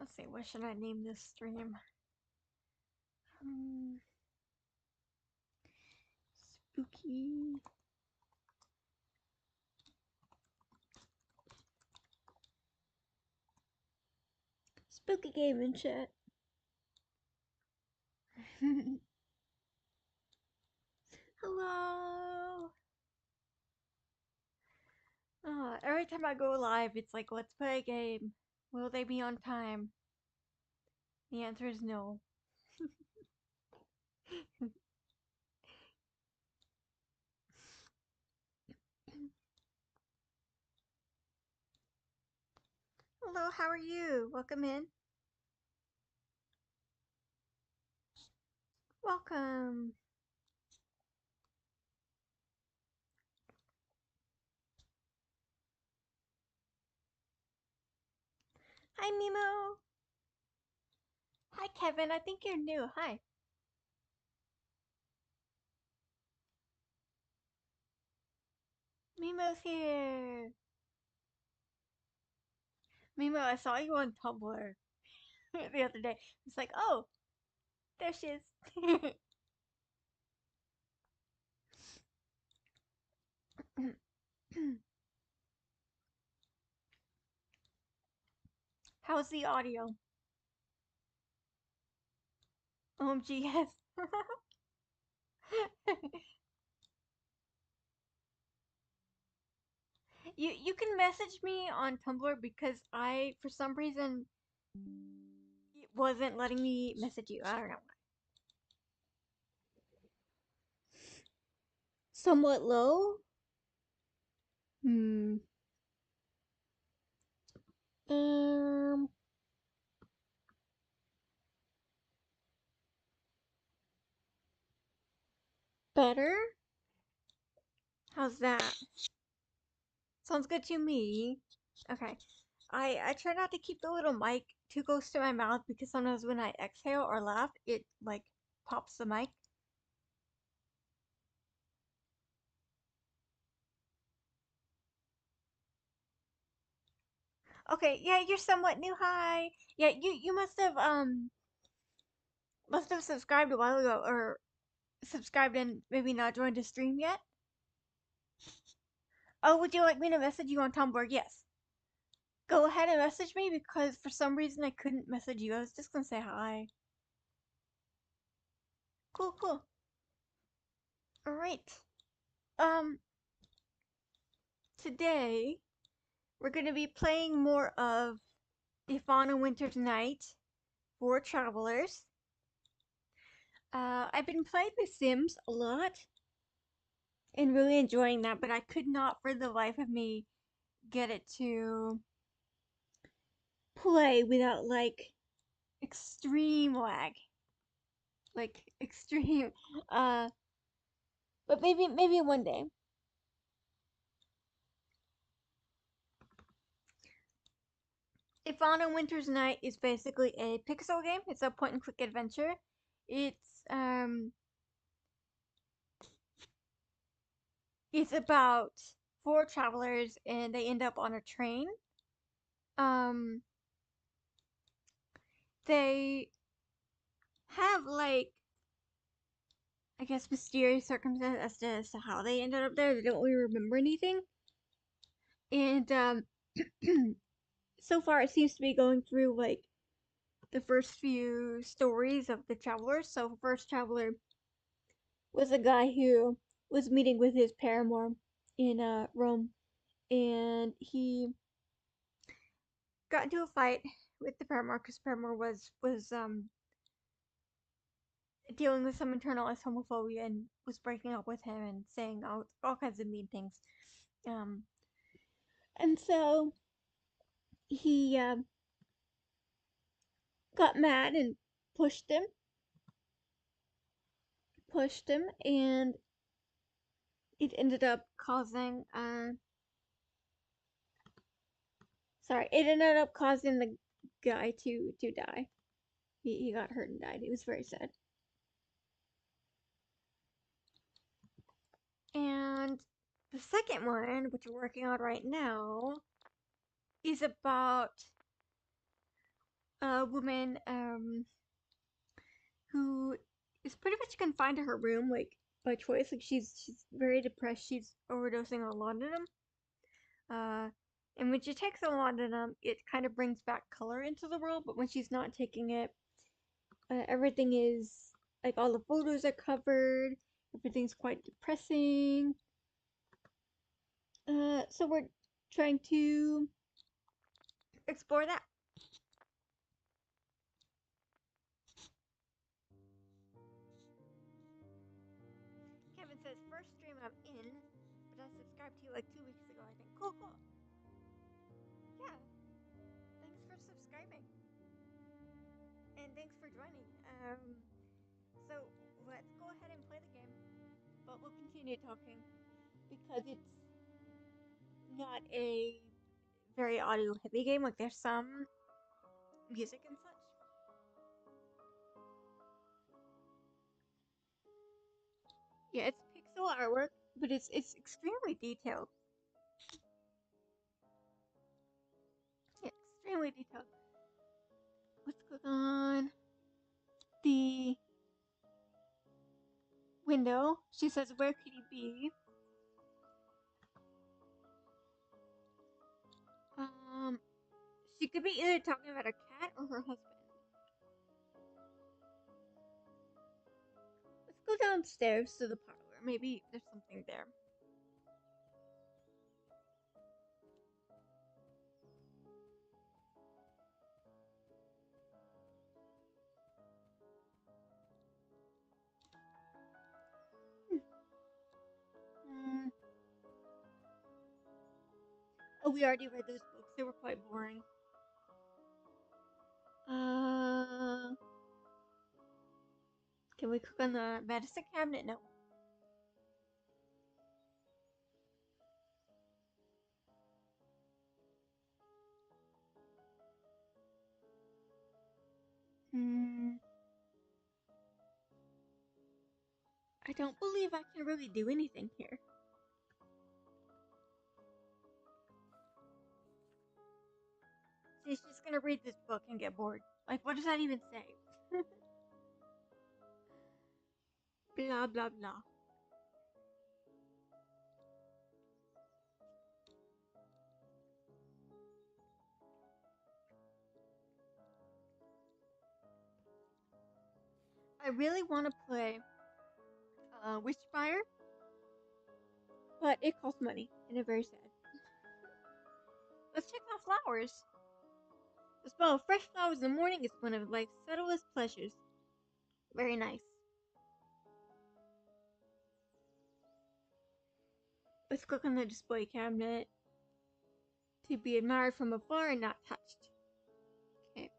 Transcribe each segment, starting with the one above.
Let's see, what should I name this stream? Hmm, spooky. Spooky game and chat. Hello. Every time I go live, it's like, let's play a game. Will they be on time? The answer is no. Hello, how are you? Welcome in. Welcome. Hi, Mimo. Hi, Kevin. I think you're new. Hi. Mimo's here. Mimo, I saw you on Tumblr the other day. It's like, oh, there she is. How's the audio? OMG, yes. You can message me on Tumblr because I for some reason it wasn't letting me message you. I don't know why. Somewhat low? Hmm. Um better? How's that? Sounds good to me. Okay. I try not to keep the little mic too close to my mouth because sometimes when I exhale or laugh, it like pops the mic. Okay, yeah, you're somewhat new. Hi. Yeah, you must have subscribed a while ago or subscribed and maybe not joined the stream yet. Oh, would you like me to message you on Tumblr? Yes. Go ahead and message me because for some reason I couldn't message you. I was just gonna say hi. Cool, cool. All right. Um, today we're gonna be playing more of If on a Winter's Night for Travelers. I've been playing The Sims a lot and really enjoying that, but I could not for the life of me get it to play without like extreme lag. Like extreme. Uh, but maybe one day. If on a Winter's Night is basically a pixel game. It's a point and click adventure. It's um it's about four travelers and they end up on a train. Um they have like I guess mysterious circumstances as to how they ended up there. They don't really remember anything. And so far it seems to be going through like the first few stories of the travelers. So first traveler was a guy who was meeting with his paramour in Rome, and he got into a fight with the paramour because paramour was dealing with some internalized homophobia and was breaking up with him and saying all kinds of mean things. Um, and so he got mad and pushed him, and it ended up causing it ended up causing the guy to die. He got hurt and died. It was very sad. And the second one, which we're working on right now, is about a woman who is pretty much confined to her room, like by choice. Like she's very depressed. She's overdosing on laudanum. Uh, and when she takes the laudanum, it kind of brings back color into the world. But when she's not taking it, everything is like all the photos are covered. Everything's quite depressing. So we're trying to explore that. Kevin says, first stream I'm in, but I subscribed to you like 2 weeks ago, I think. Cool, cool. Yeah, thanks for subscribing. And thanks for joining. So let's go ahead and play the game, but we'll continue talking because it's not a very audio heavy game. Like there's some music and such. Yeah, it's pixel artwork, but it's extremely detailed. Yeah, extremely detailed. Let's click on the window. She says, "Where could he be?" Um, she could be either talking about her cat or her husband. Let's go downstairs to the parlor. Maybe there's something there. Hmm. Oh, we already read those books. They were quite boring. Uh, can we click on the medicine cabinet? No. Hmm. I don't believe I can really do anything here. She's just gonna read this book and get bored. Like, what does that even say? Blah blah blah. I really want to play Witchfire, but it costs money, and it's very sad. Let's check out flowers. The smell of fresh flowers in the morning is one of life's subtlest pleasures. Very nice. Let's click on the display cabinet to be admired from afar and not touched. Okay.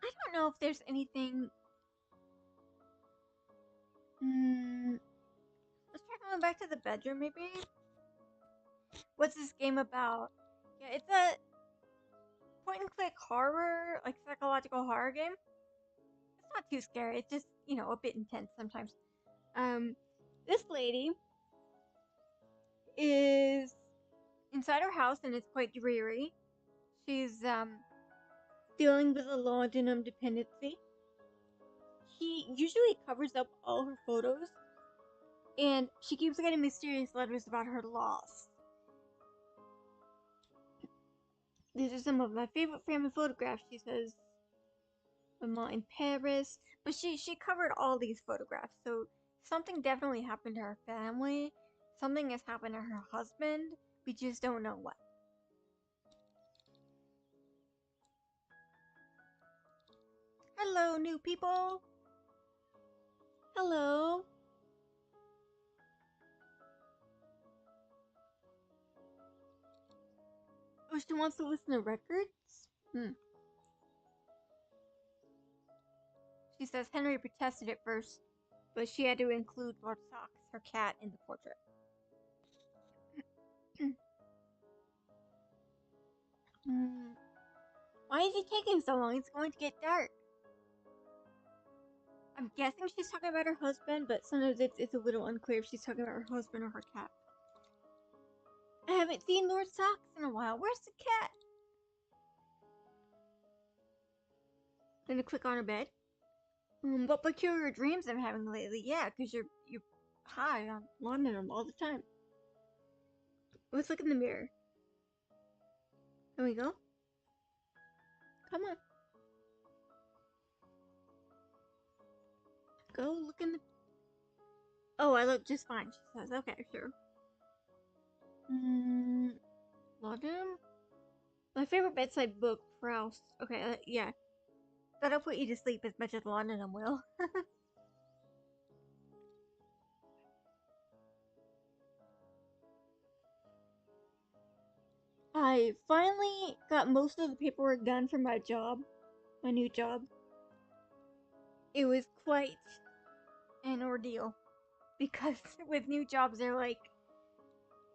I don't know if there's anything. Let's try going back to the bedroom, maybe. What's this game about? Yeah, it's a point and click horror, like psychological horror game. It's not too scary. It's just, a bit intense sometimes. This lady is inside her house and it's quite dreary. She's dealing with a laudanum dependency. He usually covers up all her photos, and she keeps getting mysterious letters about her loss. These are some of my favorite family photographs, she says. Mama in Paris. But she covered all these photographs, so something definitely happened to her family. Something has happened to her husband. We just don't know what. Hello, new people. Hello. Oh, she wants to listen to records? She says Henry protested at first, but she had to include Lord Socks, her cat, in the portrait. Why is he taking so long? It's going to get dark. I'm guessing she's talking about her husband, but sometimes it's a little unclear if she's talking about her husband or her cat. I haven't seen Lord Socks in a while. Where's the cat? Gonna click on her bed. What peculiar dreams I'm having lately? Yeah, because you're high on laudanum all the time. Let's look in the mirror. There we go. Come on. Go look in the. Oh, I look just fine. She says. Okay, sure. Laudanum. My favorite bedside book, Proust. Okay, yeah. That'll put you to sleep as much as laudanum will. I finally got most of the paperwork done for my job, my new job. It was quite an ordeal because with new jobs they're like,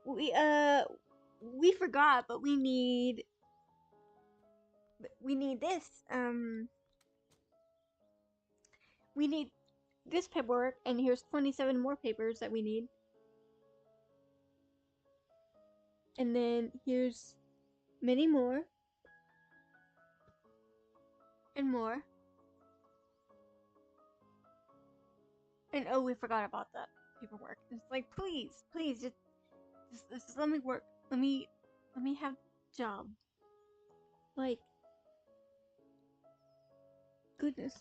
we forgot, but we need this. We need this paperwork, and here's 27 more papers that we need, and then here's many more and more. And oh, we forgot about that paperwork. It's like, please, just let me work. Let me have a job. Like, goodness.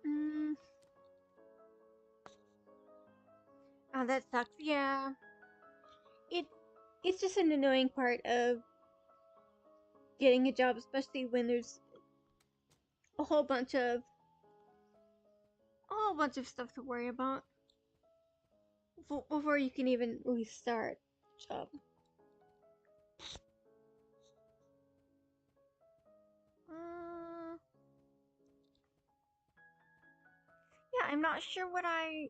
Mm. Oh, that sucks. Yeah. It it's just an annoying part of getting a job, especially when there's a whole bunch of stuff to worry about before you can even really start a job. Uh, yeah, I'm not sure what I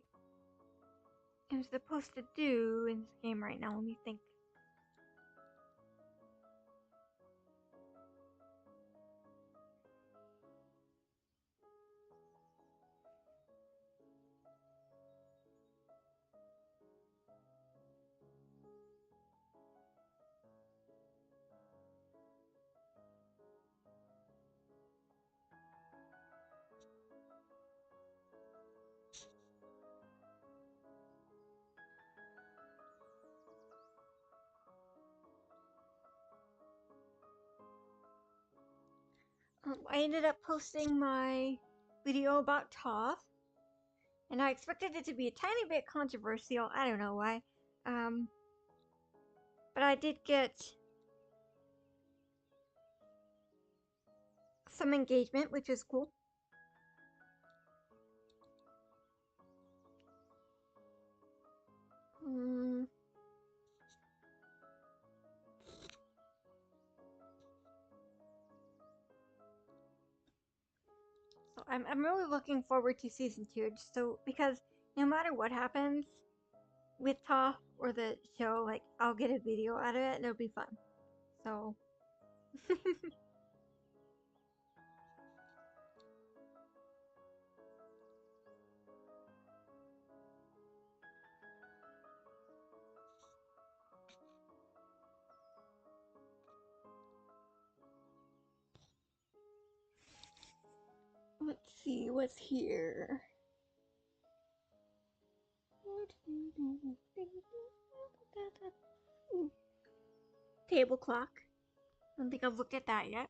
am supposed to do in this game right now. Let me think. I ended up posting my video about Toph, and I expected it to be a tiny bit controversial. I don't know why. Um, but I did get some engagement, which is cool. Mm. So I'm really looking forward to season 2, just so because no matter what happens with Toph or the show, like I'll get a video out of it and it'll be fun. So let's see what's here. Table clock. I don't think I've looked at that yet.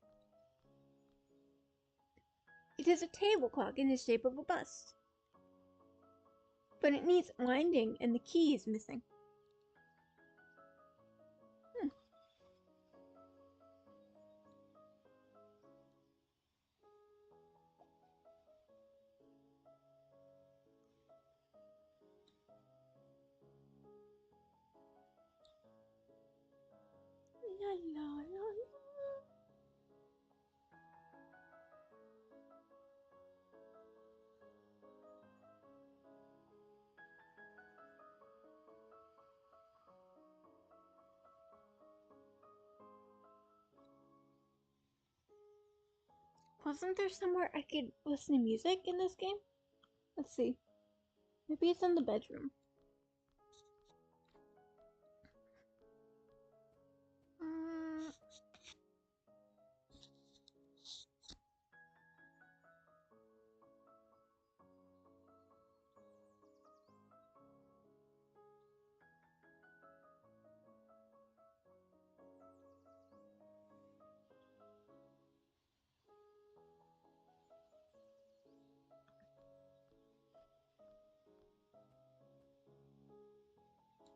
It is a table clock in the shape of a bust, but it needs winding and the key is missing. Hmm. La, la, la, la. Wasn't there somewhere I could listen to music in this game? Let's see. Maybe it's in the bedroom.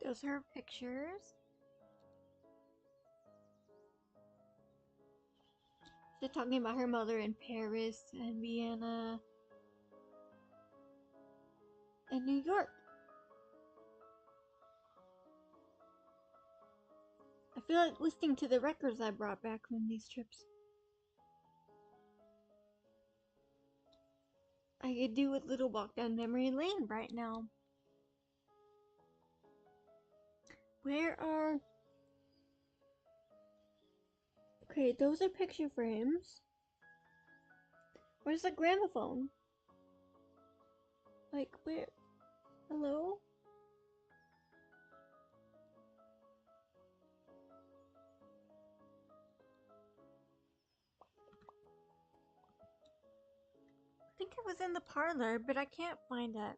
Those are pictures. She's talking about her mother in Paris and Vienna and New York. I feel like listening to the records I brought back from these trips. I could do a little walk down memory lane right now. Where are... Okay, those are picture frames. Where's the gramophone? Like, where? Hello? I think it was in the parlor, but I can't find it.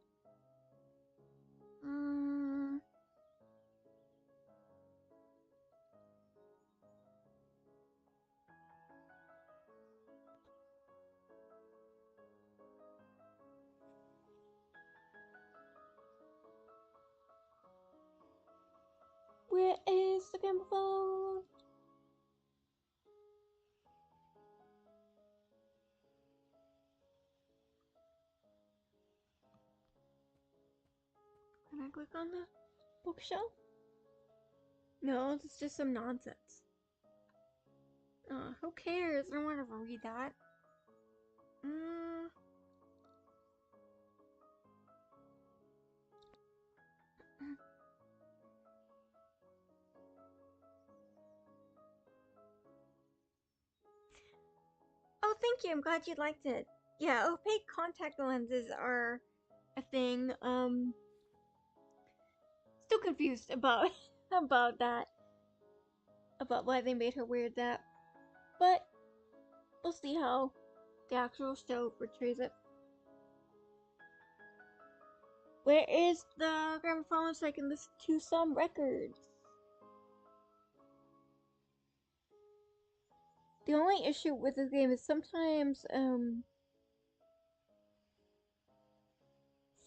Where is the gramophone? Can I click on the bookshelf? No, it's just some nonsense. Who cares? I don't want to read that. Oh, thank you. I'm glad you liked it. Yeah, opaque contact lenses are a thing. Still confused about about that. About why they made her wear that. But we'll see how the actual show portrays it. Where is the gramophone so I can listen to some records? The only issue with this game is sometimes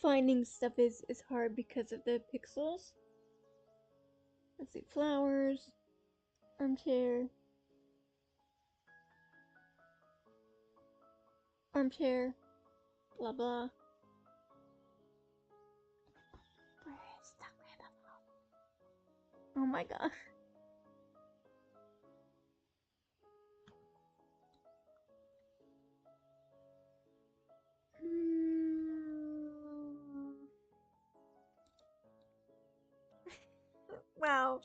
finding stuff is hard because of the pixels. Let's see, flowers, armchair, armchair, blah blah. Where is the gramophone? Oh my god. Wow.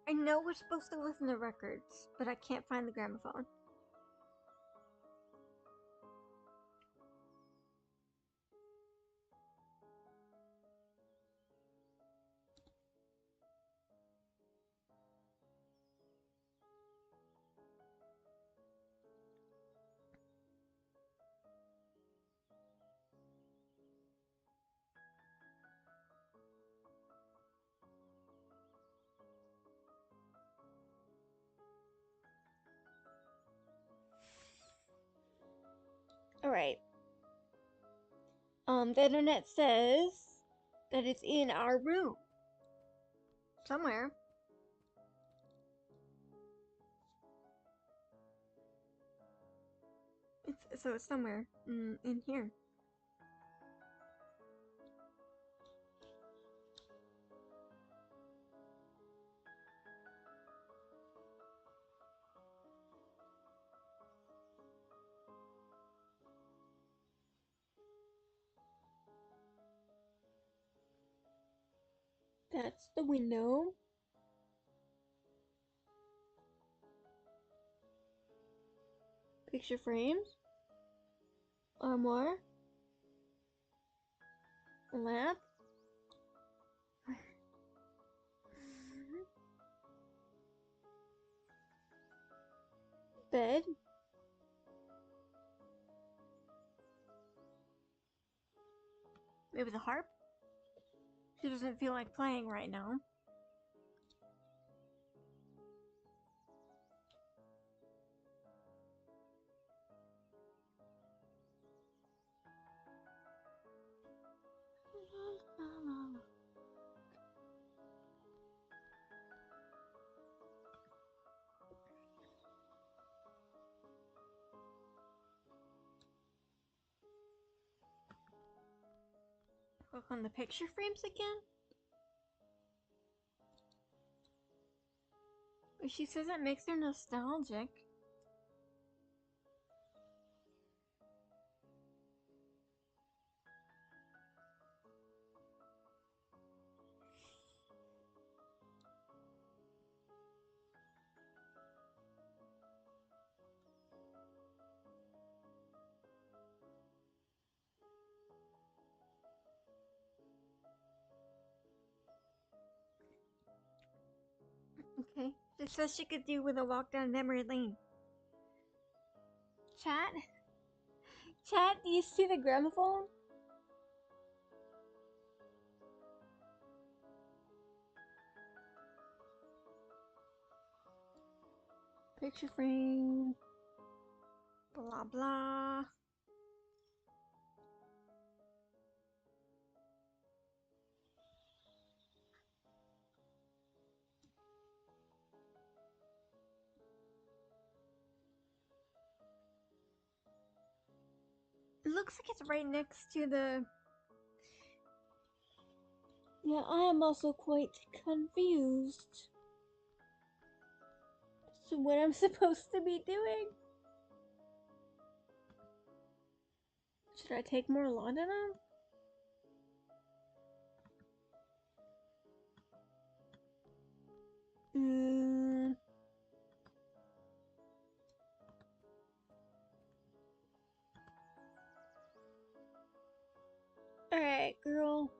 I know we're supposed to listen to records, but I can't find the gramophone. Alright. The internet says that it's in our room. Somewhere. It's somewhere in here. That's the window. Picture frames. Armoire. Lamp. Bed. Maybe the harp? She doesn't feel like playing right now. Click on the picture frames again? She says it makes her nostalgic. Okay. She says she could do with a walk down memory lane. Chat? Chat, do you see the gramophone? Picture frame. Blah blah. It looks like it's right next to the... Yeah, I am also quite confused. So what I'm supposed to be doing? Should I take more laudanum? Alright, girl.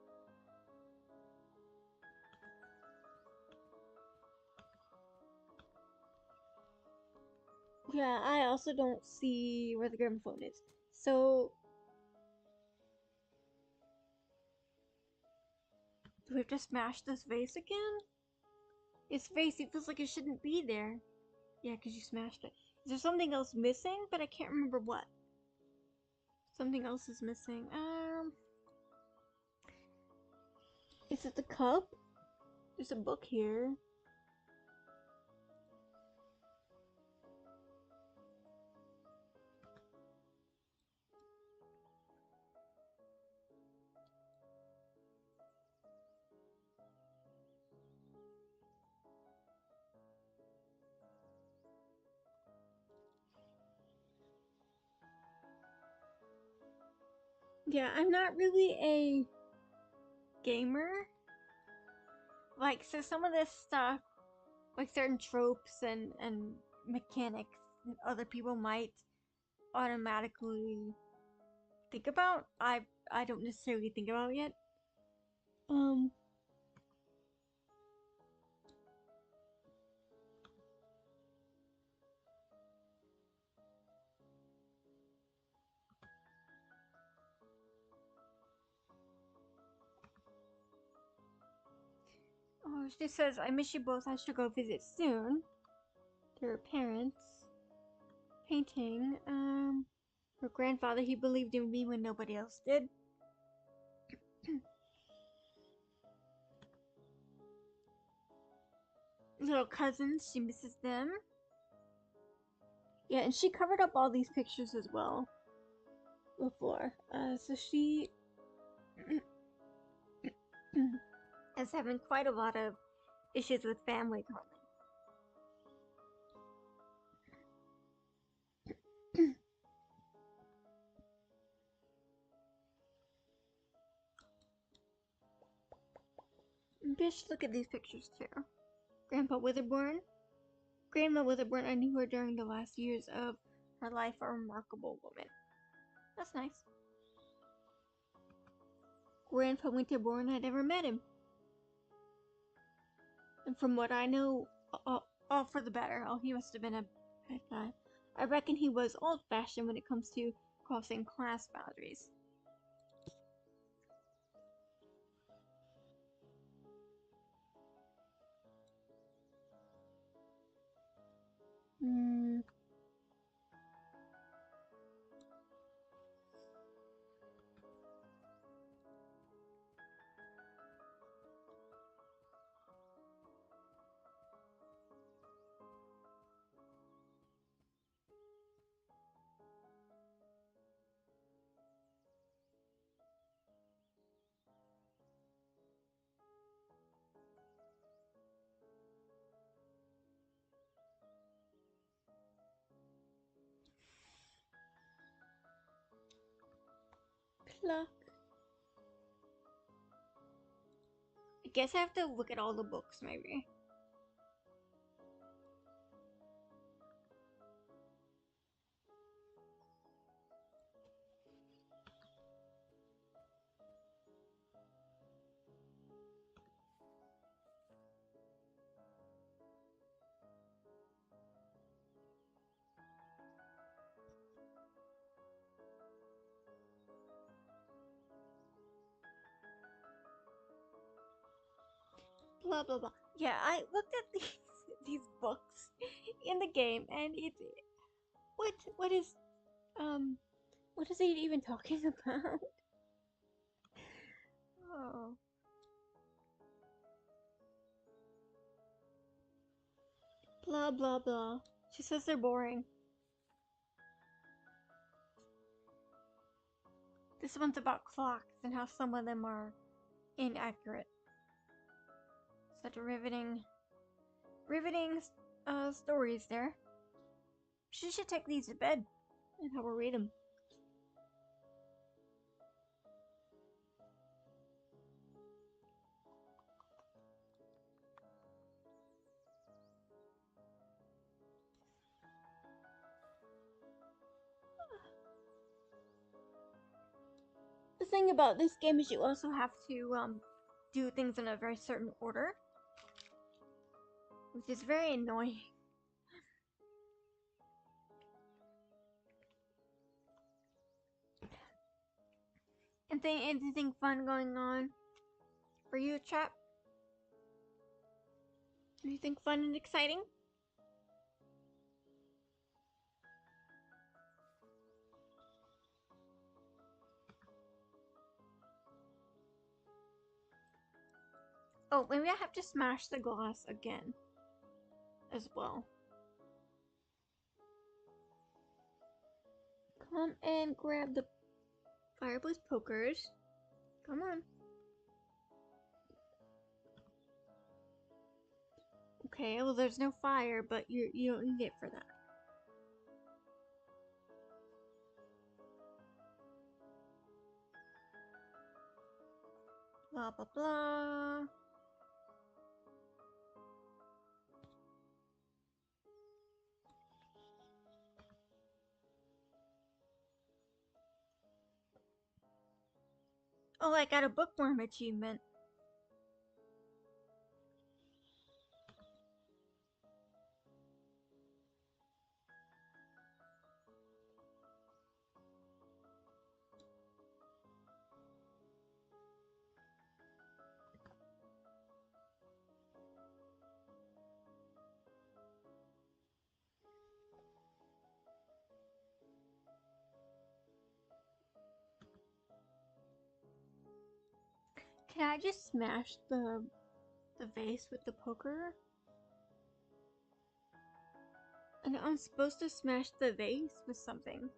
Yeah, I also don't see where the gramophone is. So... do we have to smash this vase again? This vase, it feels like it shouldn't be there. Yeah, because you smashed it. Is there something else missing? But I can't remember what. Something else is missing. Is it the cup? There's a book here. Yeah, I'm not really a gamer. Like, so some of this stuff, like certain tropes and mechanics that other people might automatically think about, I don't necessarily think about yet. Um, oh, she says, I miss you both. I should go visit soon. Their parents. Painting. Her grandfather, he believed in me when nobody else did. Little cousins, she misses them. Yeah, and she covered up all these pictures as well before. So she is having quite a lot of issues with family currently. Just look at these pictures too. Grandpa Witherbourne. Grandma Witherbourne, I knew her during the last years of her life, a remarkable woman. That's nice. Grandpa Winterbourne had never met him. And from what I know, all for the better. Oh, he must have been a bad guy. I reckon he was old-fashioned when it comes to crossing class boundaries. Hmm. Pluck. I guess I have to look at all the books, maybe. Blah blah blah. Yeah, I looked at these books in the game, and what is what is it even talking about? Oh. Blah blah blah. She says they're boring. This one's about clocks and how some of them are inaccurate. Such riveting stories there. She should take these to bed and have her read them. The thing about this game is you also have to do things in a very certain order, which is very annoying. And anything fun going on for you, chap? Anything fun and exciting? Oh, maybe I have to smash the glass again as well. Come and grab the fireplace pokers. Come on. Okay, well there's no fire, but you don't need it for that. Blah blah blah. Oh, I got a bookworm achievement. Can I just smash the vase with the poker? And I'm supposed to smash the vase with something.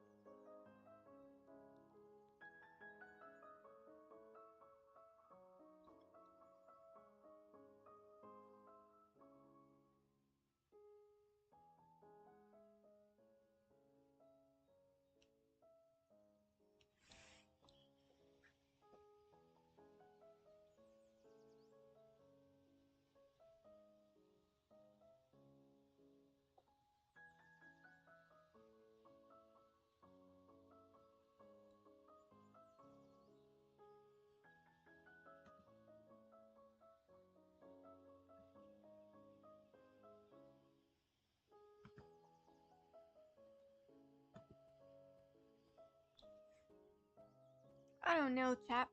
I don't know, chap.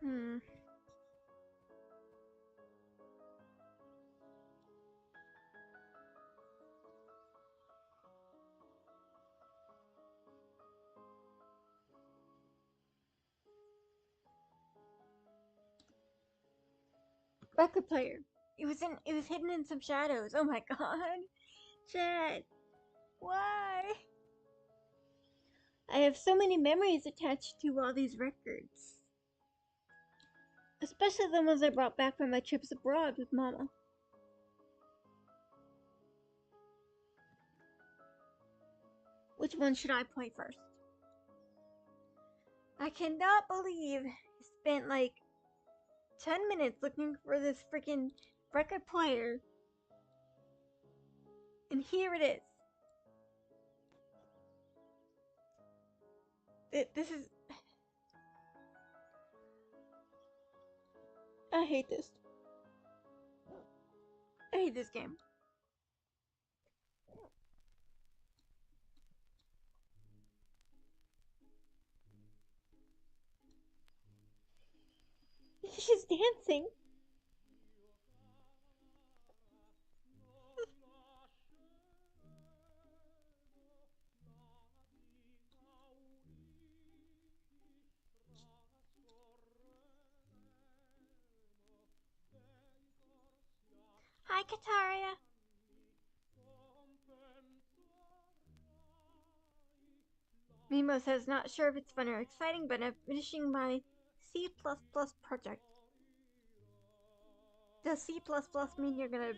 Hmm. Record player. It was hidden in some shadows. Oh my god. Chad. Why? I have so many memories attached to all these records. Especially the ones I brought back from my trips abroad with Mama. Which one should I play first? I cannot believe I spent like 10 minutes looking for this freaking record player. And here it is. This is... I hate this. I hate this game. She's dancing. Hi, Kataria. Mimo says, not sure if it's fun or exciting, but I'm finishing my C++ project. Does C++ mean you're gonna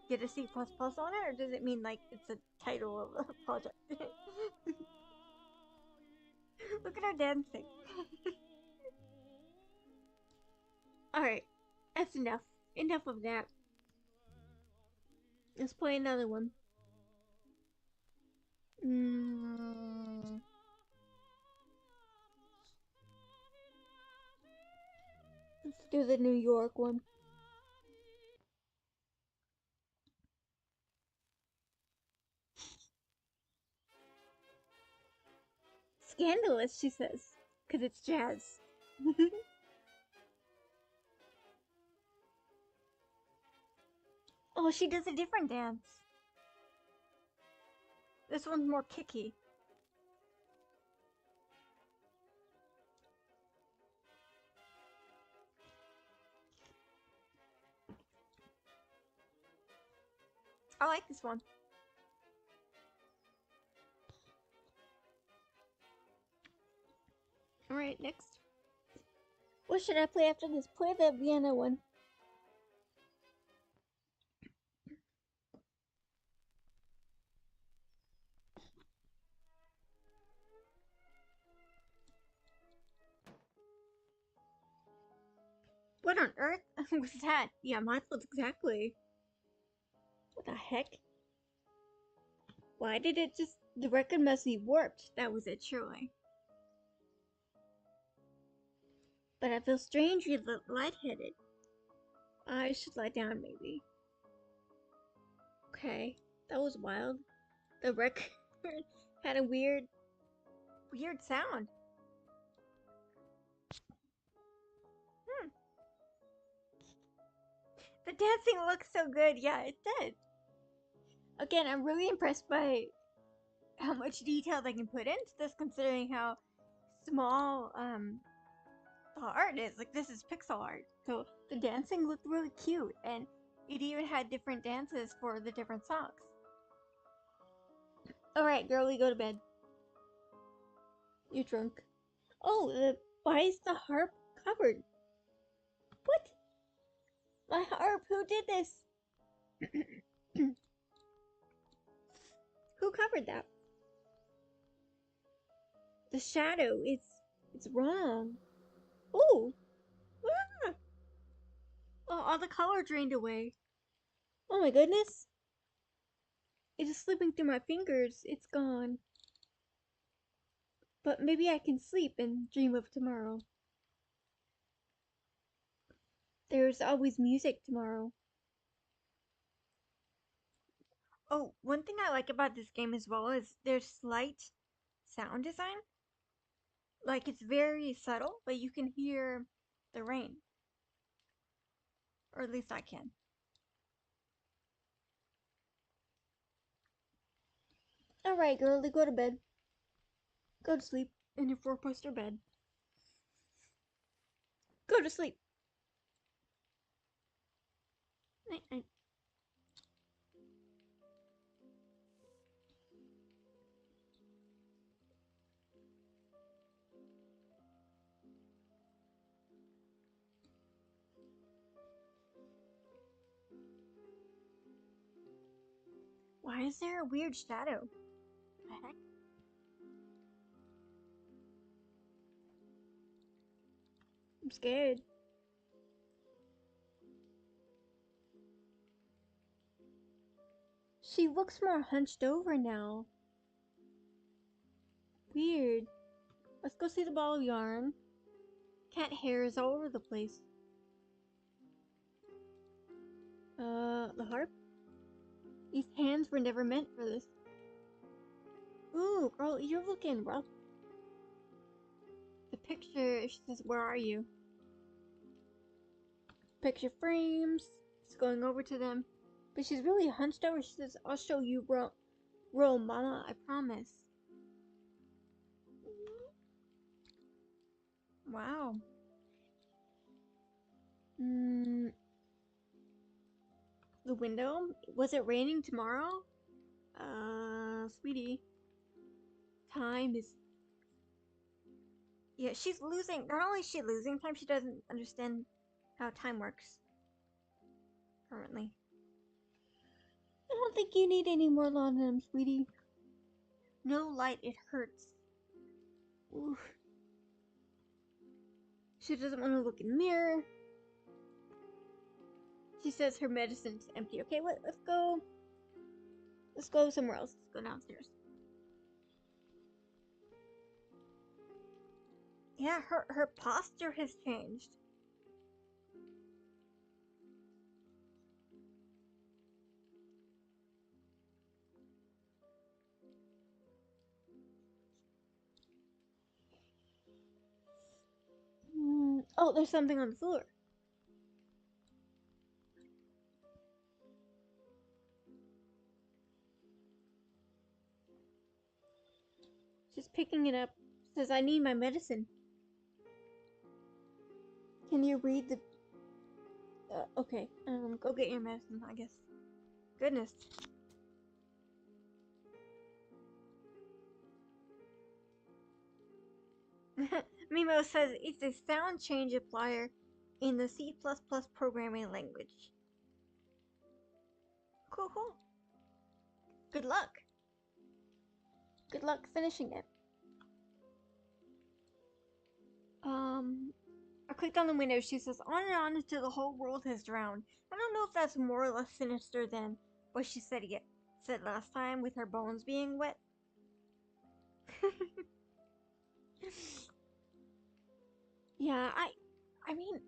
get a C++ on it, or does it mean like it's a title of a project? Look at her dancing. Alright, that's enough. Enough of that. Let's play another one. Let's do the New York one. Scandalous, she says, because it's jazz. Oh, she does a different dance. This one's more kicky. I like this one. Alright, next. What should I play after this? Play the Vienna one. What on earth was that? Yeah, mine was exactly. What the heck? Why did it just... The record must be warped. That was it, surely. But I feel strangely lightheaded. I should lie down, maybe. Okay, that was wild. The record had a weird sound. The dancing looks so good. Yeah, it did. Again, I'm really impressed by how much detail they can put into this, considering how small the art is. Like, this is pixel art, so the dancing looked really cute, and it even had different dances for the different songs. All right, girlie, go to bed. You're drunk. Oh, why is the harp covered? What? My harp? Who did this? Who covered that? The shadow. It's wrong. Oh. Ah! Oh, all the color drained away. Oh my goodness. It is slipping through my fingers. It's gone. But maybe I can sleep and dream of tomorrow. There's always music tomorrow. Oh, one thing I like about this game as well is there's slight sound design. Like it's very subtle, but you can hear the rain. Or at least I can. Alright, girlie, go to bed. Go to sleep in your four-poster bed. Go to sleep. Night, night. Why is there a weird shadow? The heck? I'm scared. She looks more hunched over now. Weird. Let's go see the ball of yarn. Cat hair is all over the place. The harp? These hands were never meant for this. Ooh, girl, you're looking rough. The picture, she says, where are you? Picture frames. She's going over to them. But she's really hunched over. She says, I'll show you, bro, mama, I promise. Wow. The window? Was it raining tomorrow? Sweetie. Time is... Yeah, she's losing. Not only is she losing time, she doesn't understand how time works. Currently. I don't think you need any more laudanum, sweetie. No light, it hurts. Oof. She doesn't want to look in the mirror. She says her medicine's empty. Okay, let's go. Let's go somewhere else. Let's go downstairs. Yeah, her posture has changed. Oh, there's something on the floor. She's picking it up. Says, I need my medicine. Can you read the... okay. Go get your medicine, I guess. Goodness. Mimo says it's a sound change applier in the C++ programming language. Cool, cool. Good luck. Good luck finishing it. I clicked on the window. She says, on and on until the whole world has drowned. I don't know if that's more or less sinister than what she said last time with her bones being wet. Yeah, I mean,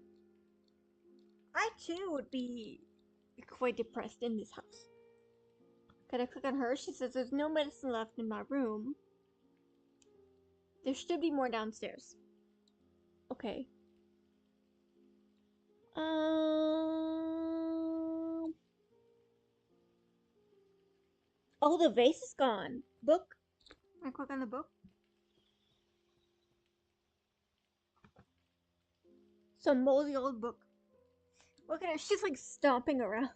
I too would be quite depressed in this house. Can I click on her? She says, there's no medicine left in my room. There should be more downstairs. Okay. Oh, the vase is gone. Book. I click on the book. Some moldy old book. Look at her. She's like stomping around.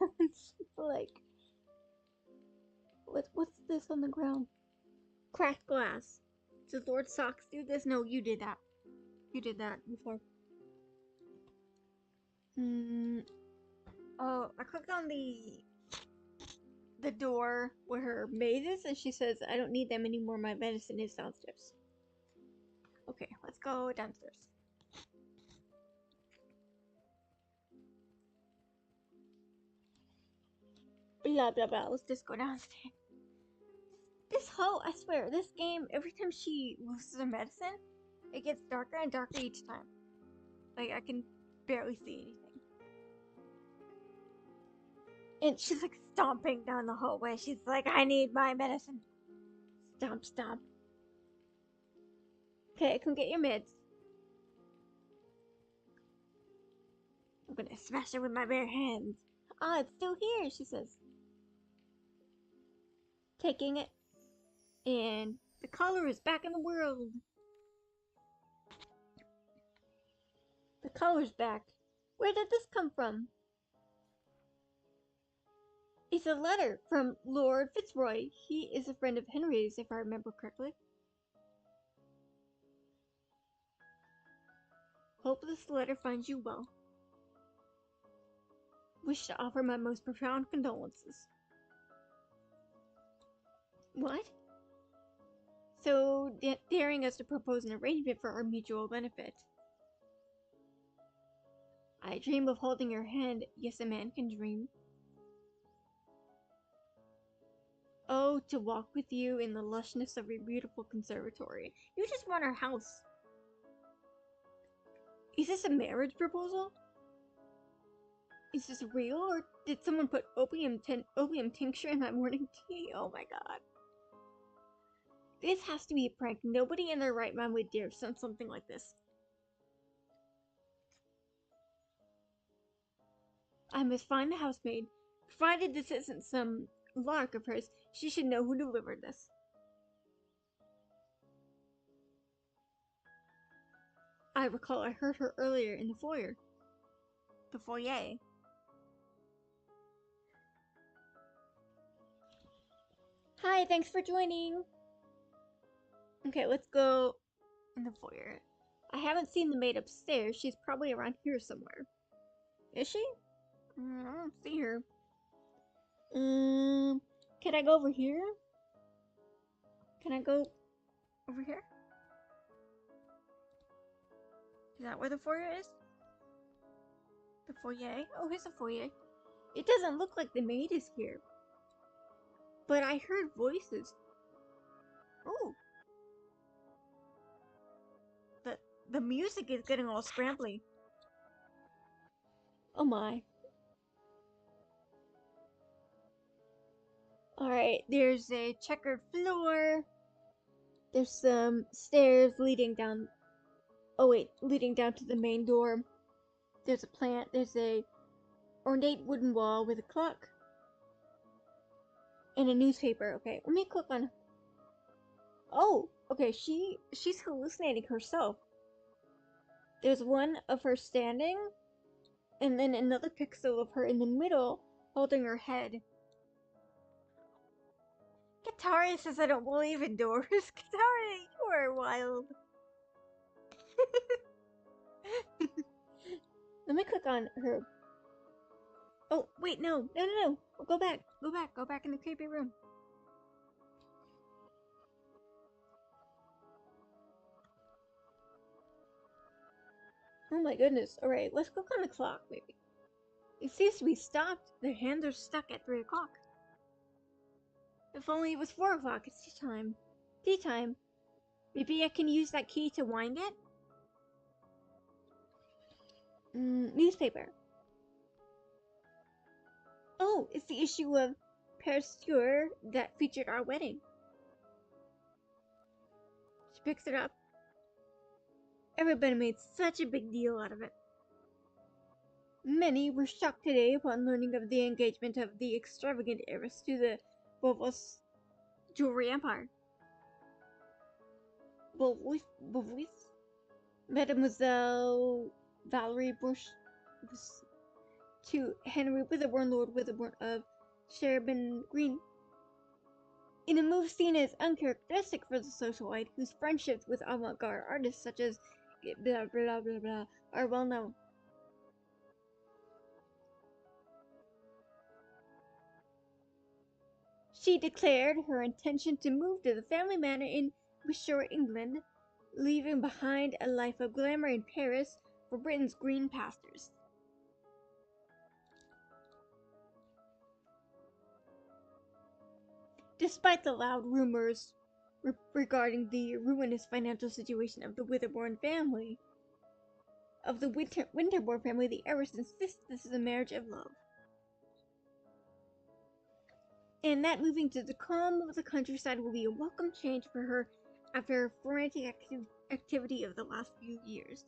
Like, what's this on the ground? Cracked glass. Does Lord Socks do this? No, you did that. You did that before. Oh, I clicked on the door where her maid is, and she says, I don't need them anymore. My medicine is downstairs. Okay, let's go downstairs. Blah, blah, blah. Let's just go downstairs. This hoe, I swear, this game, every time she loses her medicine, it gets darker and darker each time. Like, I can barely see anything. And she's like stomping down the hallway. She's like, I need my medicine. Stomp, stomp. Okay, come get your meds. I'm gonna smash it with my bare hands. Ah, it's still here, she says. Taking it. And the collar is back in the world. The collar's back. Where did this come from? It's a letter from Lord Fitzroy. He is a friend of Henry's, if I remember correctly. Hope this letter finds you well. Wish to offer my most profound condolences. What? So, daring us to propose an arrangement for our mutual benefit. I dream of holding your hand. Yes, a man can dream. Oh, to walk with you in the lushness of your beautiful conservatory. You just want our house. Is this a marriage proposal? Is this real, or did someone put opium tincture in my morning tea? Oh my god. This has to be a prank. Nobody in their right mind would dare send something like this. I must find the housemaid. Provided this isn't some lark of hers, she should know who delivered this. I recall I heard her earlier in the foyer. The foyer. Hi, thanks for joining. Okay, let's go in the foyer. I haven't seen the maid upstairs. She's probably around here somewhere. Is she? I don't see her. Can I go over here? Can I go over here? Is that where the foyer is? The foyer? Oh, here's the foyer. It doesn't look like the maid is here. But I heard voices. Oh. The music is getting all scrambly. Oh my. Alright, there's a checkered floor. There's some stairs leading down. Oh wait, leading down to the main door. There's a plant. There's a ornate wooden wall with a clock. And a newspaper. Okay, let me click on. Oh, okay, she's hallucinating herself. There's one of her standing, and then another pixel of her in the middle holding her head. Katari says I don't believe in doors. Katari, you are wild. Let me click on her. Oh, wait, no. Go back. Go back in the creepy room. Oh my goodness. Alright, let's click on the clock, maybe. It seems to be stopped. Their hands are stuck at 3 o'clock. If only it was 4 o'clock. It's tea time. Tea time. Maybe I can use that key to wind it? Newspaper. Oh, it's the issue of Perstewar that featured our wedding. She picks it up. Everybody made such a big deal out of it. Many were shocked today upon learning of the engagement of the extravagant heiress to the Bovos jewelry empire. Bovos? Mademoiselle Valerie Bush was to Henry Witherbourne, Lord Witherbourne of Sherborne Green. In a move seen as uncharacteristic for the socialite, whose friendships with avant-garde artists such as blah blah blah blah are well known. She declared her intention to move to the family manor in Wishaw, England, leaving behind a life of glamour in Paris for Britain's green pastures. Despite the loud rumors regarding the ruinous financial situation of the Winterbourne family, the heiress insists this is a marriage of love. and that moving to the calm of the countryside will be a welcome change for her after her frantic activity of the last few years.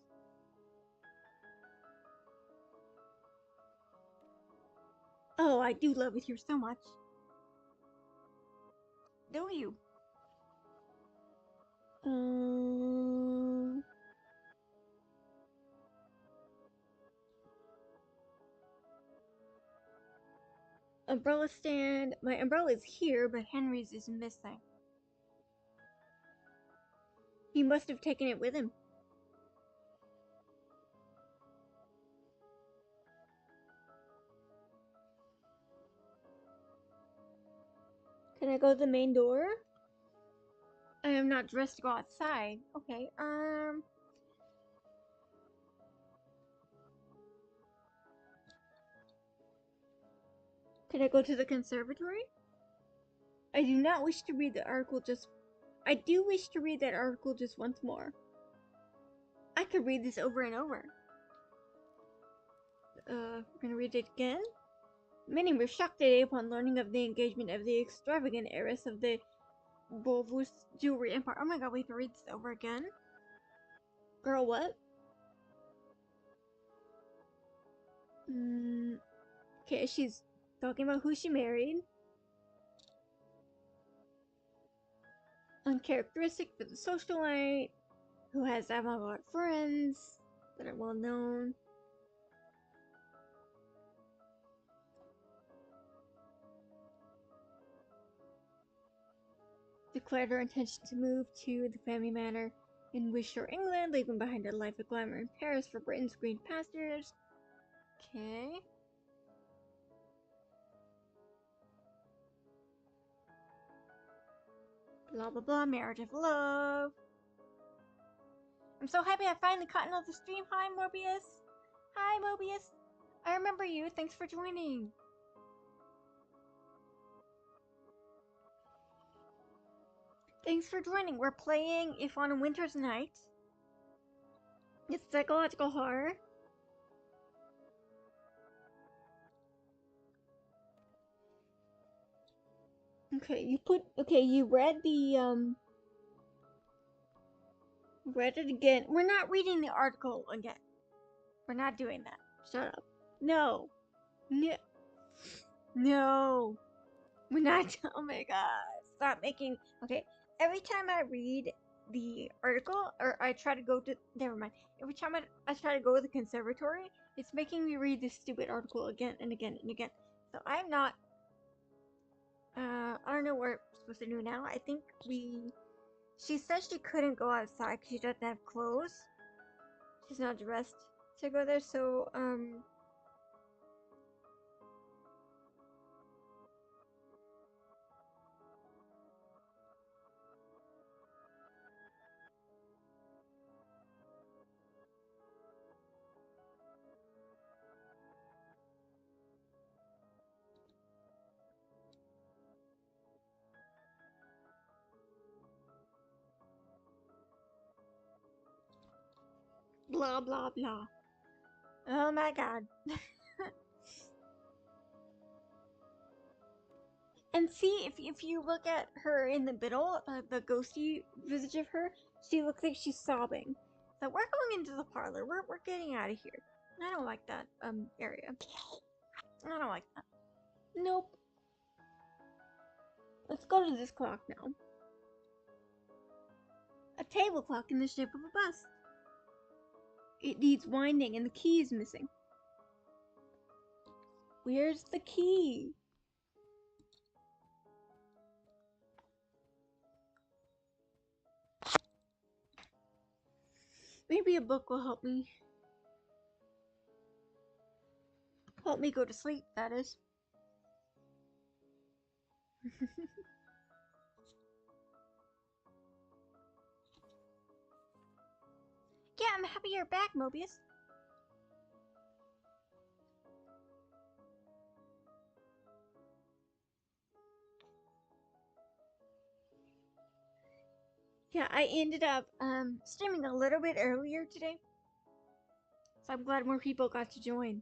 Oh, I do love it here so much. Do you? Umbrella stand. My umbrella is here, but Henry's is missing. He must have taken it with him. Can I go to the main door? I am not dressed to go outside. Okay, Can I go to the conservatory? I do not wish to read the article just... I do wish to read that article just once more. I could read this over and over. We're gonna read it again. Many were shocked today upon learning of the engagement of the extravagant heiress of the Bolvus jewelry empire. Oh my god, we have to read this over again. Girl, what? Okay, she's talking about who she married. Uncharacteristic for the socialite, who has avant-garde friends that are well known. Declared her intention to move to the family manor in Wishaw, England, leaving behind a life of glamour in Paris for Britain's green pastures. Okay. Blah blah blah, marriage of love. I'm so happy I finally caught another stream. Hi, Morbius. Hi, Mobius. I remember you. Thanks for joining. Thanks for joining. We're playing If on a Winter's Night. It's psychological horror. Okay, you read the, read it again. We're not reading the article again. We're not doing that. Shut up. No. No. No. We're not. Oh my god. Stop making. Okay. Every time I read the article, or I try to go to. Never mind. Every time I try to go to the conservatory, it's making me read this stupid article again and again and again. So I'm not. I don't know what we're supposed to do now. I think we. She says she couldn't go outside because she doesn't have clothes. She's not dressed to go there, so, blah blah blah. Oh my god. And see, if you look at her in the middle, the ghosty visage of her, she looks like she's sobbing. So we're going into the parlor. We're getting out of here. I don't like that area. I don't like that. Nope. Let's go to this clock now. A table clock in the shape of a bus. It needs winding and the key is missing. Where's the key? Maybe a book will help me. Help me go to sleep, that is. Yeah, I'm happy you're back, Mobius. Yeah, I ended up streaming a little bit earlier today. So I'm glad more people got to join.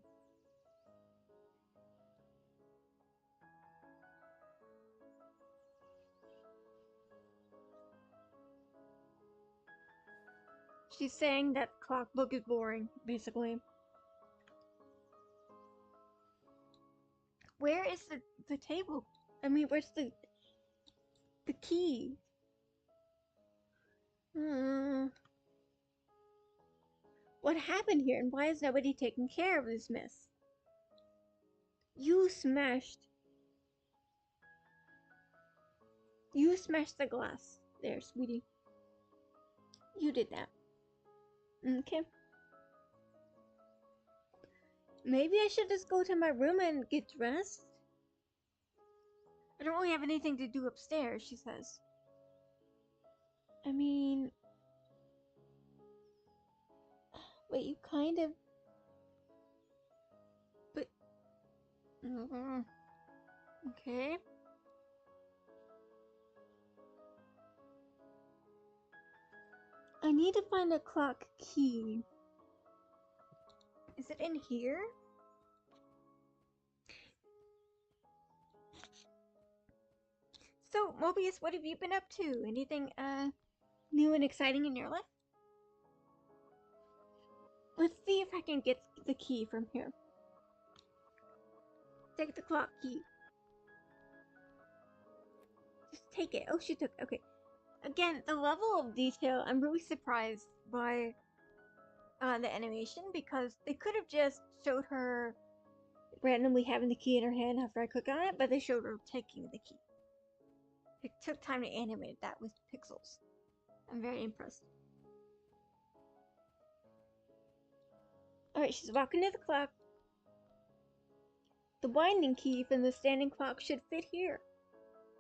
She's saying that clock book is boring, basically. Where is the table? I mean, where's the key? What happened here, and why is nobody taking care of this mess? You smashed the glass. There, sweetie. You did that. Okay. Maybe I should just go to my room and get dressed? I don't really have anything to do upstairs, she says. I mean... Wait, you kind of... But... Okay. I need to find a clock key. Is it in here? So, Mobius, what have you been up to? Anything, new and exciting in your life? Let's see if I can get the key from here. Take the clock key. Just take it. Oh, she took it. Okay. Again, the level of detail, I'm really surprised by the animation, because they could have just showed her randomly having the key in her hand after I click on it, but they showed her taking the key. It took time to animate that with pixels. I'm very impressed. Alright, she's walking to the clock. The winding key from the standing clock should fit here.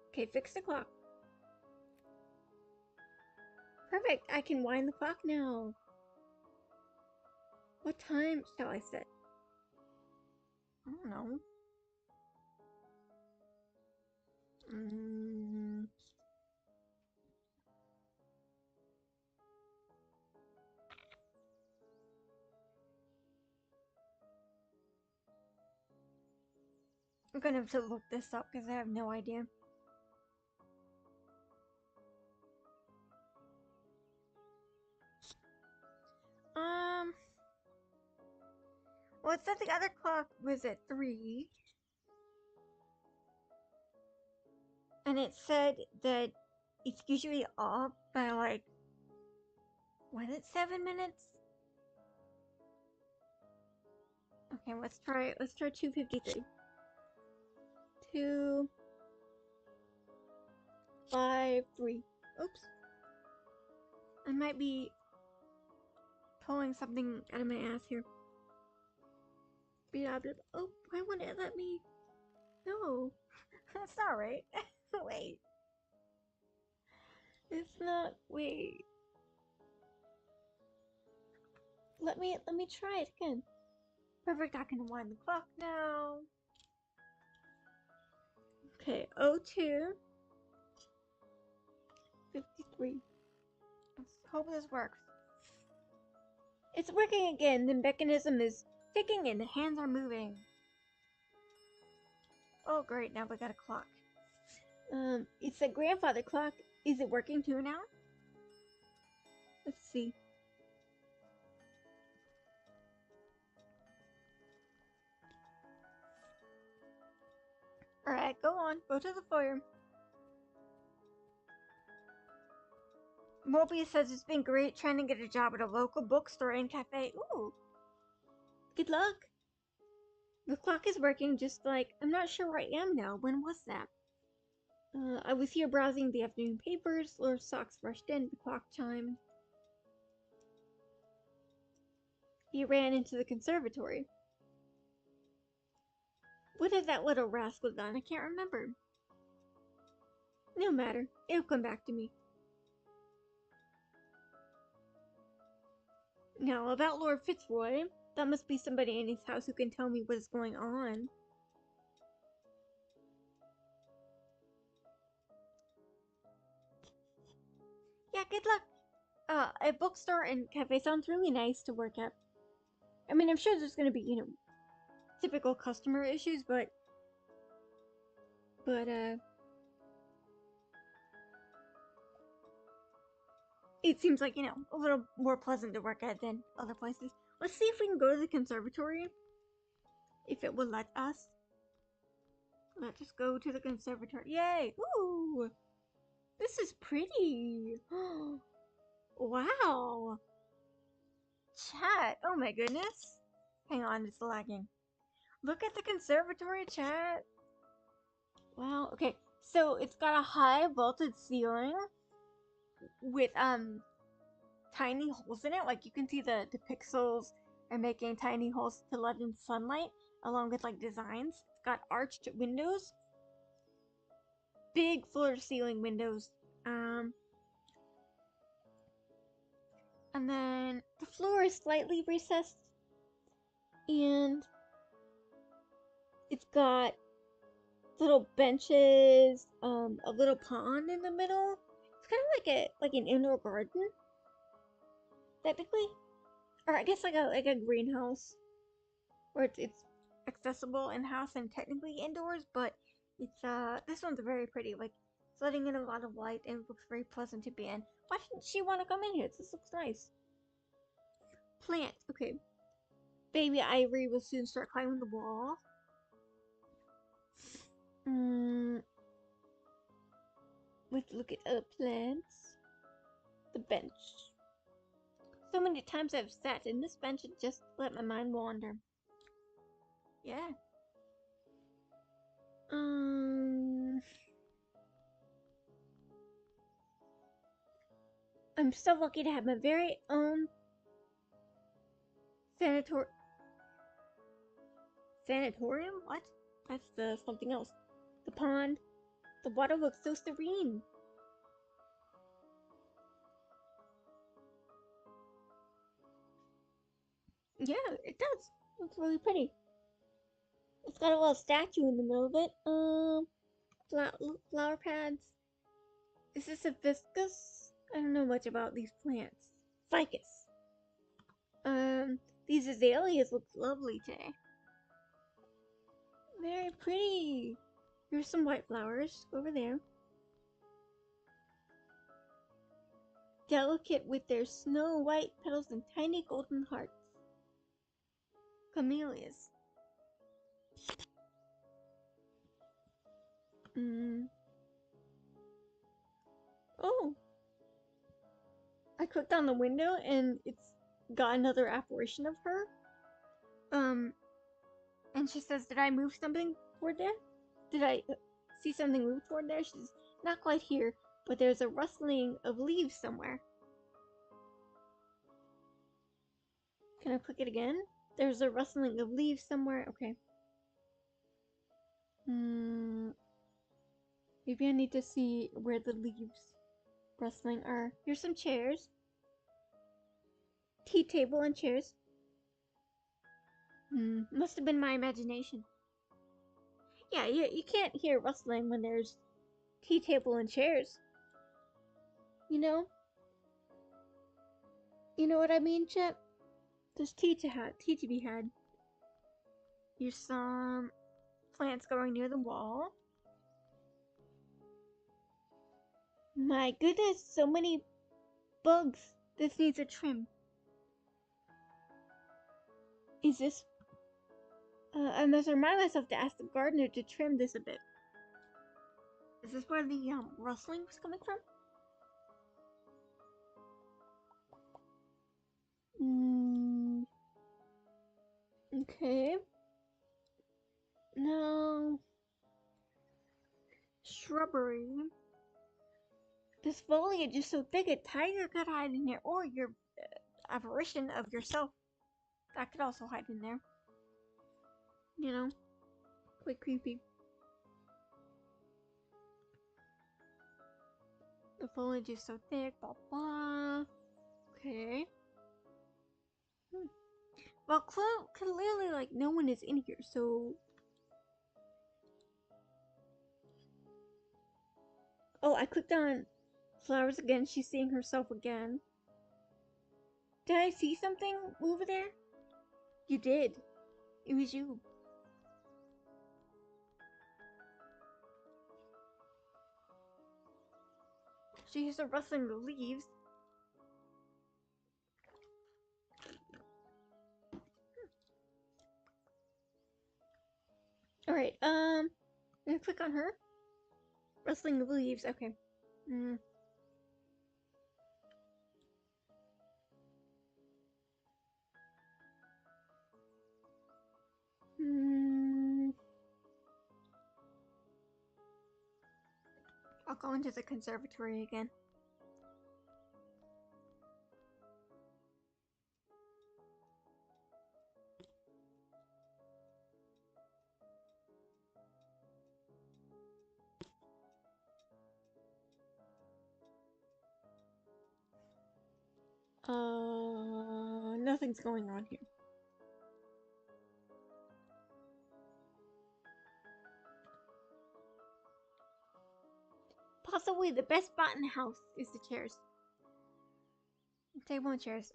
Okay, fix the clock. Perfect, I can wind the clock now. What time shall I set? I don't know. I'm gonna have to look this up because I have no idea. Well, it said the other clock was at 3. And it said that it's usually off by like, was it 7 minutes? Okay, let's try 2:53. 2, 5, 3. Oops. I might be pulling something out of my ass here. Oh, why wouldn't it let me? No. That's not right. Wait. It's not. Wait. Let me try it again. Perfect, I can wind the clock now. Okay, 02 53. Let's hope this works. It's working again. The mechanism is ticking and the hands are moving. Oh great, now we got a clock. It's a grandfather clock. Is it working too now? Let's see. Alright, go on. Go to the foyer. Mobius says it's been great trying to get a job at a local bookstore and cafe. Ooh. Good luck. The clock is working just like... I'm not sure where I am now. When was that? I was here browsing the afternoon papers. Lord Socks rushed in. The clock chimed. He ran into the conservatory. What had that little rascal done? I can't remember. No matter. It'll come back to me. Now, about Lord Fitzroy, that must be somebody in his house who can tell me what is going on. Yeah, good luck. A bookstore and cafe sounds really nice to work at. I mean, I'm sure there's gonna be, typical customer issues, but it seems like, you know, a little more pleasant to work at than other places. Let's see if we can go to the conservatory. If it will let us. Let's just go to the conservatory. Yay! Ooh! This is pretty. Wow! Chat! Oh my goodness! Hang on, it's lagging. Look at the conservatory, chat! Wow, okay. So it's got a high vaulted ceiling with tiny holes in it. Like you can see the pixels are making tiny holes to let in sunlight along with like designs. It's got arched windows. Big floor to ceiling windows. And then the floor is slightly recessed and it's got little benches, a little pond in the middle. It's kind of like an indoor garden, technically, or I guess like a greenhouse, where it's accessible in house and technically indoors. But it's this one's very pretty. Like it's letting in a lot of light and it looks very pleasant to be in. Why didn't she want to come in here? This looks nice. Plant. Okay. Baby Ivory will soon start climbing the wall. Let's look at other plants. The bench. So many times I've sat in this bench and just let my mind wander. Yeah. I'm so lucky to have my very own sanatorium? What? That's the something else. The pond. The water looks so serene. Yeah, it does. It's really pretty. It's got a little statue in the middle of it. Flower pads. Is this a viscus? I don't know much about these plants. Ficus. These azaleas look lovely today. Very pretty. Here's some white flowers over there. Delicate with their snow white petals and tiny golden hearts. Camellias. Oh. I clicked on the window and it's got another apparition of her. And she says, did I move something toward there? Did I see something move toward there? She's not quite here, but there's a rustling of leaves somewhere. Can I click it again? There's a rustling of leaves somewhere. Okay. Maybe I need to see where the leaves rustling are. Here's some chairs. Tea table and chairs. Must have been my imagination. Yeah, you can't hear rustling when there's tea table and chairs. You know? You know what I mean, Chip? There's tea to be had. Here's some plants growing near the wall. My goodness, so many bugs. This needs a trim. Is this... I must remind myself to ask the gardener to trim this a bit. Is this where the rustling was coming from? Okay. No. Shrubbery. This foliage is so thick a tiger could hide in here, or your apparition of yourself. That could also hide in there. You know? Quite creepy. The foliage is so thick, blah blah. Okay. Well, clearly, like, no one is in here, so... Oh, I clicked on flowers again. She's seeing herself again. Did I see something over there? You did. It was you. She hears a rustling of leaves. Alright, gonna click on her. Rustling the leaves, okay. Mm. Mm. I'll go into the conservatory again. Nothing's going on here. Possibly the best spot in the house is the chairs. Table and chairs.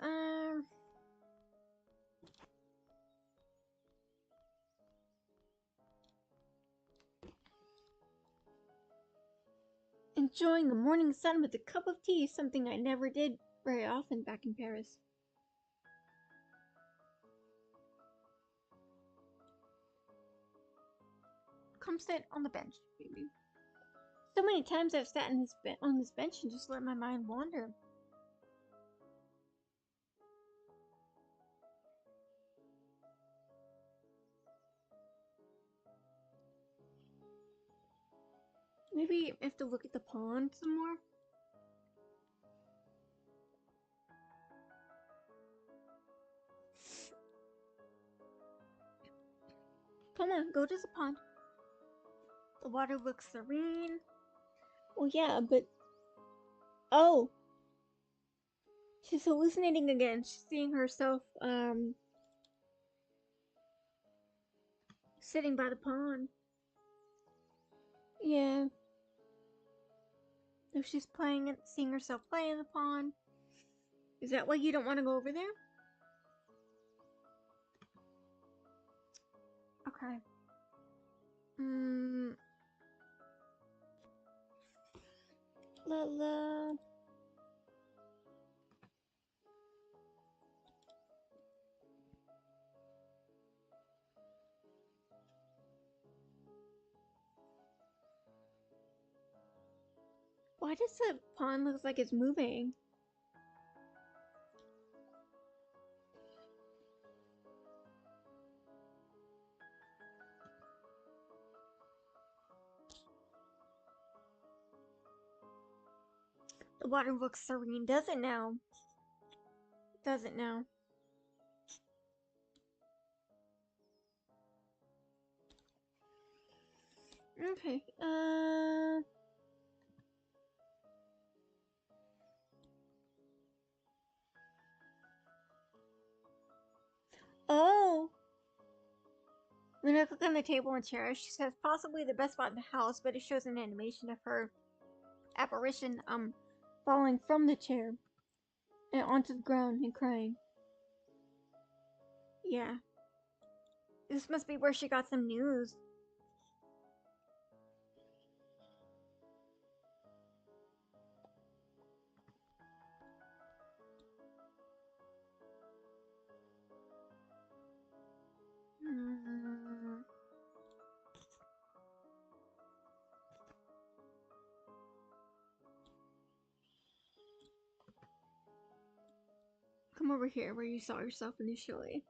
Enjoying the morning sun with a cup of tea, something I never did very often back in Paris. Come sit on the bench, baby. So many times I've sat on this bench and just let my mind wander. Maybe I have to look at the pond some more. Come on, go to the pond. The water looks serene. Well, yeah, but... Oh! She's hallucinating again. She's seeing herself, sitting by the pond. Yeah. If she's playing it, seeing herself play in the pond. Is that why you don't want to go over there? Okay. La la. Why does the pond look like it's moving? The water looks serene, does it now? Does it now? Okay, Oh! When I click on the table and chair, she says possibly the best spot in the house, but it shows an animation of her apparition, falling from the chair and onto the ground and crying. Yeah. This must be where she got some news. Come over here where you saw yourself initially.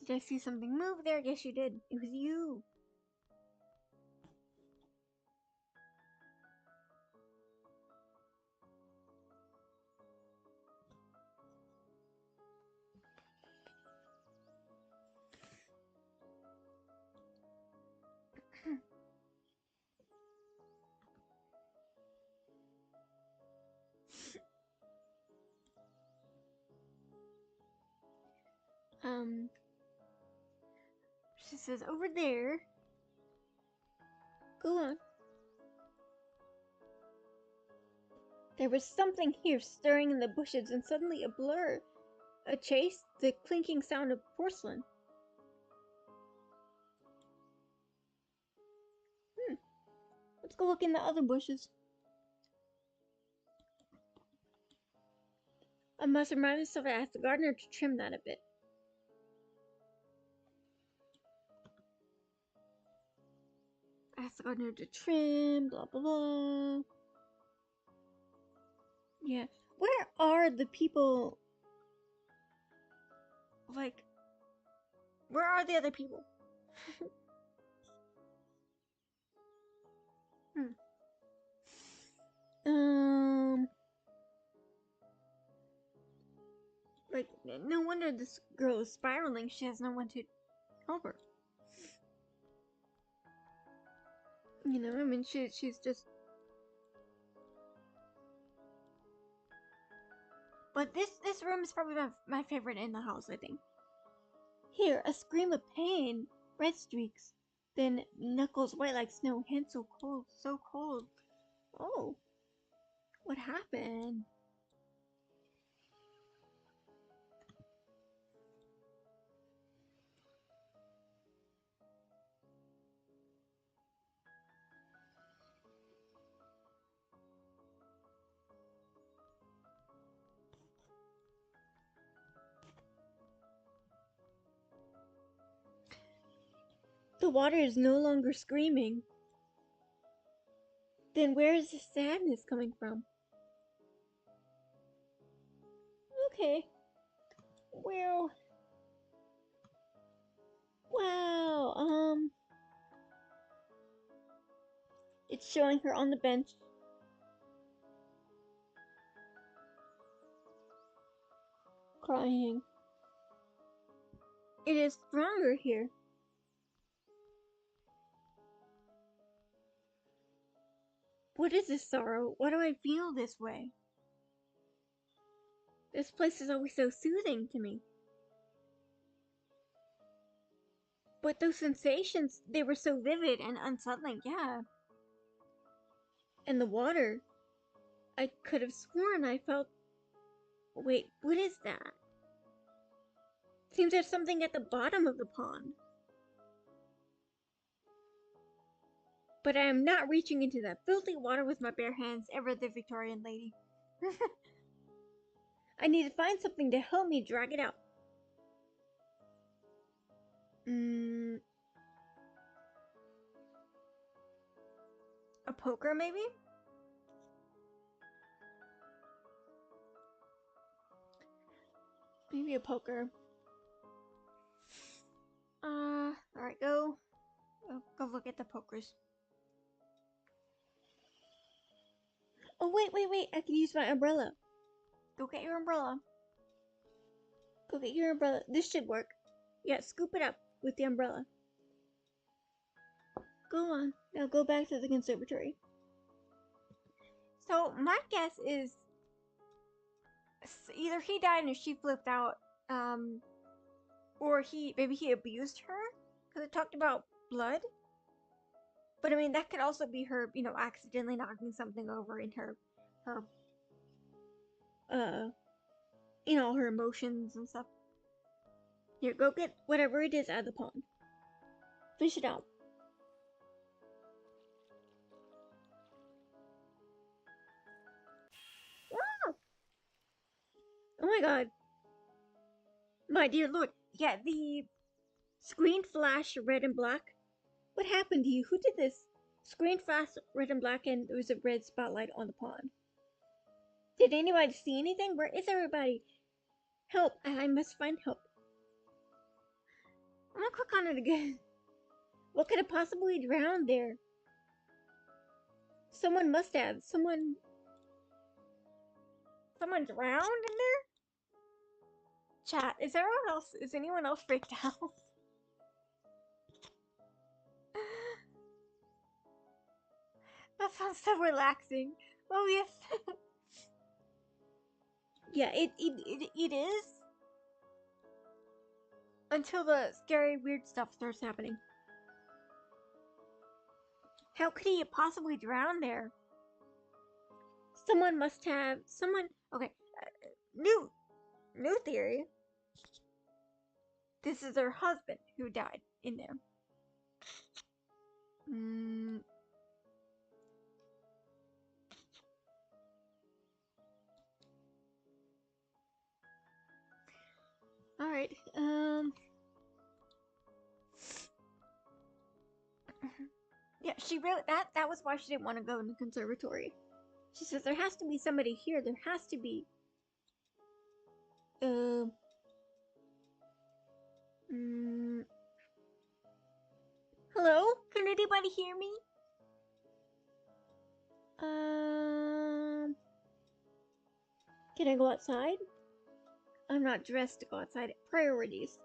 Did I see something move there? Yes, you did. It was you. She says over there. Go on. There was something here stirring in the bushes and suddenly a blur. A chase, the clinking sound of porcelain. Let's go look in the other bushes. I must remind myself to ask the gardener to trim that a bit. Ask the gardener to trim, blah blah blah. Yeah. Where are the people? Like, where are the other people? Like, no wonder this girl is spiraling. She has no one to help her. You know, I mean, she's just. But this room is probably my favorite in the house, I think. Here, a scream of pain, red streaks, then knuckles white like snow, hands so cold, so cold. Oh, what happened? The water is no longer screaming. Then where is the sadness coming from? Okay. Well. Wow. It's showing her on the bench. Crying. It is stronger here. What is this sorrow? Why do I feel this way? This place is always so soothing to me. But those sensations, they were so vivid and unsettling, yeah. And the water, I could have sworn I felt... Wait, what is that? Seems there's something at the bottom of the pond. But I am not reaching into that filthy water with my bare hands, ever the Victorian lady. I need to find something to help me drag it out. A poker, maybe? Maybe a poker. Alright, go look at the pokers. Oh, wait, I can use my umbrella. Go get your umbrella. Go get your umbrella. This should work. Yeah, scoop it up with the umbrella. Go on. Now go back to the conservatory. So, my guess is either he died and she flipped out, or maybe he abused her, because it talked about blood. But I mean, that could also be her, accidentally knocking something over in her, her emotions and stuff. Here, go get whatever it is out of the pond. Fish it out. Ah! Oh my god. My dear lord. Yeah, the screen flashed red and black. What happened to you? Who did this? Screen flashed red and black and there was a red spotlight on the pond. Did anybody see anything? Where is everybody? Help! I must find help. I'm gonna click on it again. What could have possibly drowned there? Someone must have. Someone drowned in there? Chat, is anyone else freaked out? That sounds so relaxing. Oh yes. Yeah, it is. Until the scary weird stuff starts happening. How could he possibly drown there? Someone must have. Okay. New theory. This is her husband who died in there. Alright, yeah, she really, that was why she didn't want to go in the conservatory. She says, there has to be somebody here, there has to be. Um, mm, hello? Can anybody hear me? Can I go outside? I'm not dressed to go outside. Priorities.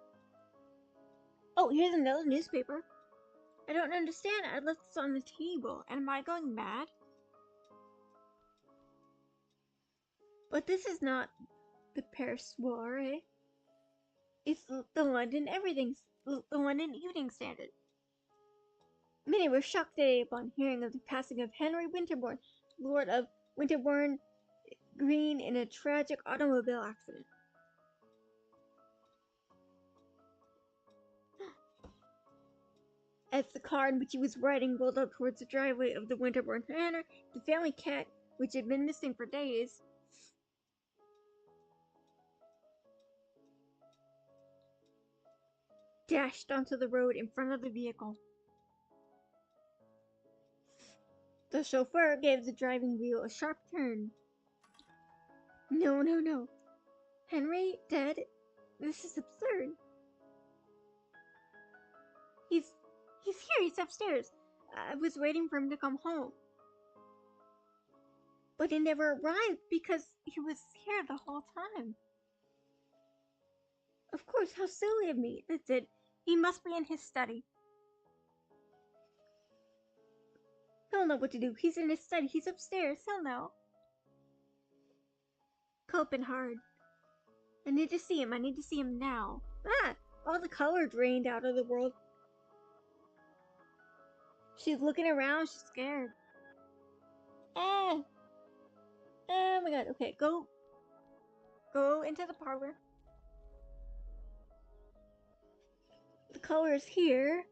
Oh, here's another newspaper. I don't understand. I left this on the table. Am I going mad? But this is not the Paris Soiree. It's the London the London Evening Standard. Many were shocked today upon hearing of the passing of Henry Winterbourne, Lord of Winterbourne Green, in a tragic automobile accident. As the car in which he was riding rolled up towards the driveway of the Winterbourne Manor, the family cat, which had been missing for days, dashed onto the road in front of the vehicle. The chauffeur gave the driving wheel a sharp turn. No, no, no. Henry dead? This is absurd. He's here, he's upstairs. I was waiting for him to come home. But he never arrived because he was here the whole time. Of course, how silly of me. That's it. He must be in his study. He'll know what to do. He's in his study. He's upstairs. He'll know. Coping hard. I need to see him. I need to see him now. Ah! All the color drained out of the world. She's looking around. She's scared. Ah! Oh my god. Okay, go into the parlor. The color is here.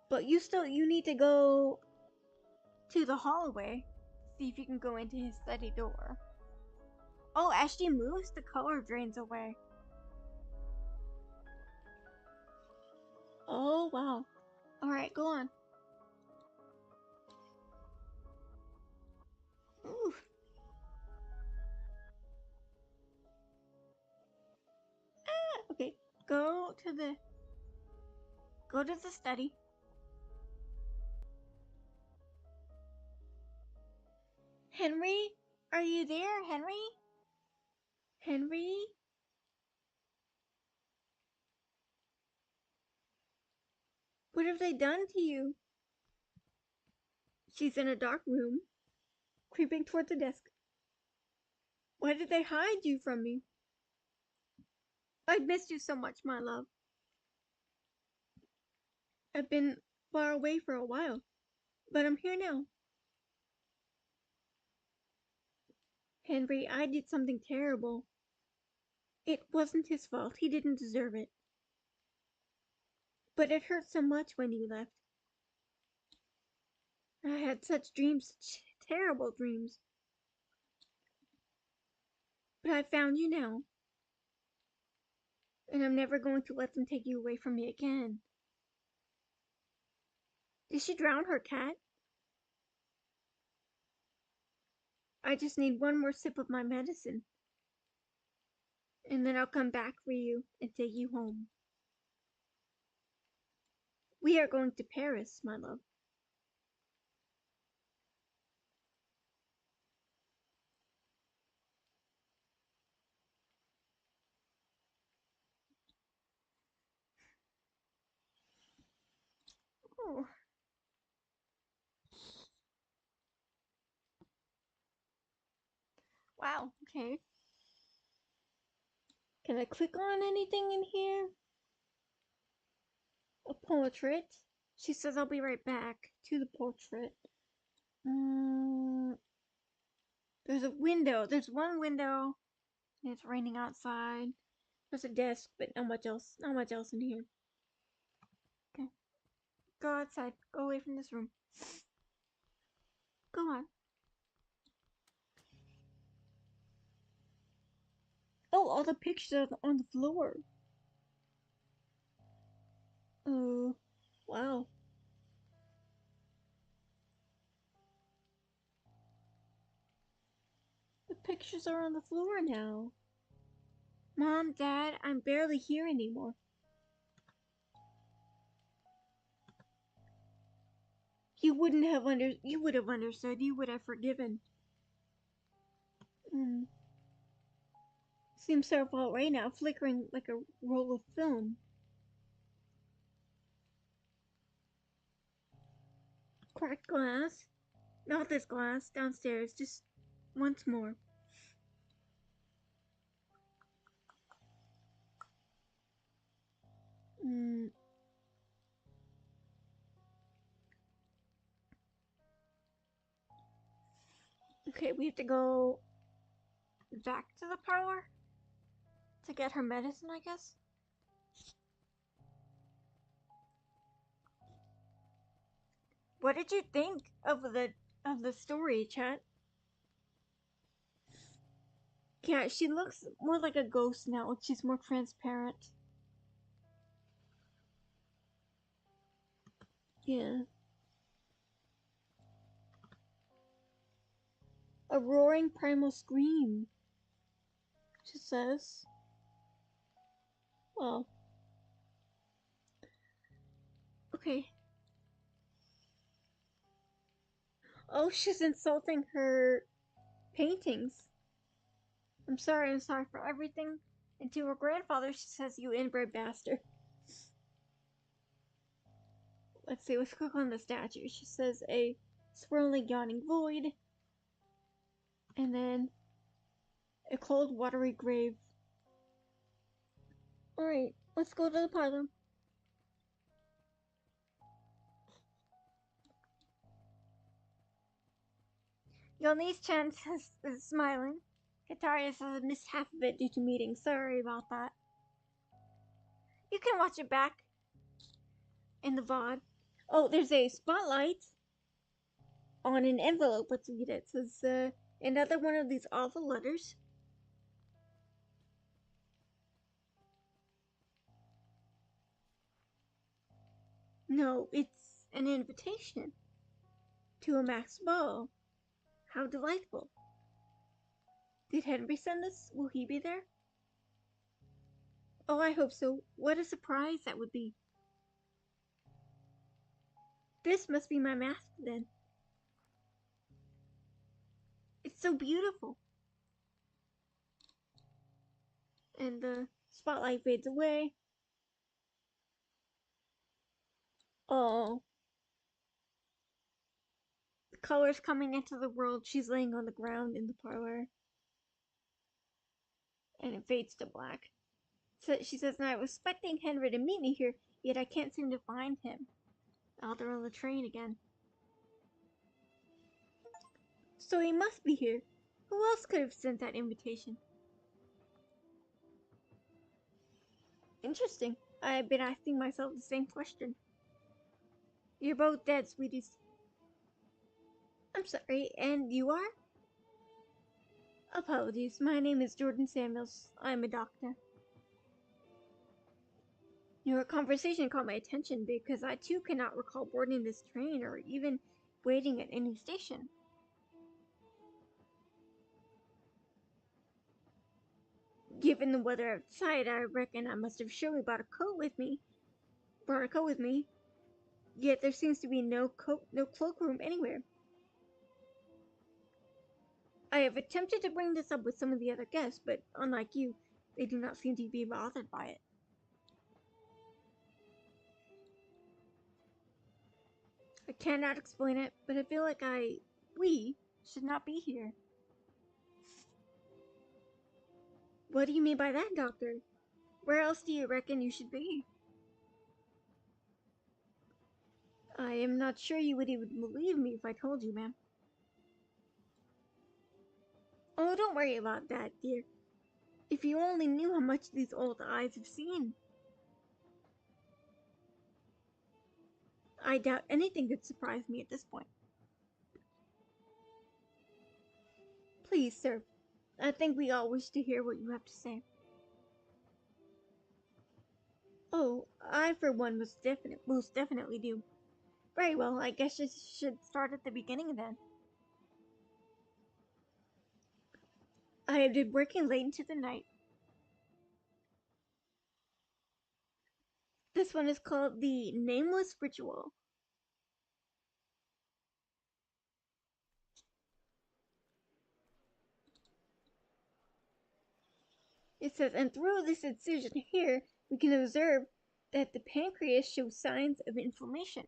But you need to go to the hallway. See if you can go into his study door. Oh, as she moves, the color drains away. Oh, wow. Alright, go on. Ooh. Ah, okay. Go to the study. Henry? Are you there, Henry? Henry? What have they done to you? She's in a dark room, creeping towards the desk. Why did they hide you from me? I've missed you so much, my love. I've been far away for a while, but I'm here now. Henry, I did something terrible. It wasn't his fault. He didn't deserve it. But it hurt so much when you left. I had such dreams, such terrible dreams. But I found you now. And I'm never going to let them take you away from me again. Did she drown her cat? I just need one more sip of my medicine. And then I'll come back for you and take you home. We are going to Paris, my love. Oh. Wow, okay. Can I click on anything in here? A portrait. She says I'll be right back to the portrait. There's a window. There's one window. And it's raining outside. There's a desk, but not much else. Not much else in here. Okay. Go outside. Go away from this room. Go on. Oh, all the pictures are on the floor. Oh, wow. The pictures are on the floor now. Mom, Dad, I'm barely here anymore. You would have understood. You would have forgiven. Mm. Seems so far away now, flickering like a roll of film. Cracked glass. Not this glass. Downstairs. Just once more. Mm. Okay, we have to go back to the parlor to get her medicine, I guess. What did you think of the story, chat? Yeah, she looks more like a ghost now. She's more transparent. Yeah. A roaring primal scream, she says. Well, okay. Oh, she's insulting her paintings. I'm sorry for everything. And to her grandfather, she says, you inbred bastard. Let's see, let's click on the statue. She says, a swirling, yawning void. And then a cold, watery grave. Alright, let's go to the parlor. Yolnese-chan is smiling. Kataria says I missed half of it due to meetings. Sorry about that. You can watch it back in the VOD. Oh, there's a spotlight on an envelope. Let's read it. It says, another one of these awful letters. No, it's an invitation to a Max ball. How delightful. Did Henry send this? Will he be there? Oh, I hope so. What a surprise that would be. This must be my mask then. It's so beautiful. And the spotlight fades away. Oh. The colors coming into the world. She's laying on the ground in the parlor. And it fades to black. So she says, now I was expecting Henry to meet me here, yet I can't seem to find him. Oh, they're on the train again. So he must be here. Who else could have sent that invitation? Interesting. I've been asking myself the same question. You're both dead, sweeties. I'm sorry, and you are? Apologies, my name is Jordan Samuels. I'm a doctor. Your conversation caught my attention because I too cannot recall boarding this train or even waiting at any station. Given the weather outside, I reckon I must have surely brought a coat with me. Yet there seems to be no cloakroom anywhere. I have attempted to bring this up with some of the other guests, but unlike you, they do not seem to be bothered by it. I cannot explain it, but I feel like we should not be here. What do you mean by that, Doctor? Where else do you reckon you should be? I am not sure you would even believe me if I told you, ma'am. Oh, don't worry about that, dear. If you only knew how much these old eyes have seen. I doubt anything could surprise me at this point. Please, sir, I think we all wish to hear what you have to say. Oh, I for one most definitely do. Very well, I guess I should start at the beginning then. I have been working late into the night. This one is called the Nameless Ritual. It says, and through this incision here, we can observe that the pancreas shows signs of inflammation.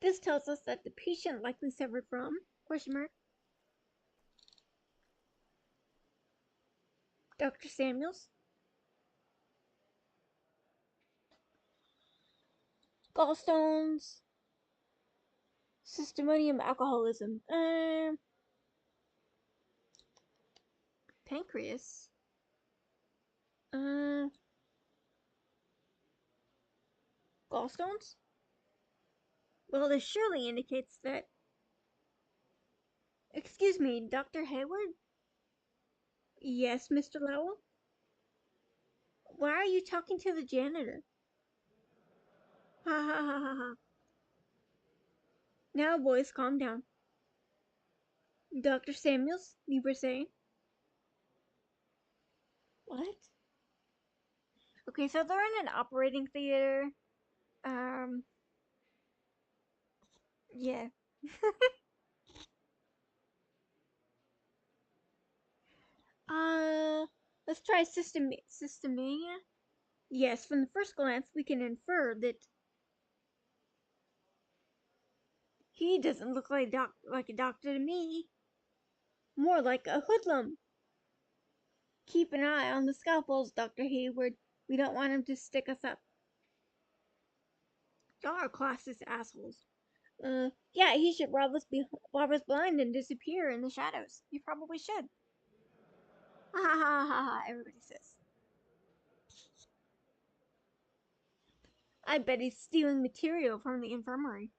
This tells us that the patient likely suffered from, question mark, Dr. Samuels, gallstones, systemonium alcoholism, pancreas, gallstones? Well, this surely indicates that. Excuse me, Dr. Hayward? Yes, Mr. Lowell? Why are you talking to the janitor? Ha ha ha ha ha. Now, boys, calm down. Dr. Samuels, you were saying? What? Okay, so they're in an operating theater. Um, yeah. uh, let's try systemia. Yes, from the first glance, we can infer that he doesn't look like a doctor to me. More like a hoodlum. Keep an eye on the scalpels, Dr. Hayward. We don't want him to stick us up. Y'all are classist assholes. Yeah, he should rob us blind and disappear in the shadows. He probably should. Ha ha ha ha ha, everybody says. I bet he's stealing material from the infirmary.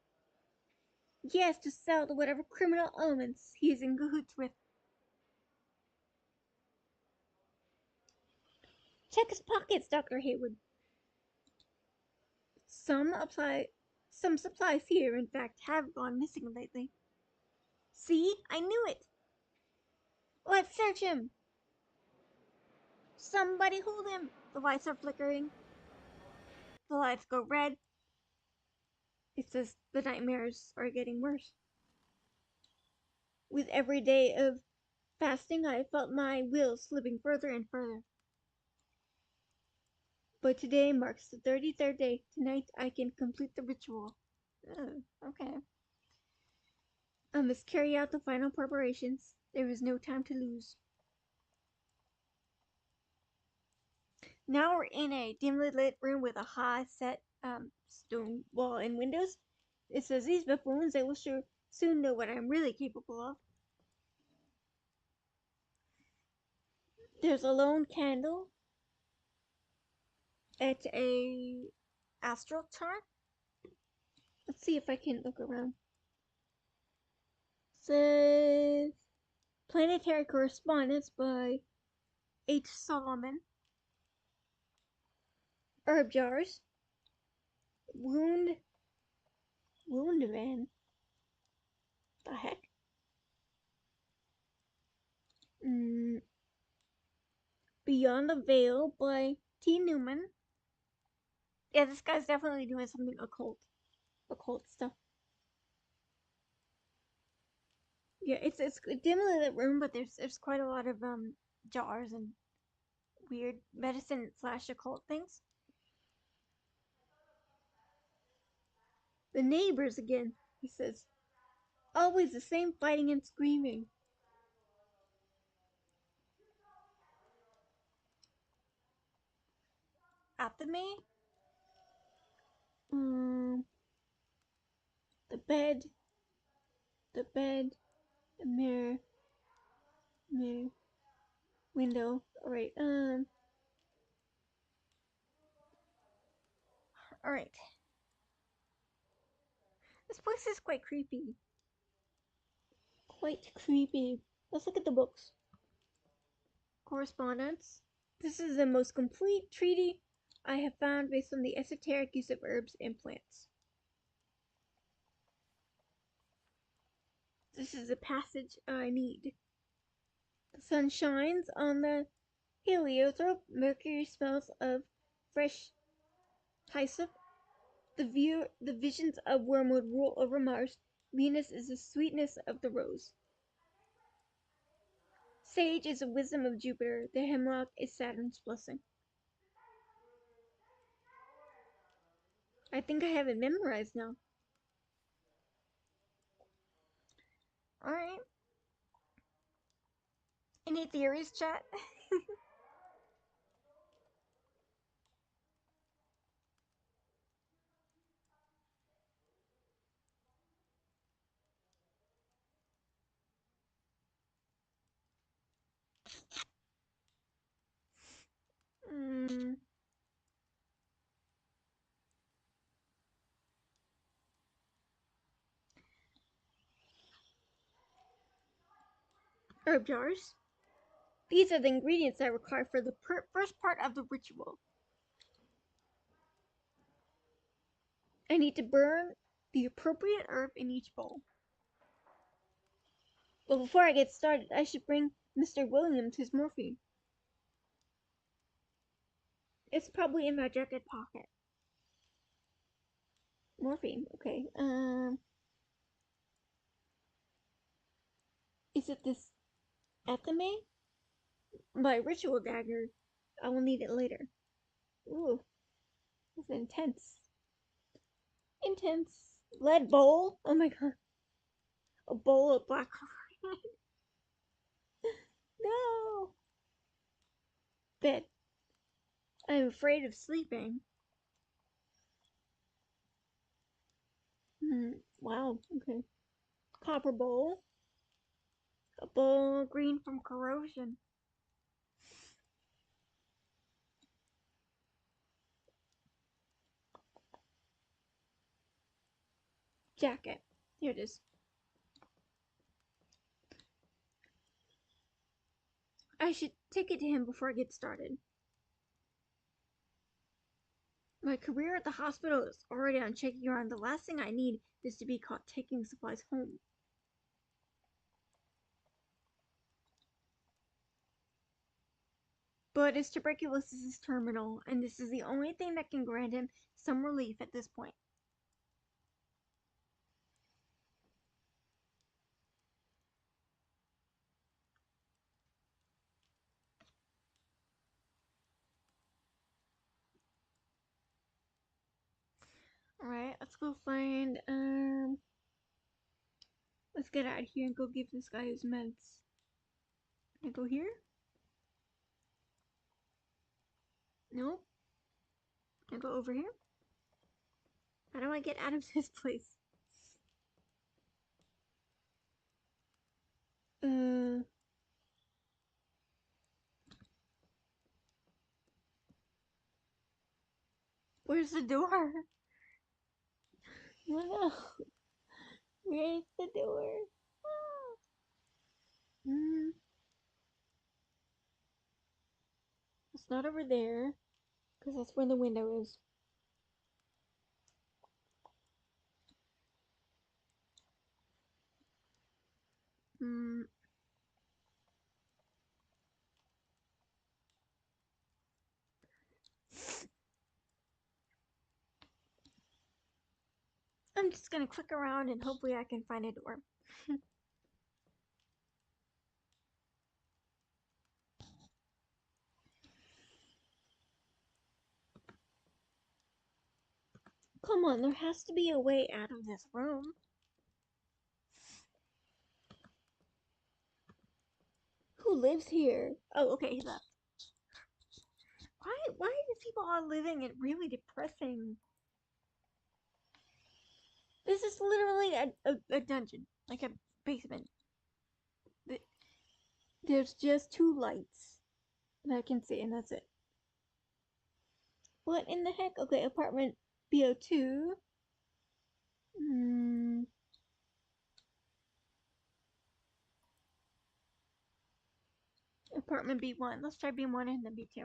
Yes, to sell to whatever criminal elements he is in cahoots with. Check his pockets, Dr. Hayward. Some apply some supplies here, in fact, have gone missing lately. See? I knew it. Let's search him. Somebody hold him. The lights are flickering. The lights go red. It says the nightmares are getting worse. With every day of fasting, I felt my will slipping further and further. But today marks the 33rd day. Tonight I can complete the ritual. Okay. I must carry out the final preparations. There is no time to lose. Now we're in a dimly lit room with a high set stone wall and windows. It says these buffoons, they will soon know what I'm really capable of. There's a lone candle at a astral chart. Let's see if I can look around. It says Planetary Correspondence by H. Solomon. Herb jars. Wound van. The heck? Beyond the Veil by T. Newman. Yeah, this guy's definitely doing something occult stuff. Yeah, it's a dimly lit room, but there's quite a lot of jars and weird medicine / occult things. The neighbors again, he says. Always the same fighting and screaming. Athame? The bed, the bed, the mirror, window. Alright, alright. This place is quite creepy. Quite creepy. Let's look at the books. Correspondence. This is the most complete treaty I have found based on the esoteric use of herbs and plants. This is the passage I need. The sun shines on the heliotrope. Mercury smells of fresh hyssop. The visions of wormwood rule over Mars. Venus is the sweetness of the rose. Sage is the wisdom of Jupiter. The hemlock is Saturn's blessing. I think I have it memorized now. Alright. Any theories, chat? Herb jars. These are the ingredients I require for the first part of the ritual. I need to burn the appropriate herb in each bowl. But before I get started, I should bring Mr. Williams his morphine. It's probably in my jacket pocket. Morphine, okay. Is it this Athame? My ritual dagger. I will need it later. Ooh, this is intense. Intense. Lead bowl? Oh my god. A bowl of black No! Bed. I'm afraid of sleeping. Wow, okay. Copper bowl. A bowl green from corrosion. Jacket. Here it is. I should take it to him before I get started. My career at the hospital is already on shaky ground. The last thing I need is to be caught taking supplies home. But his tuberculosis is terminal, and this is the only thing that can grant him some relief at this point. Alright, let's go find, let's get out of here and go give this guy his meds. Can I go here? Nope. Can I go over here? How do I get out of this place? Where's the door? Oh no. Where's the door? It's not over there, because that's where the window is. I'm just gonna click around and hopefully I can find a door. Come on, there has to be a way out of this room. Who lives here? Oh, okay, he left. Why are these people all living in really depressing? This is literally a dungeon, like a basement. There's just 2 lights that I can see, and that's it. What in the heck? Okay, apartment BO2. apartment B1. Let's try B1 and then B2.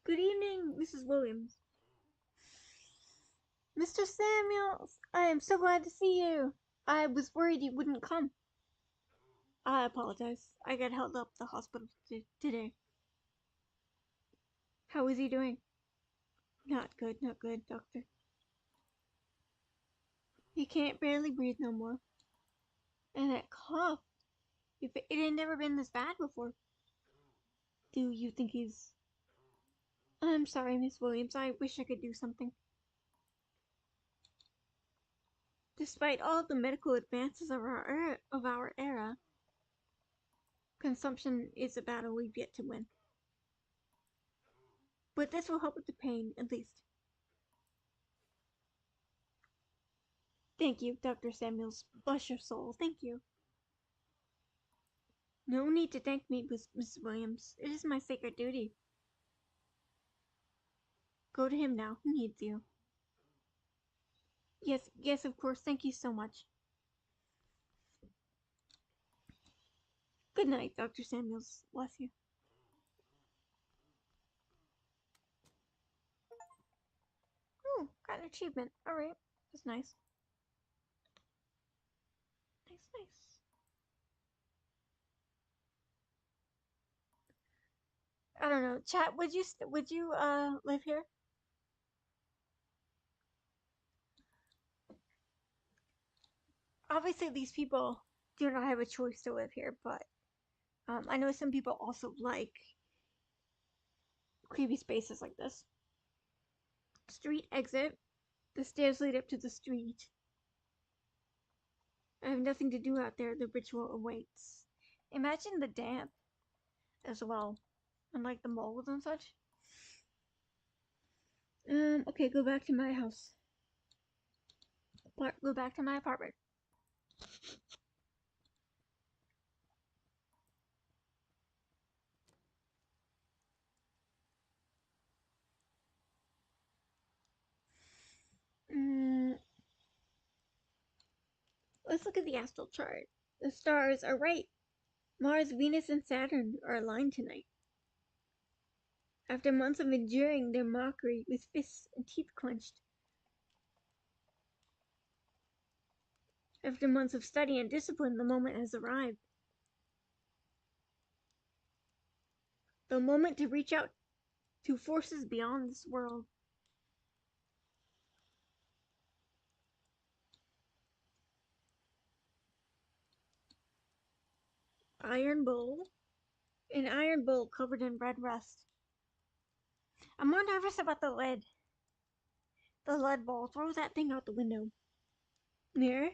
Good evening, Mrs. Williams. Mr. Samuels, I am so glad to see you. I was worried you wouldn't come. I apologize. I got held up at the hospital today. How is he doing? Not good, doctor. He can't barely breathe no more. And that cough. It had never been this bad before. Do you think he's... I'm sorry, Miss Williams. I wish I could do something. Despite all the medical advances of our era, consumption is a battle we've yet to win. But this will help with the pain, at least. Thank you, Dr. Samuels. Bless your soul. Thank you. No need to thank me, Mrs. Williams. It is my sacred duty. Go to him now. He needs you. Yes, of course. Thank you so much. Good night, Dr. Samuels. Bless you. Oh, got an achievement. Alright. That's nice. Nice. I don't know. Chat, would you live here? Obviously these people do not have a choice to live here, but I know some people also like creepy spaces like this. Street exit. The stairs lead up to the street. I have nothing to do out there. The ritual awaits. Imagine the damp as well. And like the mold and such. Okay, go back to my house. Go back to my apartment. Let's look at the astral chart. The stars are right. Mars, Venus, and Saturn are aligned tonight. After months of enduring their mockery with fists and teeth clenched. After months of study and discipline, the moment has arrived. The moment to reach out to forces beyond this world. Iron bowl. An iron bowl covered in red rust. I'm more nervous about the lead. The lead bowl. Throw that thing out the window. Mirror?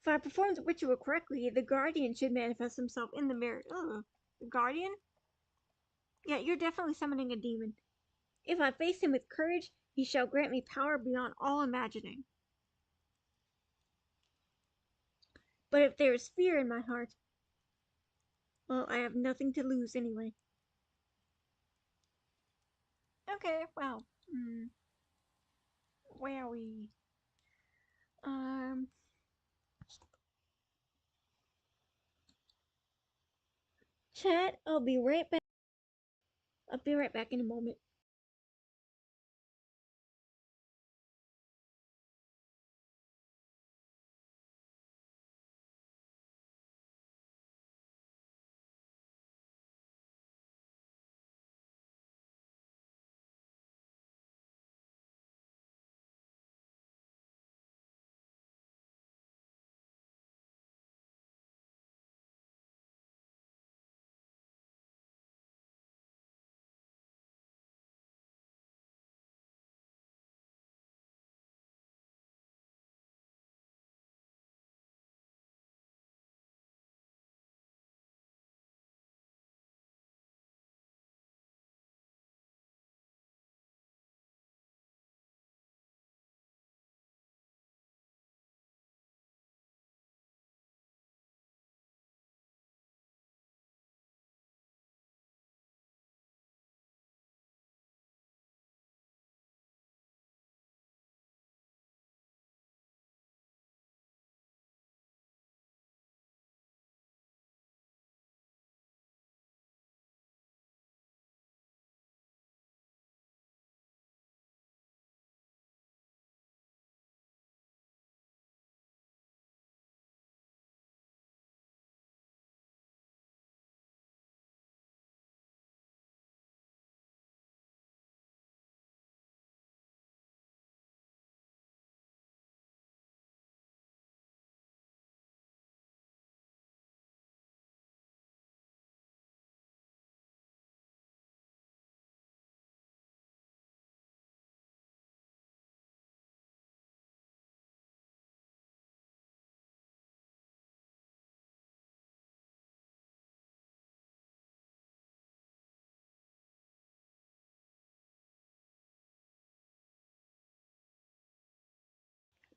If I perform the ritual correctly, the guardian should manifest himself in the mirror. Ugh. The guardian? Yeah, you're definitely summoning a demon. If I face him with courage, he shall grant me power beyond all imagining. But if there is fear in my heart, well, I have nothing to lose anyway. Okay, well, where are we? Chat, I'll be right back. I'll be right back in a moment.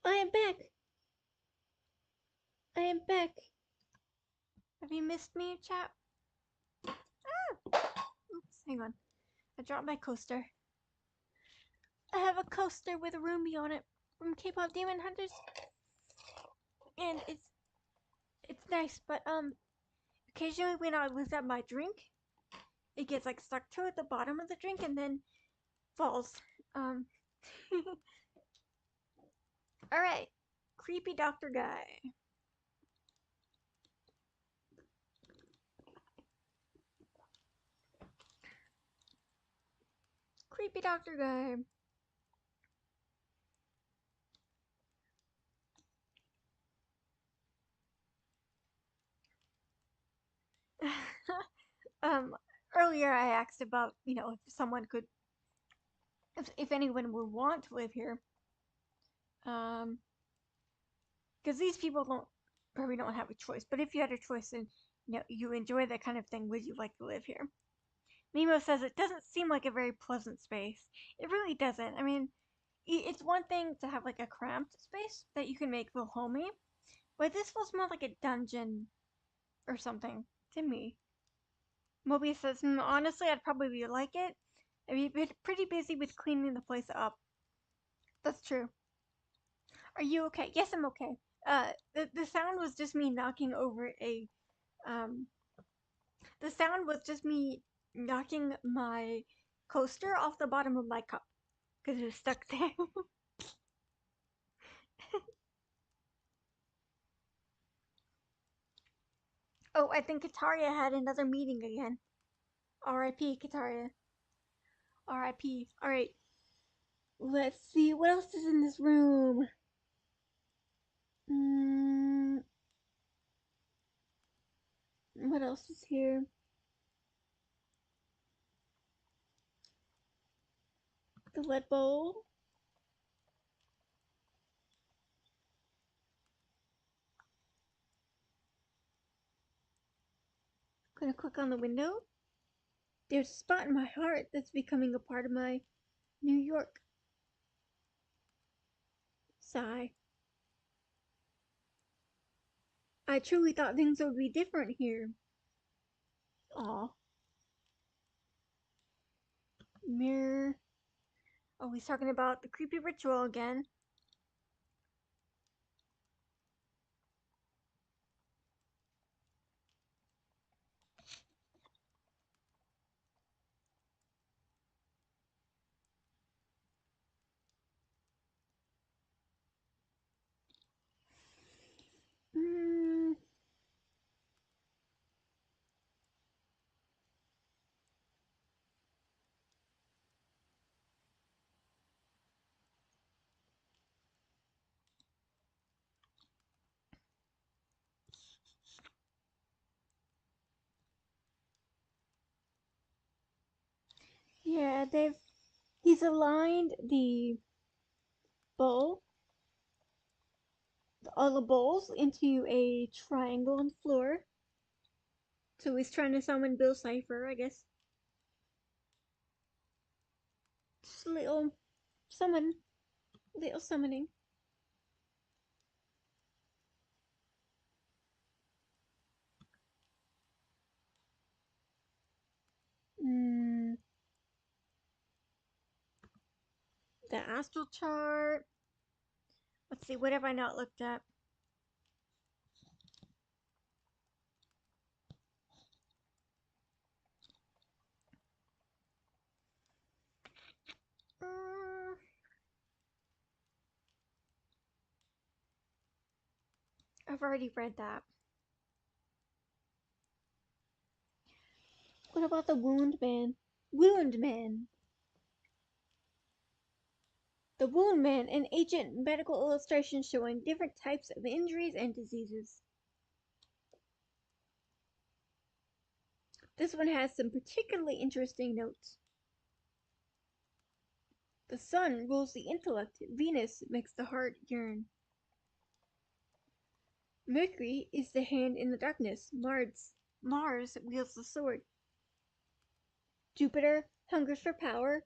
I am back. I am back. Have you missed me, chat? Ah! Oops, hang on. I dropped my coaster. I have a coaster with a Roomie on it from K-pop Demon Hunters, and it's nice. But occasionally when I lose out my drink, it gets like stuck to at the bottom of the drink and then falls. Um. All right, creepy doctor guy. Creepy doctor guy. um, earlier I asked about, if someone could, if anyone would want to live here. Because these people probably don't have a choice. But if you had a choice and you enjoy that kind of thing, would you like to live here? Mimo says it doesn't seem like a very pleasant space. It really doesn't. I mean, it's one thing to have like a cramped space that you can make feel homey, but this feels more like a dungeon or something to me. Mobius says, honestly, I'd probably like it. I'd be pretty busy with cleaning the place up. That's true. Are you okay? Yes, I'm okay. The sound was just me knocking over a, um, the sound was just me knocking my coaster off the bottom of my cup because it was stuck there. Oh, I think Kataria had another meeting again. R.I.P. Kataria. R.I.P. Alright, let's see. What else is in this room? What else is here? The lead bowl. Gonna click on the window. There's a spot in my heart that's becoming a part of my New York. Sigh. I truly thought things would be different here. Aw. Mirror. Oh, he's talking about the creepy ritual again. Mm, yeah, he's aligned the bowl, all the bowls into a triangle on the floor. So he's trying to summon Bill Cipher, I guess. Just a little little summoning. Mm, the astral chart. Let's see, what have I not looked at? I've already read that. What about the Wound Man? Wound Man. The Wound Man, an ancient medical illustration showing different types of injuries and diseases. This one has some particularly interesting notes. The sun rules the intellect. Venus makes the heart yearn. Mercury is the hand in the darkness. Mars wields the sword. Jupiter hungers for power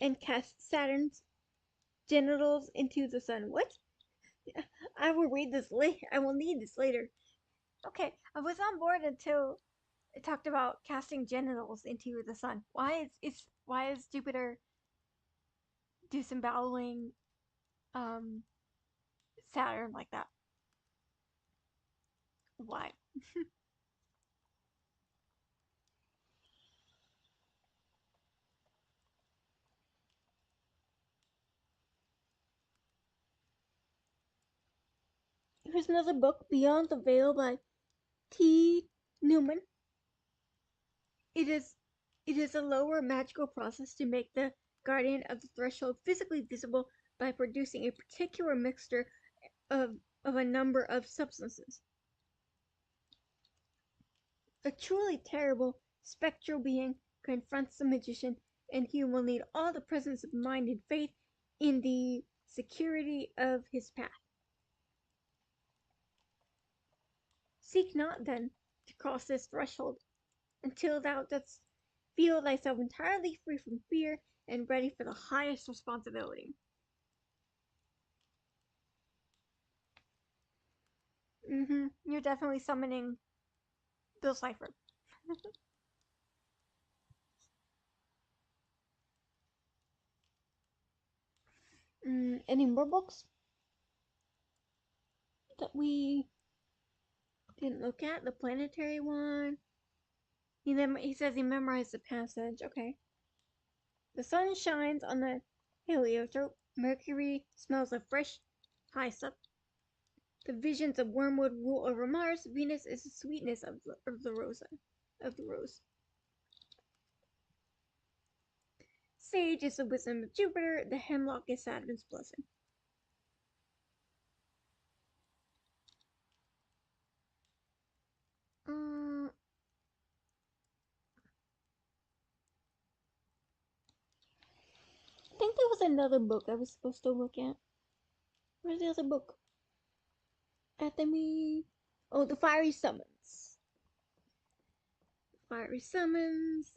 and casts Saturn's genitals into the sun. What? I will read this later. I will need this later. Okay, I was on board until it talked about casting genitals into the sun. Why is Jupiter disemboweling um Saturn like that? Why? Here's another book, Beyond the Veil by T. Newman. It is a lower magical process to make the guardian of the threshold physically visible by producing a particular mixture of a number of substances. A truly terrible spectral being confronts the magician, and he will need all the presence of mind and faith in the security of his path. Seek not, then, to cross this threshold until thou dost feel thyself entirely free from fear and ready for the highest responsibility. You're definitely summoning Bill Cipher. Any more books that we didn't look at? The planetary one. He says he memorized the passage. Okay. The sun shines on the heliotrope. Mercury smells of fresh hyssop. The visions of wormwood rule over Mars. Venus is the sweetness of the rose. Sage is the wisdom of Jupiter. The hemlock is Saturn's blessing. I think there was another book I was supposed to look at. Where's the other book? Athame. Oh, the Fiery Summons. Fiery Summons.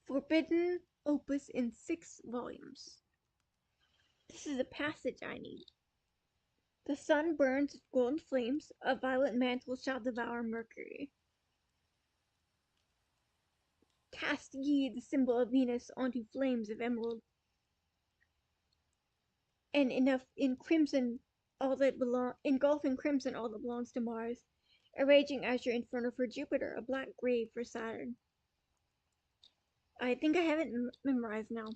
Forbidden opus in 6 volumes. This is a passage I need. The sun burns with golden flames. A violet mantle shall devour Mercury. Cast ye the symbol of Venus onto flames of emerald, and enough in crimson engulf in crimson all that belongs to Mars, a raging azure inferno for Jupiter, a black grave for Saturn. I think I have it memorized now.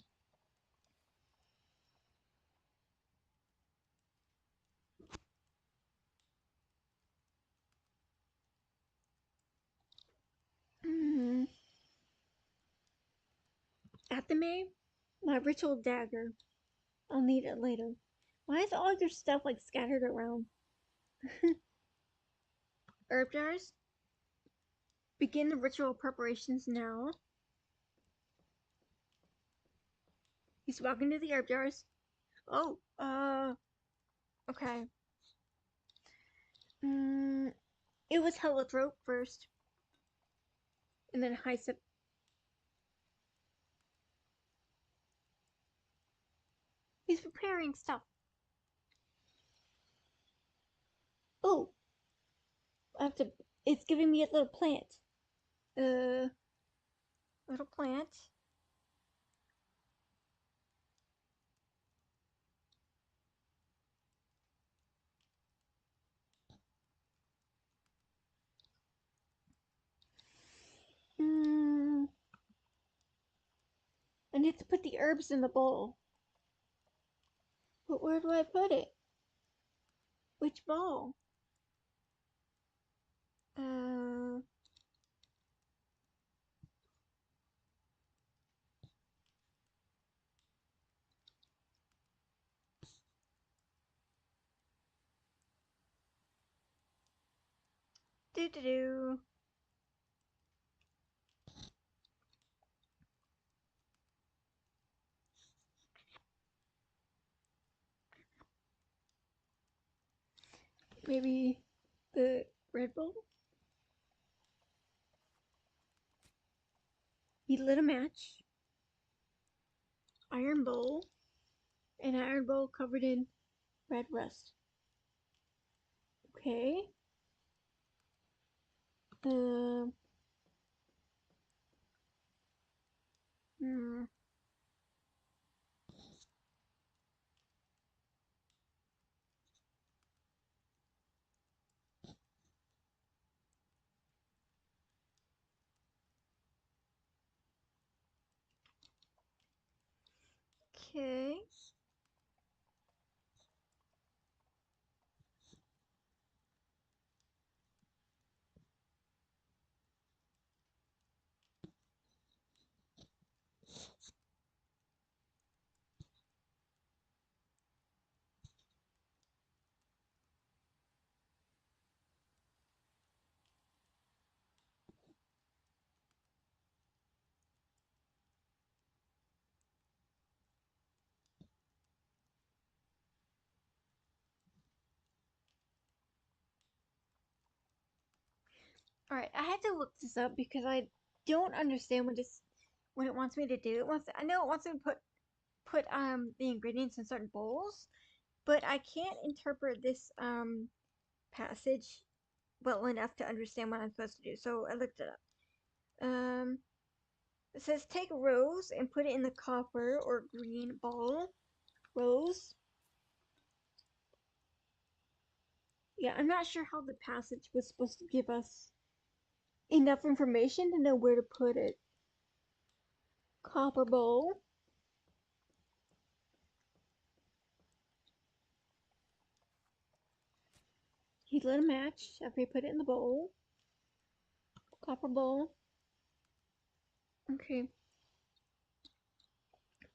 Athame, my ritual dagger. I'll need it later. Why is all your stuff like scattered around? Herb jars. Begin the ritual preparations now. He's walking to the herb jars. Oh, okay. It was heliotrope first, and then hyssop. He's preparing stuff. Oh, I have to. It's giving me a little plant. Little plant. I need to put the herbs in the bowl. But where do I put it? Which bowl? Uh. Do do do. Maybe the red bowl? He lit a match. Iron bowl. An iron bowl covered in red rust. Okay. Um. Hmm. Okay. All right. I had to look this up because I don't understand what it wants me to do. I know it wants me to put the ingredients in certain bowls, but I can't interpret this passage well enough to understand what I'm supposed to do. So I looked it up. Um, it says take a rose and put it in the copper or green bowl. Rose. Yeah, I'm not sure how the passage was supposed to give us enough information to know where to put it. Copper bowl. He'd lit a match after he put it in the bowl. Copper bowl. Okay.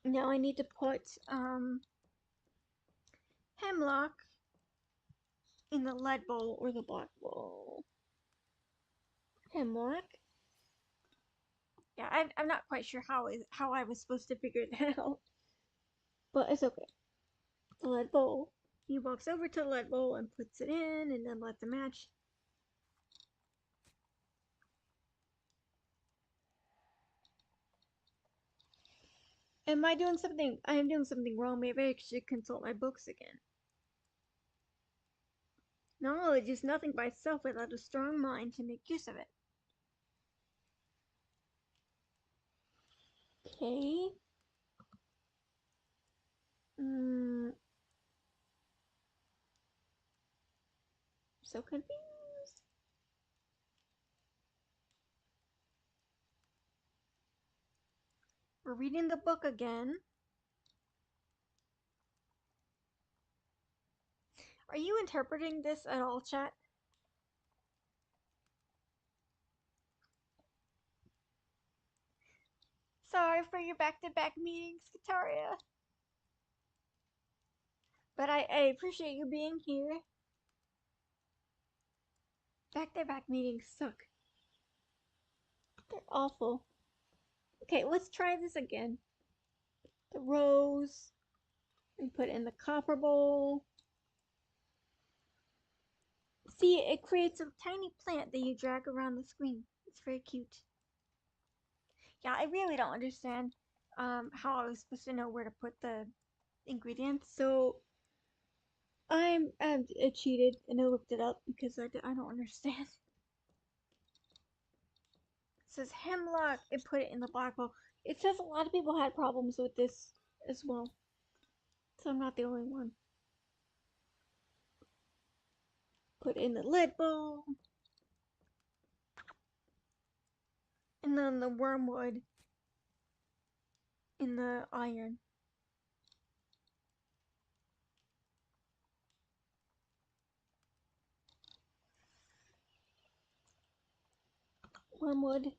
Now I need to put hemlock in the lead bowl or the black bowl. Hemlock. Yeah, I'm not quite sure how I was supposed to figure that out, but it's okay. The lead bowl. He walks over to the lead bowl and puts it in, and then lets the match. Am I doing something? I am doing something wrong. Maybe I should consult my books again. Knowledge is nothing by itself without a strong mind to make use of it. Okay. So confused. We're reading the book again. Are you interpreting this at all, chat? Sorry for your back-to-back meetings, Kataria. But I appreciate you being here. Back-to-back meetings suck. They're awful. Okay, let's try this again. The rose. We put in the copper bowl. See, it creates a tiny plant that you drag around the screen. It's very cute. Yeah, I really don't understand how I was supposed to know where to put the ingredients. So I cheated and I looked it up because I don't understand. It says hemlock and put it in the black bowl. It says a lot of people had problems with this as well. So I'm not the only one. Put in the lead bowl. And then the wormwood in the iron. Wormwood.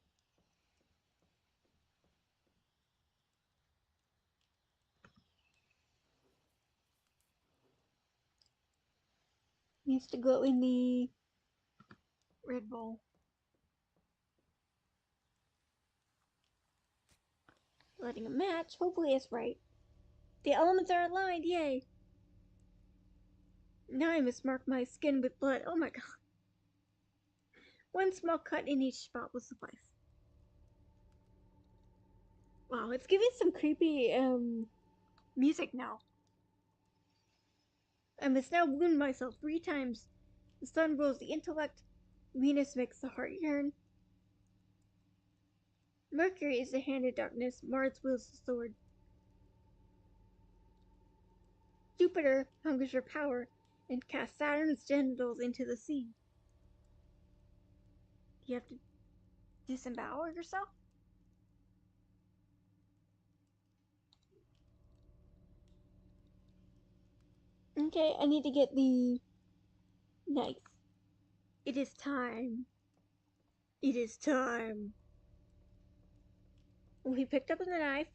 Needs to go in the red bowl. Letting a match. Hopefully it's right. The elements are aligned. Yay. Now I must mark my skin with blood. Oh my god. One small cut in each spot will suffice. Wow, it's giving some creepy music now. I must now wound myself 3 times. The sun rules the intellect, Venus makes the heart yearn. Mercury is the hand of darkness, Mars wields the sword. Jupiter hungers for power and casts Saturn's genitals into the sea. You have to disembowel yourself? Okay, I need to get the knife. It is time. It is time. Well, he picked up the knife.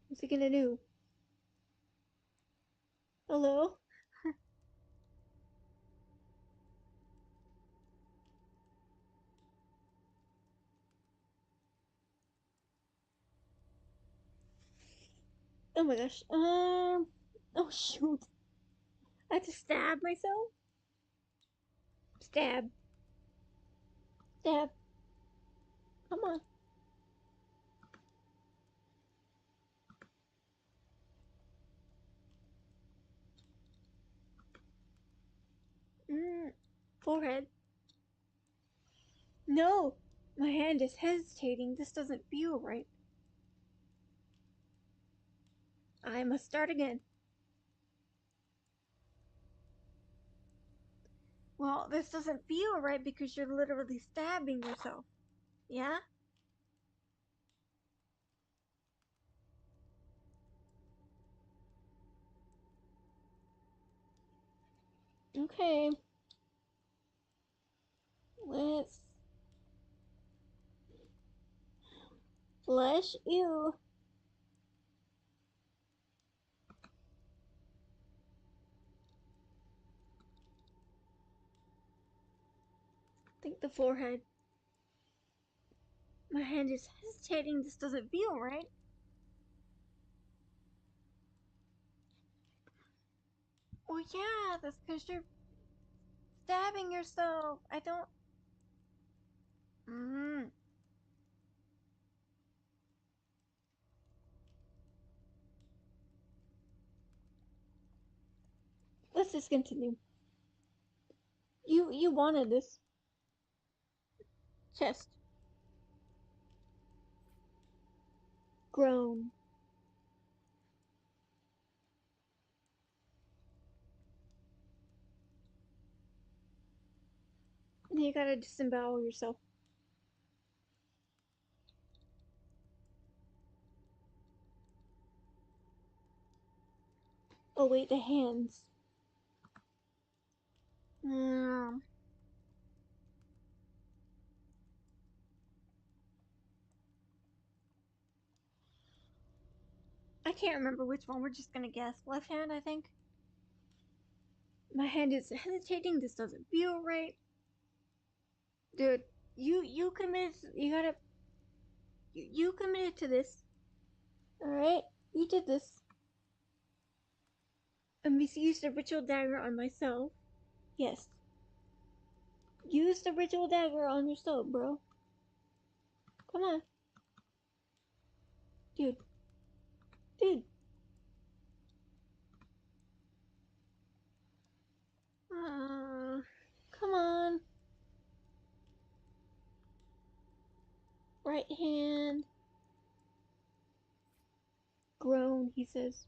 What's he gonna do? Hello? Oh my gosh. Oh shoot. I have to stab myself? Stab. Stab. Come on. Forehead. No! My hand is hesitating. This doesn't feel right. I must start again. Well, this doesn't feel right because you're literally stabbing yourself. Yeah? Okay. Let's... Flesh? Ew. I think the forehead. My hand is hesitating. This doesn't feel right. Well, yeah, that's because you're stabbing yourself. I don't... Mm. Let's just continue. You wanted this. Chest. Groan. You gotta disembowel yourself. Oh wait, the hands. Mm. I can't remember which one. We're just gonna guess. Left hand, I think. My hand is hesitating. This doesn't feel right. Dude, you committed. You gotta. You committed to this. All right, you did this. I misused the ritual dagger on myself. Yes. Use the ritual dagger on yourself, bro. Come on. Dude. Dude. Come on. Right hand. Groan, he says.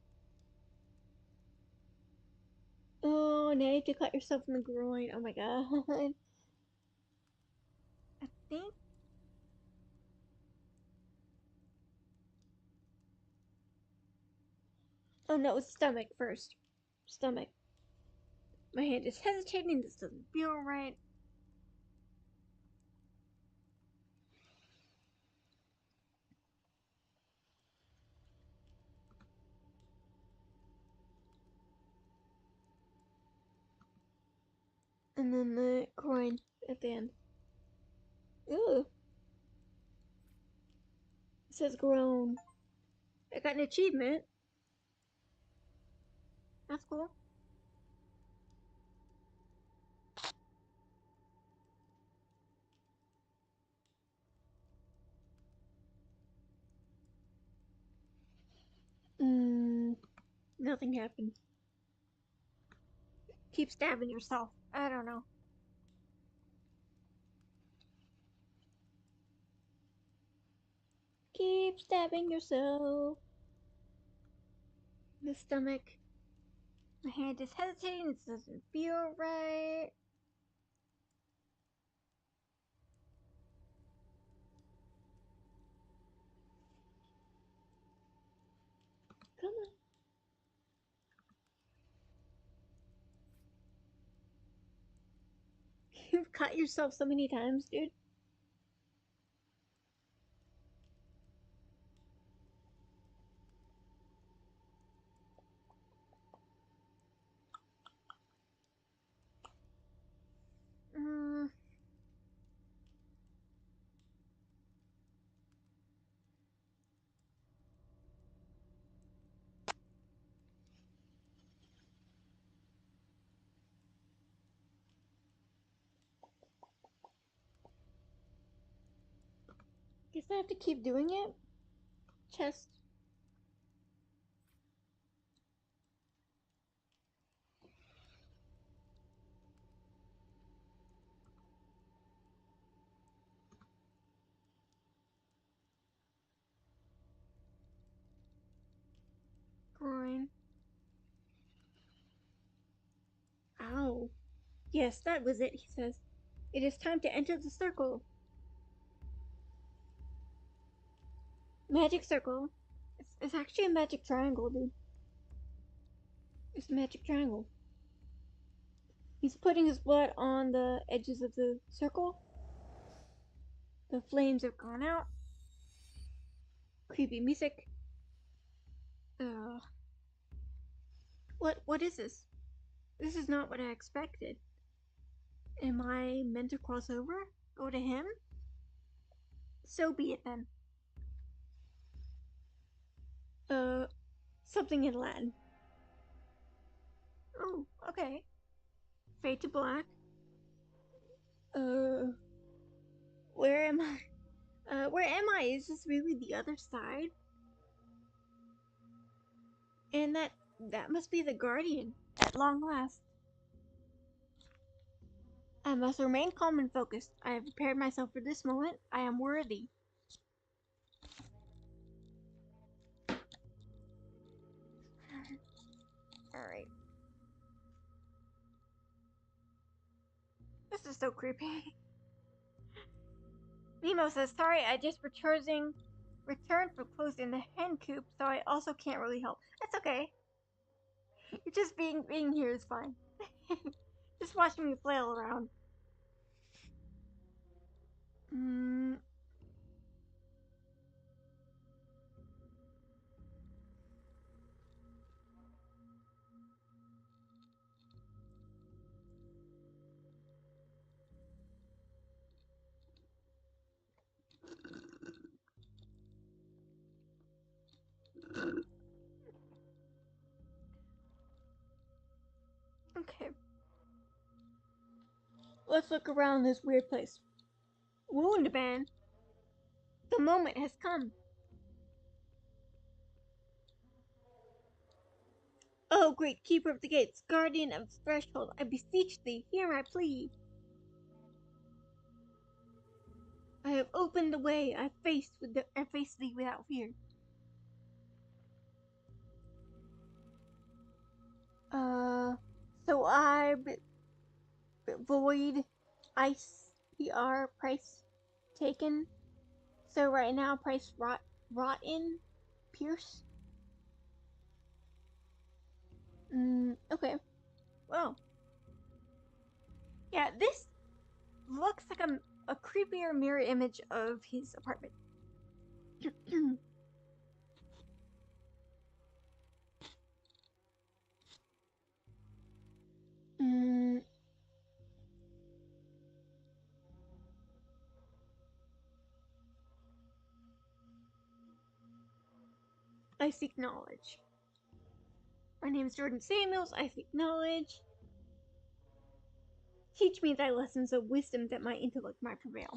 Oh, now you have to cut yourself in the groin. Oh my god. I think. Oh no, it's stomach first. Stomach. My hand is hesitating. This doesn't feel right. And then the groin at the end. Ooh. It says groan. I got an achievement. That's cool. Nothing happened. Keep stabbing yourself. I don't know. Keep stabbing yourself. The stomach. My hand is hesitating. This doesn't feel right. Come on. You've cut yourself so many times, dude. Mm. Guess I have to keep doing it. Chest. Groin. Ow. Yes, that was it, he says. It is time to enter the circle. Magic circle. It's actually a magic triangle, dude. It's a magic triangle. He's putting his blood on the edges of the circle. The flames have gone out. Creepy music. Uh, what is this? This is not what I expected. Am I meant to cross over? Go to him? So be it then. Uh, something in Latin. Oh, okay. Fade to black. Uh, where am I? Where am I? Is this really the other side? And that must be the Guardian, at long last. I must remain calm and focused. I have prepared myself for this moment. I am worthy. Alright. This is so creepy. Nemo says, sorry, I just returned from closing the hen coop, so I also can't really help. That's okay. Just being here is fine. Just watching me flail around. Mm, okay. Let's look around this weird place. Wound man. The moment has come. Oh, great keeper of the gates, guardian of the threshold, I beseech thee, hear my plea. I have opened the way. I face thee without fear. Uh, so void ice price taken. So right now price rot in Pierce. Okay. Well, yeah, this looks like a creepier mirror image of his apartment. mm, I seek knowledge. My name is Jordan Samuels. I seek knowledge. Teach me thy lessons of wisdom that my intellect might prevail.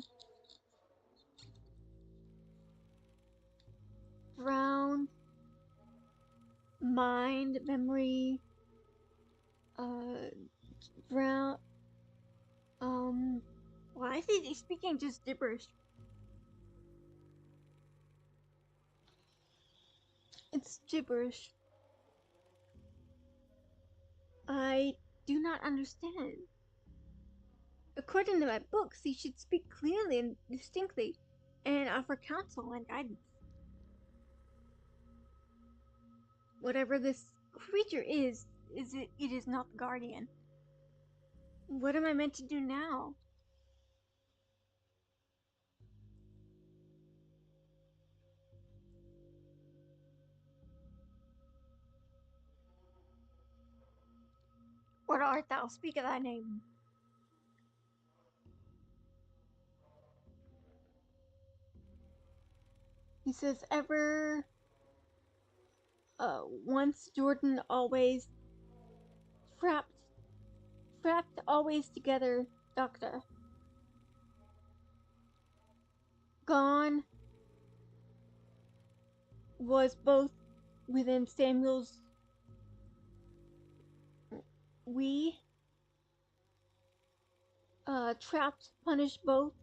Round, mind, memory, Brown. Why is he speaking just gibberish? It's gibberish. I do not understand. According to my books, he should speak clearly and distinctly and offer counsel and guidance. Whatever this creature is it is not the guardian. What am I meant to do now? What art thou? Speak of thy name. He says, ever, once Jordan, always frapped always together, doctor. Gone was both within Samuel's we trapped, punished both,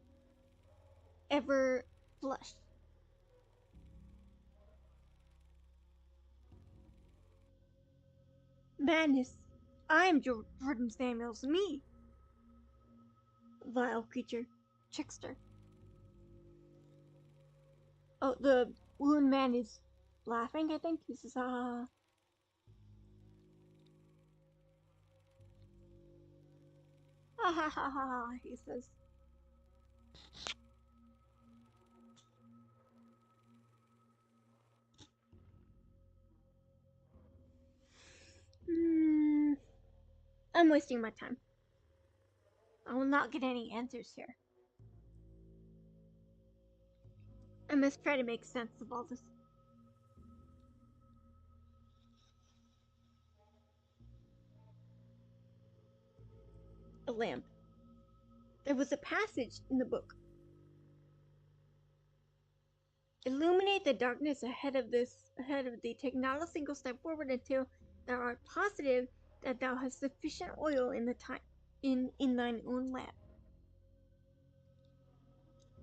ever flush. Madness. I am Jordan Samuels, me. Vile creature. Trickster. Oh, the wound man is laughing, I think. He says, ah. Ha ha ha ha ha, he says. I'm wasting my time. I will not get any answers here. I must try to make sense of all this. A lamp. There was a passage in the book. Illuminate the darkness ahead of thee. Take not a single step forward until thou art positive that thou hast sufficient oil in thine own lamp.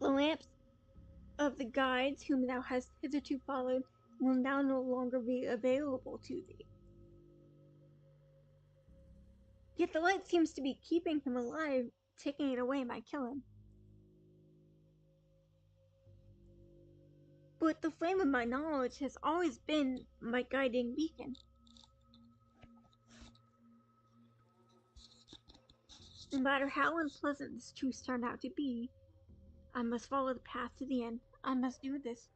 The lamps of the guides whom thou hast hitherto followed will now no longer be available to thee. Yet the light seems to be keeping him alive. Taking it away might kill him. But the flame of my knowledge has always been my guiding beacon. No matter how unpleasant this truth turned out to be, I must follow the path to the end. I must do this.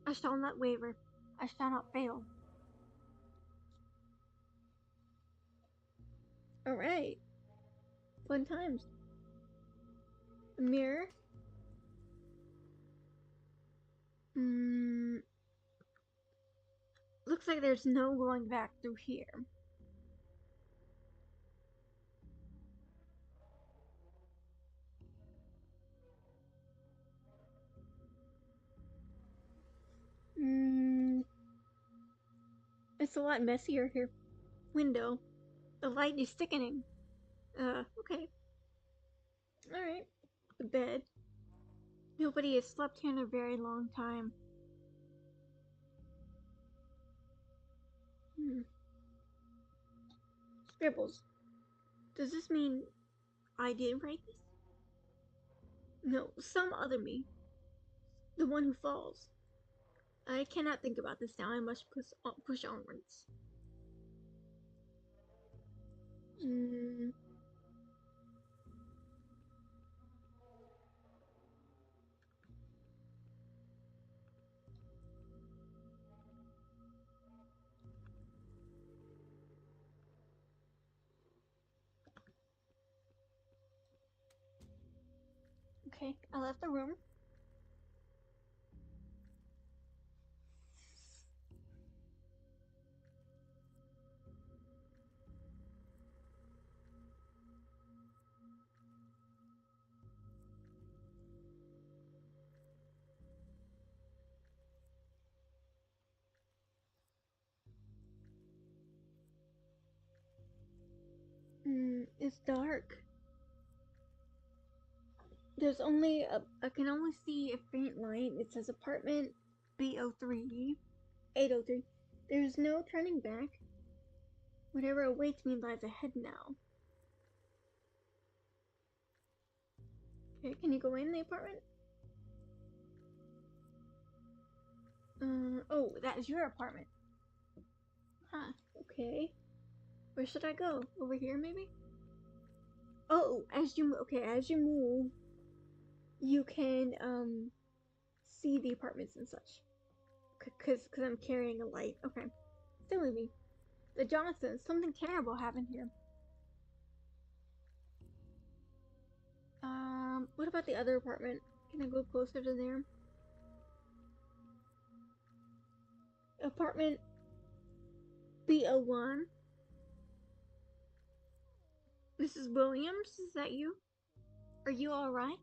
I shall not waver. I shall not fail. Alright. Fun times. A mirror. Looks like there's no going back through here. It's a lot messier here. Window. The light is thickening. Okay. Alright. The bed. Nobody has slept here in a very long time. Scribbles. Does this mean I did write this? No, some other me. The one who falls. I cannot think about this now. I must push onwards. Okay, I left the room. It's dark. There's only I can only see a faint light. It says apartment B03, 803. There's no turning back. Whatever awaits me lies ahead now. Okay, can you go in the apartment? Oh, that is your apartment. Huh, okay. Where should I go? Over here, maybe? Oh, as you move, you can, see the apartments and such. Cause I'm carrying a light. Okay. Stay with me. The Johnsons, something terrible happened here. What about the other apartment? Can I go closer to there? Apartment B01. Mrs. Williams, is that you? Are you alright?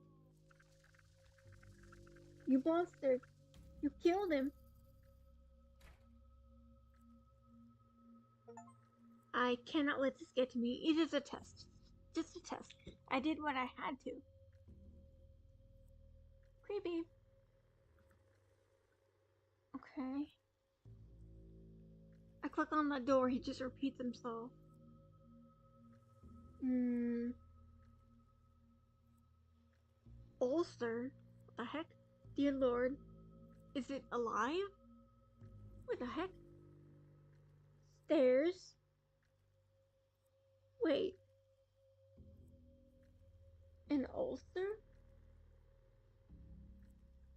You monster. You killed him. I cannot let this get to me. It is a test. Just a test. I did what I had to. Creepy. Okay. I click on the door, he just repeats himself. Ulster? What the heck? Dear Lord. Is it alive? What the heck? Stairs? Wait. An ulcer?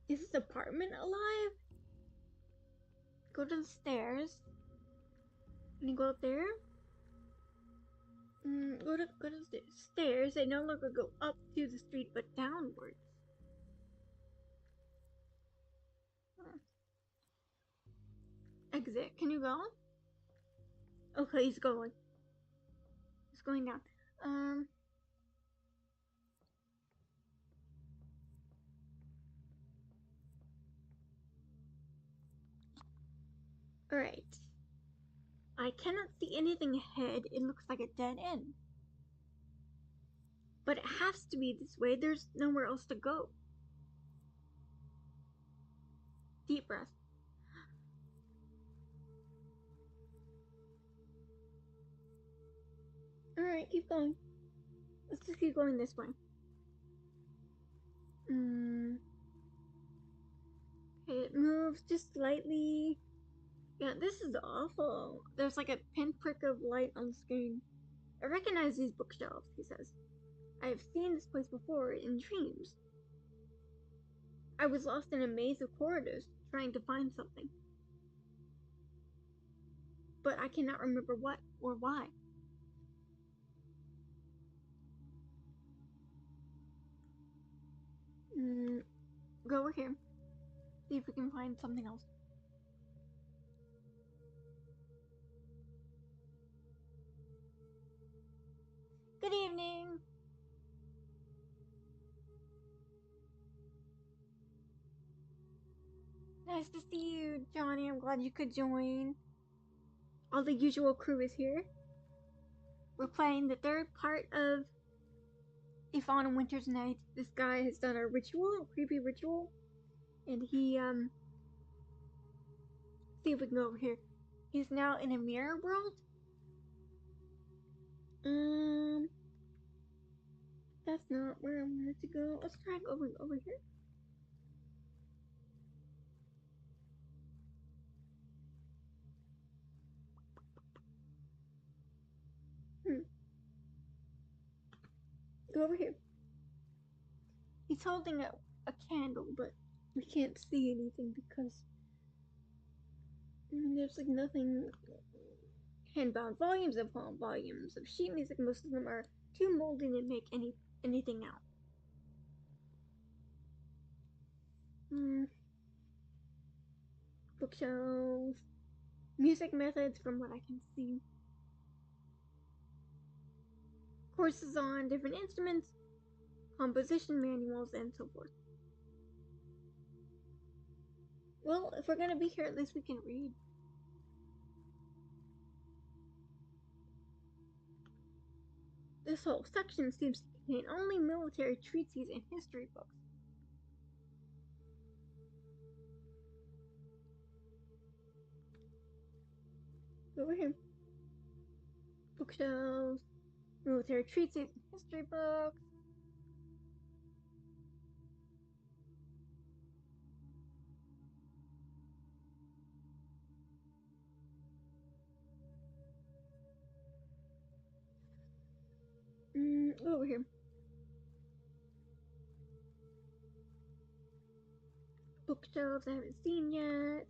Is this apartment alive? Go to the stairs. Can you go up there? Go to the stairs. They no longer go up to the street, but downwards. Exit. Can you go? Okay, he's going. He's going down. Alright. I cannot see anything ahead. It looks like a dead end. But it has to be this way. There's nowhere else to go. Deep breath. Alright, keep going. Let's just keep going this way. It moves just slightly. Yeah, this is awful. There's like a pinprick of light on the screen. I recognize these bookshelves, he says. I have seen this place before in dreams. I was lost in a maze of corridors, trying to find something. But I cannot remember what or why. Go over here. See if we can find something else. Good evening! Nice to see you, Johnny. I'm glad you could join. All the usual crew is here. We're playing the third part of A Fawn and Winter's Night. This guy has done a ritual, a creepy ritual. And he, see if we can go over here. He's now in a mirror world. That's not where I wanted to go. Let's try over here. Go over here. He's holding a candle, but we can't see anything because there's like nothing. Handbound volumes of sheet music. Most of them are too moldy to make anything out. Bookshelves, music methods from what I can see. Courses on different instruments, composition manuals, and so forth. Well, if we're gonna be here, at least we can read. This whole section seems to contain only military treatises and history books. Over here. Bookshelves, military treatises and history books. Over here. Bookshelves I haven't seen yet.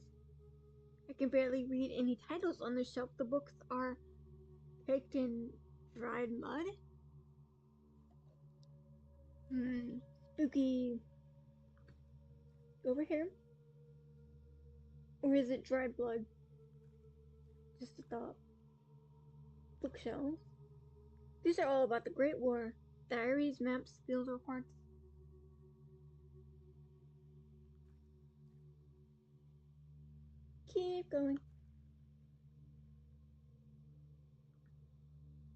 I can barely read any titles on the shelf. The books are caked in dried mud. Spooky. Over here. Or is it dried blood? Just a thought. Bookshelves. These are all about the Great War. Diaries, maps, field reports. Keep going.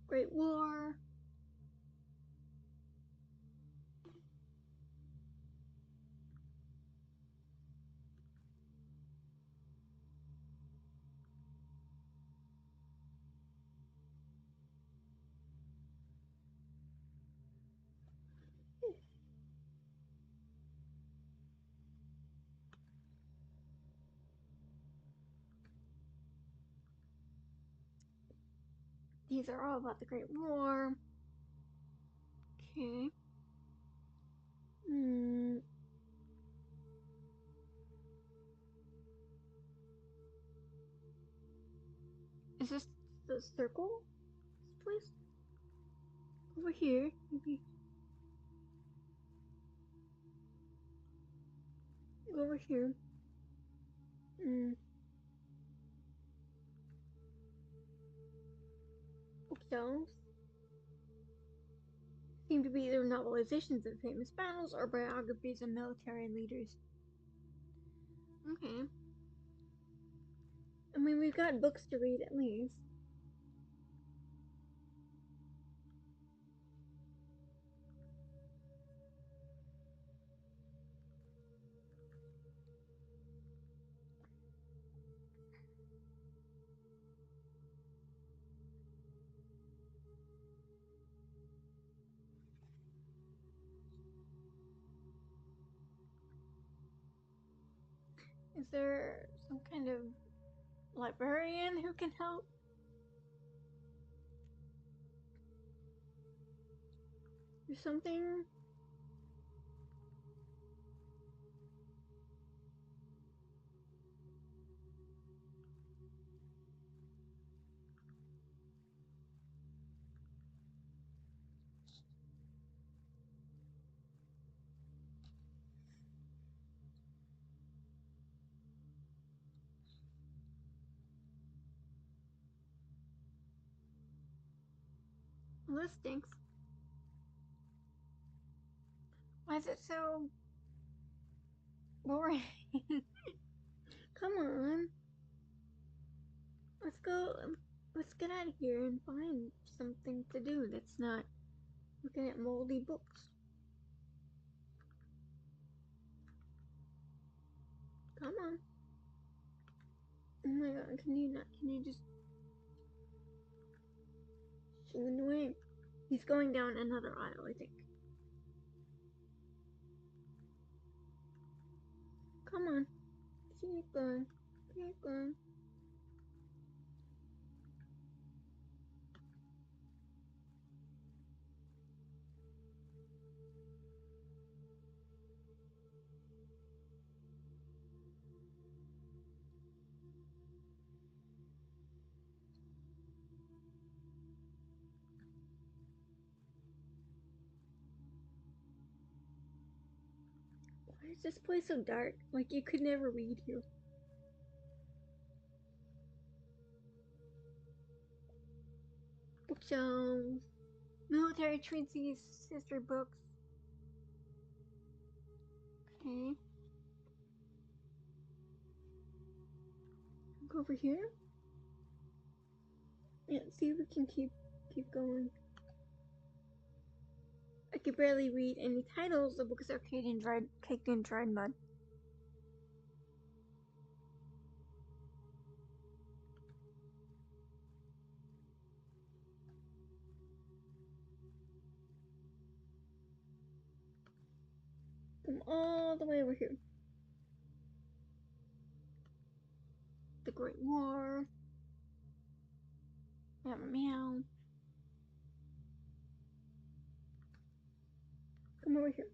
Great War. These are all about the Great War. Okay. Is this the circle? This place? Over here, maybe. Go over here. Bookshelves. Seem to be either novelizations of famous battles or biographies of military leaders. Okay. I mean, we've got books to read at least. Is there some kind of librarian who can help? Or something? Well, this stinks. Why is it so boring? Come on. Let's go. Let's get out of here and find something to do that's not looking at moldy books. Come on. Oh my god, can you just shoot away? He's going down another aisle, I think. Come on. Keep going. Keep going. Why is this place so dark? Like you could never read here. Bookshelves, military treatises, history books. Okay. Go over here. Yeah, see if we can keep going. could barely read any titles. The books are caked in dried mud. Come all the way over here. The Great War. Meow meow. Come over here.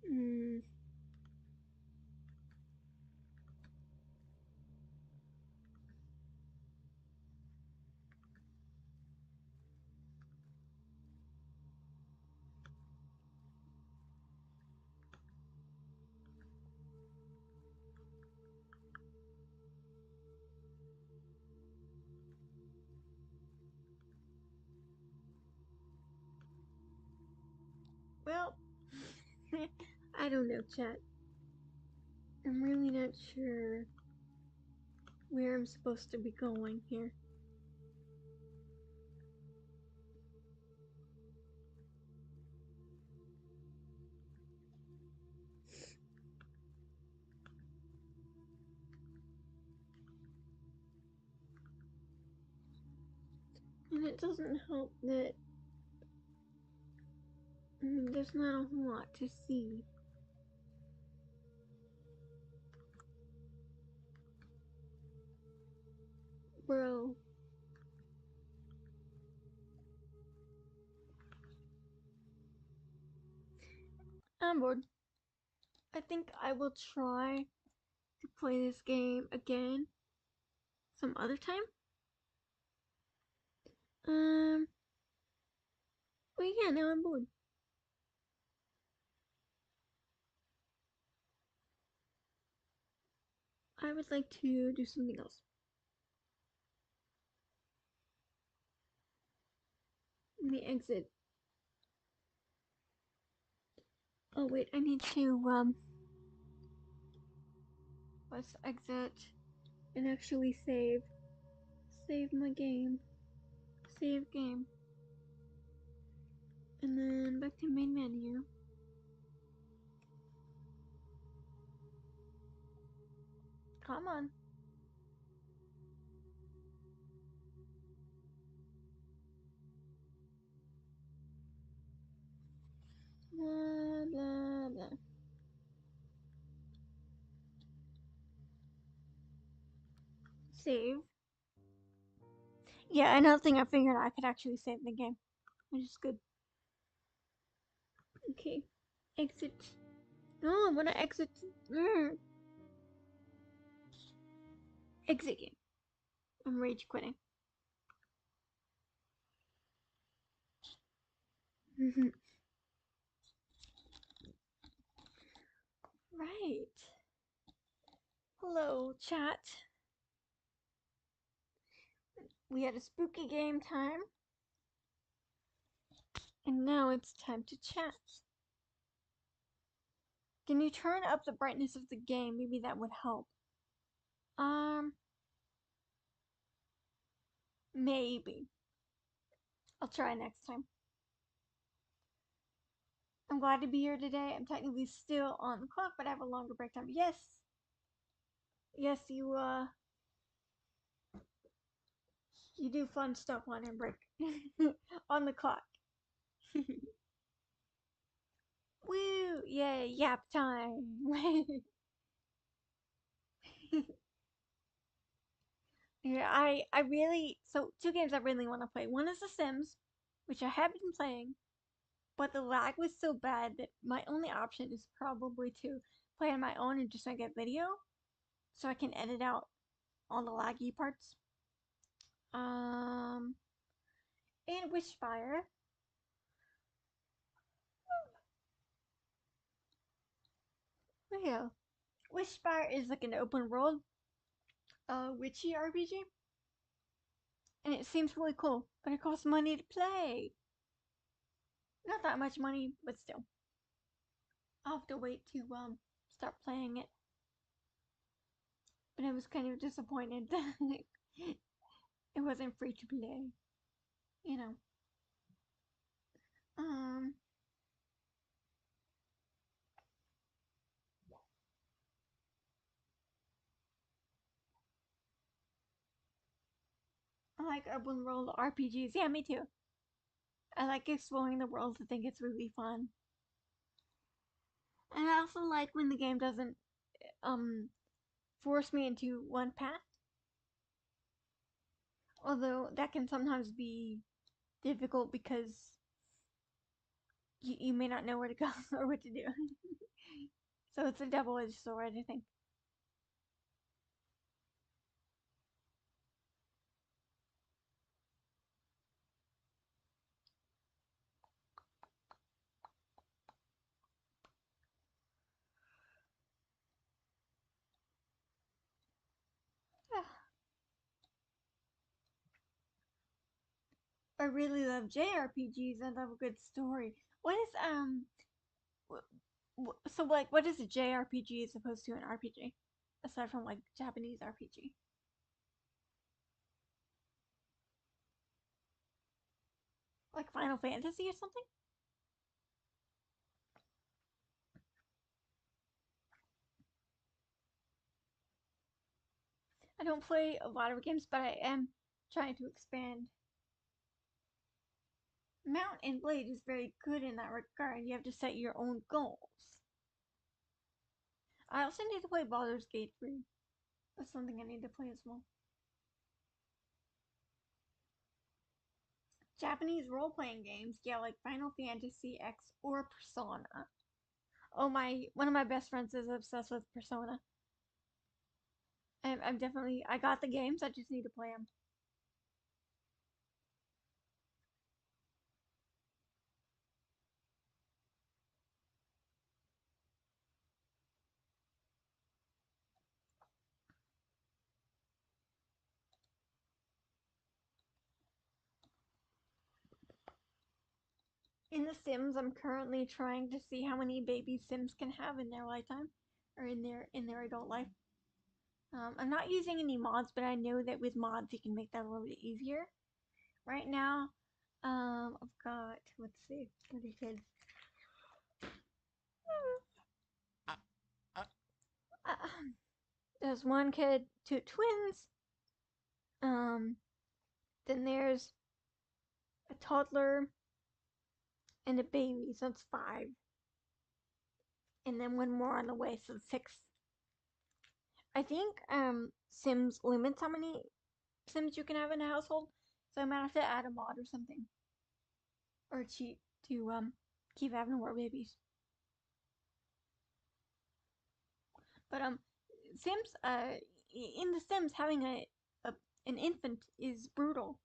Hmm. Well, I don't know, chat. I'm really not sure where I'm supposed to be going here. And it doesn't help that there's not a whole lot to see. Bro. I'm bored. I think I will try to play this game again some other time. But yeah, now I'm bored. I would like to do something else. Let me exit. Oh wait, I need to let's exit and actually save. Save my game. Save game. And then back to main menu. Come on. Blah blah blah. Save. Yeah, another thing I figured I could actually save the game, which is good. Okay. Exit. No, I wanna exit. Mm. Exit game. I'm rage quitting. Right. Hello, chat. We had a spooky game time. And now it's time to chat. Can you turn up the brightness of the game? Maybe that would help. Maybe. I'll try next time. I'm glad to be here today. I'm technically still on the clock, but I have a longer break time. Yes. Yes, you do fun stuff on your break. On the clock. Woo! Yay, yap time. Yeah, I really so two games I really want to play. One is The Sims, which I have been playing, but the lag was so bad that my only option is probably to play on my own and just make a video so I can edit out all the laggy parts. Um, and Wishfire. Oh yeah, Wishfire is like an open world, witchy RPG, and it seems really cool, but it costs money to play. Not that much money, but still. I'll have to wait to start playing it. but I was kind of disappointed that it wasn't free to play. You know. Um, I like open world RPGs. Yeah, me too. I like exploring the world. I think it's really fun. And I also like when the game doesn't um force me into one path. Although that can sometimes be difficult because you may not know where to go or what to do. So it's a double-edged sword, I think. I really love JRPGs and love a good story. What is so like what is a JRPG as opposed to an RPG? Aside from like Japanese RPG. Like Final Fantasy or something? I don't play a lot of games, but I am trying to expand. Mount and Blade is very good in that regard. You have to set your own goals. I also need to play Baldur's Gate 3. That's something I need to play as well. Japanese role playing games, yeah, like Final Fantasy X or Persona. Oh my, one of my best friends is obsessed with Persona. I'm definitely, I got the games, I just need to play them. In The Sims, I'm currently trying to see how many baby Sims can have in their lifetime, or in their adult life. I'm not using any mods, but I know that with mods you can make that a little bit easier. Right now, I've got, let's see, what are kids? Uh, there's one kid, two twins. Um, then there's a toddler and a baby, so it's five. And then one more on the way, so six. I think Sims limits how many Sims you can have in a household, so I might have to add a mod or something, or cheat to keep having more babies. But Sims in the Sims having a an infant is brutal.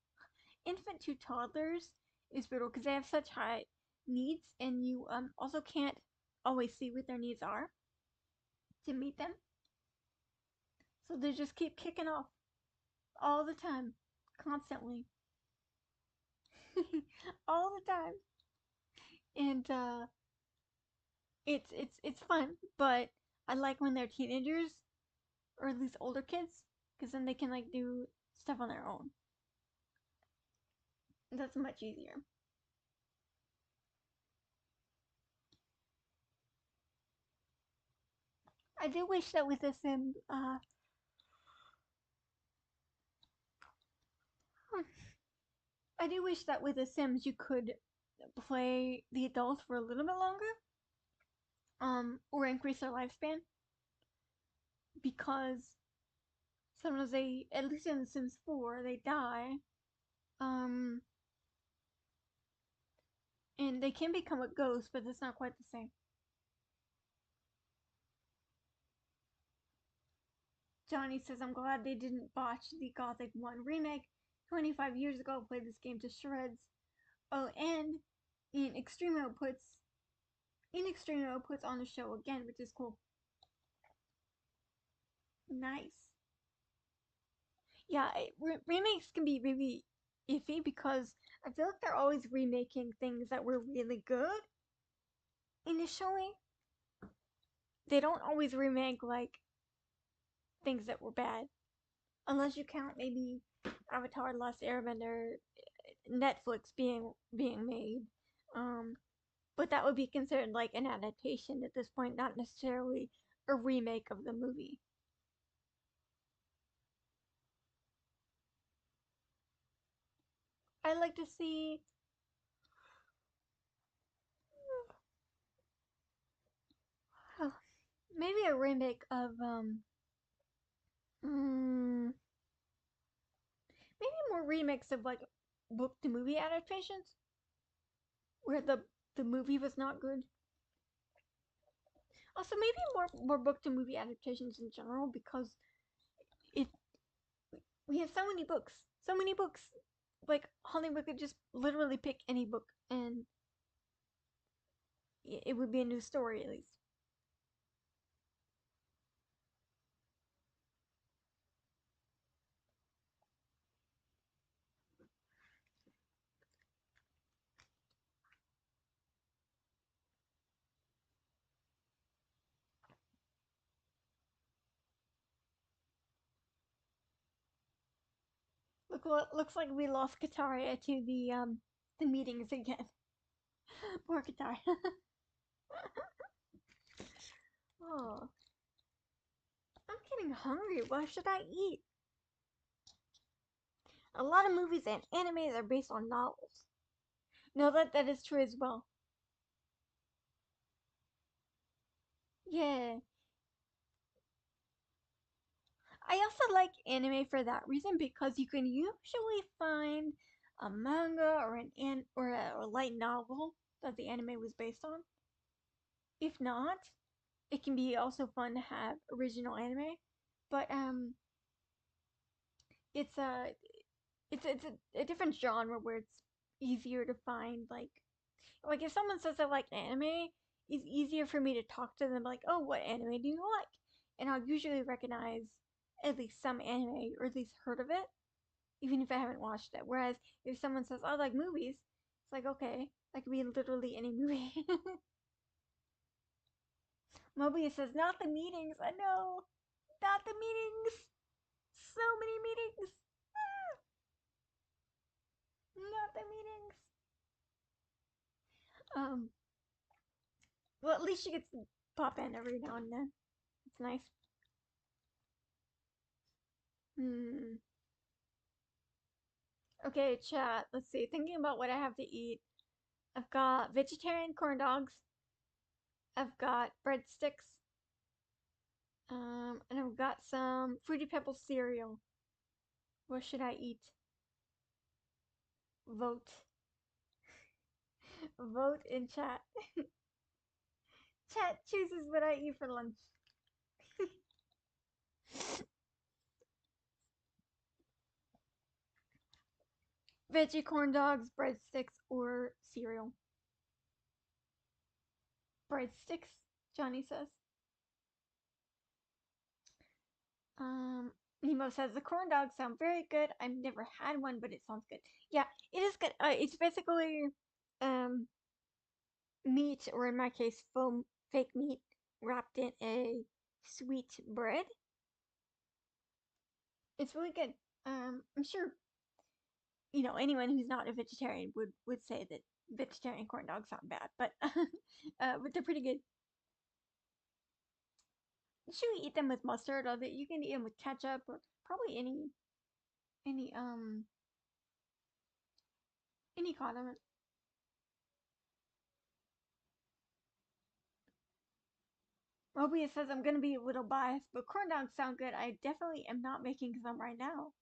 Infant to toddlers is brutal because they have such high needs, and you also can't always see what their needs are to meet them. So they just keep kicking off all the time, constantly, all the time, and it's fun. But I like when they're teenagers or at least older kids, because then they can like do stuff on their own. That's much easier. I do wish that with the Sim, I do wish that with the Sims you could play the adults for a little bit longer, or increase their lifespan, because sometimes they, at least in The Sims 4, they die, um, and they can become a ghost, but it's not quite the same. Johnny says, I'm glad they didn't botch the Gothic 1 remake. 25 years ago, I played this game to shreds. Oh, and in Extreme Outputs on the show again, which is cool. Nice. Yeah, remakes can be really iffy because I feel like they're always remaking things that were really good initially. They don't always remake like things that were bad, unless you count maybe Avatar: The Last Airbender, Netflix being made. Um, but that would be considered like an adaptation at this point, not necessarily a remake of the movie. I'd like to see maybe a remake of mm, maybe more remakes of like book to movie adaptations where the movie was not good. Also, maybe more book to movie adaptations in general because it we have so many books. Like Hollywood could just literally pick any book and it would be a new story at least. Looks like we lost Kataria to the meetings again. Poor Kataria. Oh, I'm getting hungry. What should I eat? A lot of movies and animes are based on novels. No, that is true as well. Yeah. I also like anime for that reason because you can usually find a manga or or a light novel that the anime was based on. If not, it can be also fun to have original anime. But it's a different genre where it's easier to find like if someone says they like anime, it's easier for me to talk to them like, oh, what anime do you like? And I'll usually recognize at least some anime or at least heard of it, even if I haven't watched it. Whereas if someone says, oh, I like movies, it's like, okay, that could be literally any movie. Mobius says, not the meetings. I know, not the meetings. So many meetings. Not the meetings. Um, well, at least she gets to pop in every now and then. It's nice. Hmm. Okay, chat. Let's see. Thinking about what I have to eat. I've got vegetarian corn dogs. I've got breadsticks. And I've got some Fruity Pebbles cereal. What should I eat? Vote. Vote in chat. Chat chooses what I eat for lunch. Veggie corn dogs, breadsticks, or cereal. Breadsticks, Johnny says. Nemo says the corn dogs sound very good. I've never had one, but it sounds good. Yeah, it is good. It's basically um meat, or in my case, foam fake meat wrapped in a sweet bread. It's really good. I'm sure anyone who's not a vegetarian would say that vegetarian corn dogs sound bad, but but they're pretty good. Should we eat them with mustard? Or that you can eat them with ketchup or probably any any condiment. Mobius says I'm gonna be a little biased, but corn dogs sound good. I definitely am not making some right now.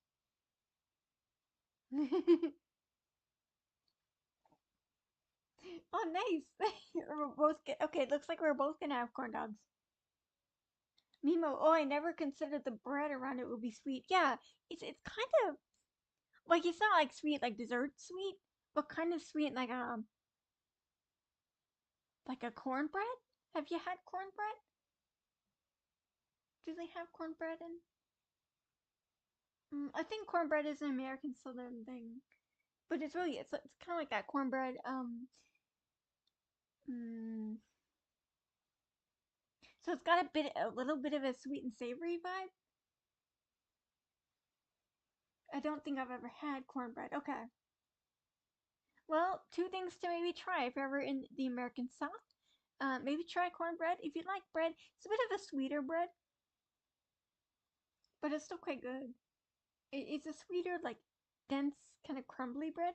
Oh, nice. We're both okay. Looks like we're both gonna have corn dogs. Mimo, oh, I never considered the bread around it would be sweet. Yeah, it's kind of like it's not like sweet like dessert sweet, but kind of sweet like a cornbread. Have you had cornbread? Do they have cornbread in? I think cornbread is an American Southern thing, but it's kind of like that cornbread. Mm, so it's got a little bit of a sweet and savory vibe. I don't think I've ever had cornbread. Okay. Well, two things to maybe try if you're ever in the American South. Maybe try cornbread. If you like bread, it's a bit of a sweeter bread, but it's still quite good. It's a sweeter, like dense, kind of crumbly bread.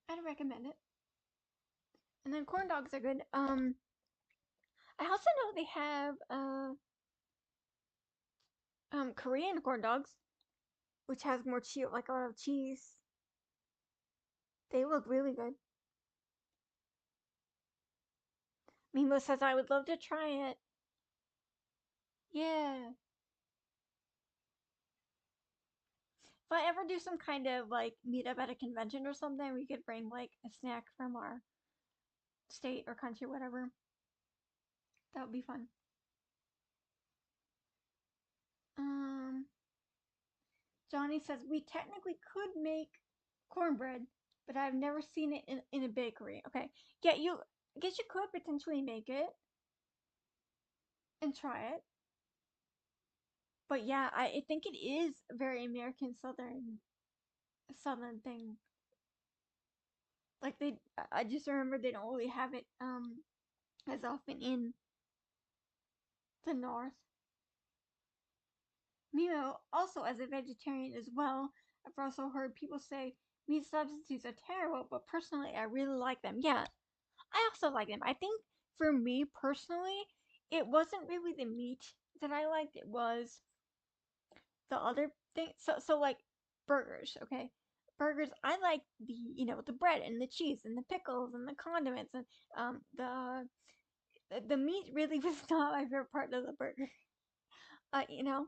I'd recommend it. And then corn dogs are good. I also know they have Korean corn dogs, which has more cheese, like a lot of cheese. They look really good. Mimo says I would love to try it. Yeah. If I ever do some kind of like meetup at a convention or something, we could bring like a snack from our state or country, whatever. That would be fun. Um, Johnny says we technically could make cornbread, but I've never seen it in a bakery. Okay, yeah, I guess you could potentially make it and try it. But yeah, I think it is a very American Southern thing. Like I just remember they don't really have it as often in the North. Mimo, also as a vegetarian as well, I've also heard people say meat substitutes are terrible, but personally I really like them. Yeah, I also like them. I think for me personally, it wasn't really the meat that I liked, it was the other thing. So like burgers, okay? Burgers, I like the bread and the cheese and the pickles and the condiments and the meat really was not my favorite part of the burger. Uh, you know,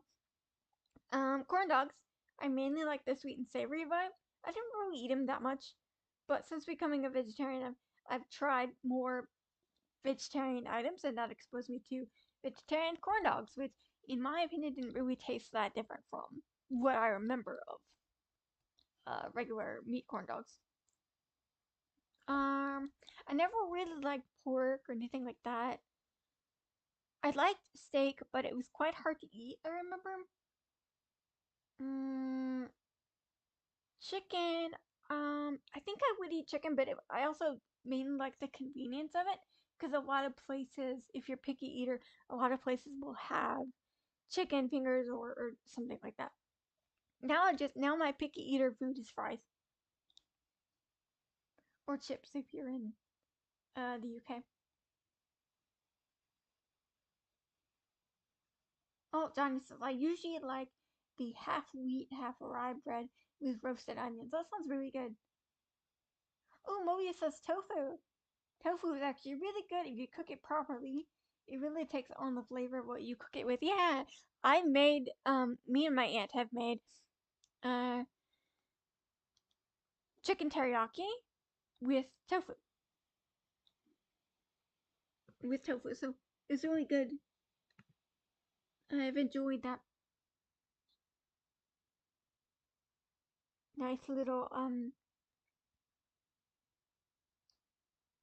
corn dogs. I mainly like the sweet and savory vibe. I didn't really eat them that much, but since becoming a vegetarian, I've tried more vegetarian items, and that exposed me to vegetarian corn dogs, which, in my opinion, didn't really taste that different from what I remember of regular meat corn dogs. I never really liked pork or anything like that. I liked steak, but it was quite hard to eat. I remember. Mm, Chicken. I think I would eat chicken, but I also mainly like the convenience of it because a lot of places, if you're a picky eater, a lot of places will have chicken fingers or something like that. Now my picky eater food is fries or chips if you're in the UK. Oh, Johnny says I usually like the half wheat, half rye bread with roasted onions. That sounds really good. Oh, Mobius says tofu. Tofu is actually really good if you cook it properly. It really takes on the flavor of what you cook it with. Yeah, I made me and my aunt have made uh chicken teriyaki with tofu. With tofu. So it's really good. I've enjoyed that nice little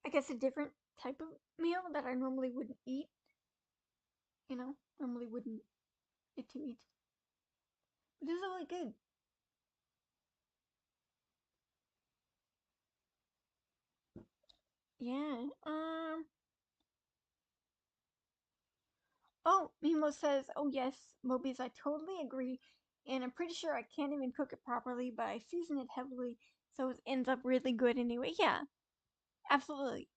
I guess a different type of meal that I normally wouldn't eat, normally wouldn't get to eat. But it's really good. Yeah. Oh, Mimo says, oh yes, Mobius, I totally agree. And I'm pretty sure I can't even cook it properly, but I season it heavily, so it ends up really good anyway. Yeah, absolutely.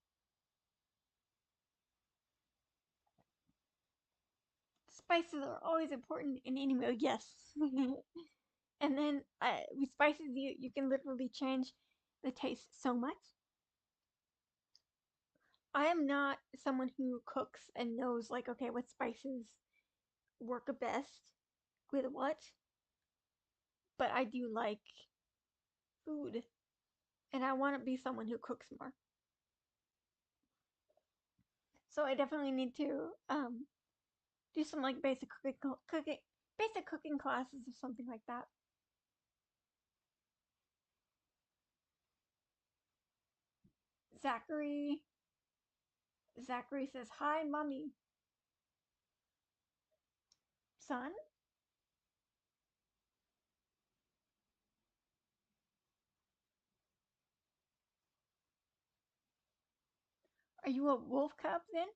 Spices are always important in any meal, yes. And then with spices, you can literally change the taste so much. I am not someone who cooks and knows, like, okay, what spices work best with what, but I do like food, and I want to be someone who cooks more. So I definitely need to do some like basic cooking classes or something like that. Zachary Zachary says, "Hi, mommy, son." Are you a wolf cub then?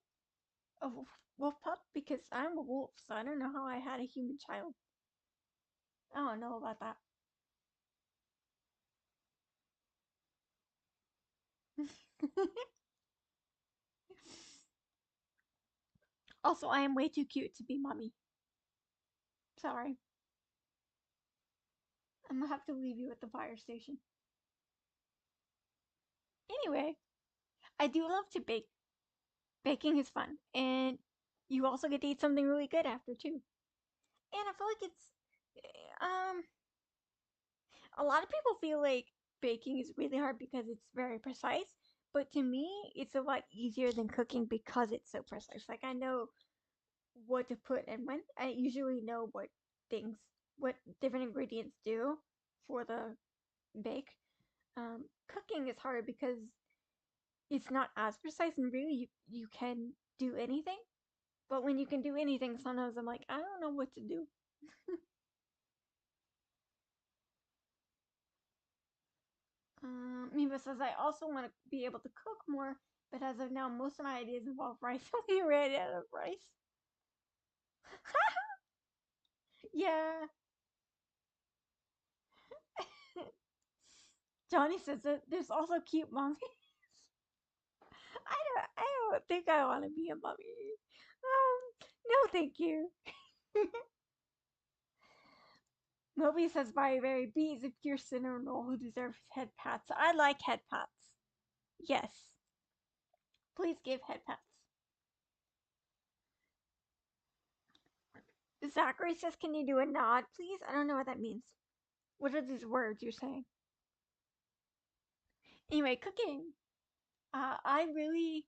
A wolf pup? Because I'm a wolf, so I don't know how I had a human child. I don't know about that. Also, I am way too cute to be mommy. Sorry. I'm gonna have to leave you at the fire station. Anyway, I do love to bake. Baking is fun, and you also get to eat something really good after too. And I feel like it's a lot of people feel like baking is really hard because it's very precise, but to me, it's a lot easier than cooking because it's so precise. Like I know what to put and when. I usually know things, what different ingredients do for the bake. Cooking is harder because it's not as precise, and really you can do anything. But when you can do anything, sometimes I'm like, I don't know what to do. Miva says, I also want to be able to cook more, but as of now, most of my ideas involve rice. We ran out of rice. Yeah. Johnny says that there's also cute mommy. I don't think I want to be a mummy. No, thank you. Moby says by very bees if you're Cinnamoroll who deserves head pats. I like head pats. Yes. Please give head pats. Zachary says, can you do a nod, please? I don't know what that means. What are these words you're saying? Anyway, cooking. I really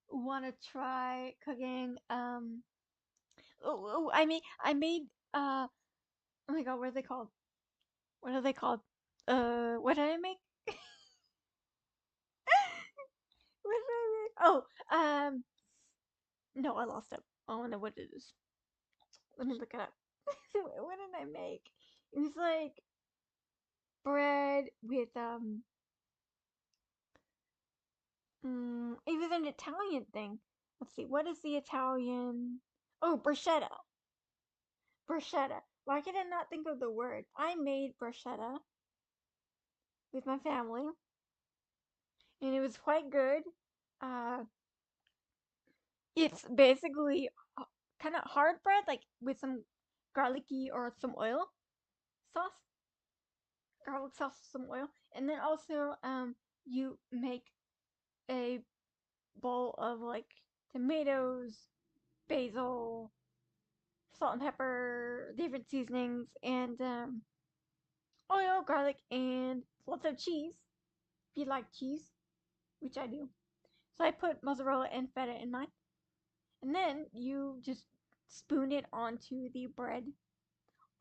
want to try cooking. I made. Oh my god, what are they called? What are they called? What did I make? What did I make? Oh, no, I lost it. I don't know what it is. Let me look it up. What did I make? It was like bread with it was an Italian thing. Let's see, what is the Italian? Oh, bruschetta. Bruschetta. Why could I not think of the word? I made bruschetta with my family, and it was quite good. Uh, it's basically kind of hard bread, like with some garlicky or some oil sauce, garlic sauce, some oil, and then also you make a bowl of like tomatoes, basil, salt and pepper, different seasonings, and oil, garlic, and lots of cheese. If you like cheese, which I do. So I put mozzarella and feta in mine. And then you just spoon it onto the bread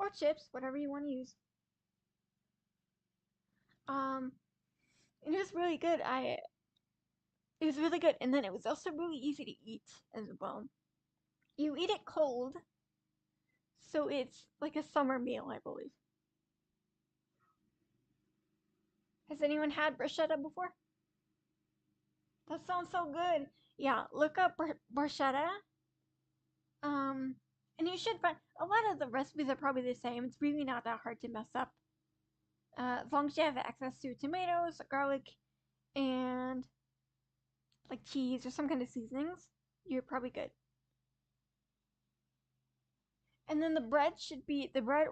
or chips, whatever you want to use. Um, it was really good. It was really good, and then it was also really easy to eat as well. You eat it cold, so it's like a summer meal, I believe. Has anyone had bruschetta before? That sounds so good. Yeah, look up bruschetta. Um, and you should find a lot of the recipes are probably the same. It's really not that hard to mess up. As long as you have access to tomatoes, garlic, and like cheese or some kind of seasonings, you're probably good. And then the bread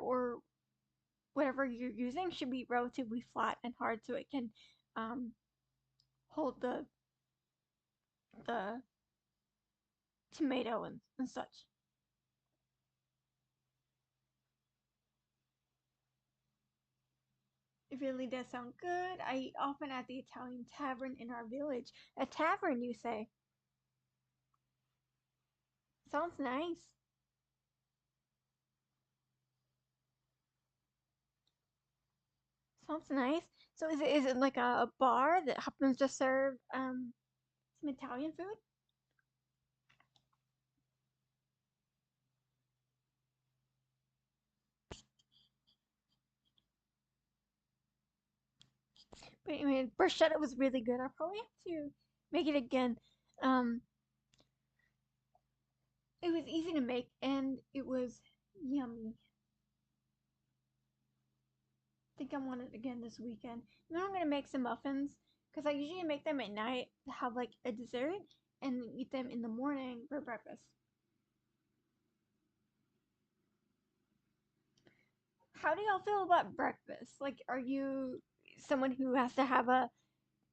or whatever you're using should be relatively flat and hard so it can um, hold the tomato and such. It really does sound good. I eat often at the Italian tavern in our village. A tavern, you say? Sounds nice. Sounds nice. So is it like a bar that happens to serve some Italian food? But anyway, bruschetta was really good. I'll probably have to make it again. Um, it was easy to make and it was yummy. I think I want it again this weekend. And then I'm gonna make some muffins because I usually make them at night to have like a dessert and eat them in the morning for breakfast. How do y'all feel about breakfast? Like, are you someone who has to have a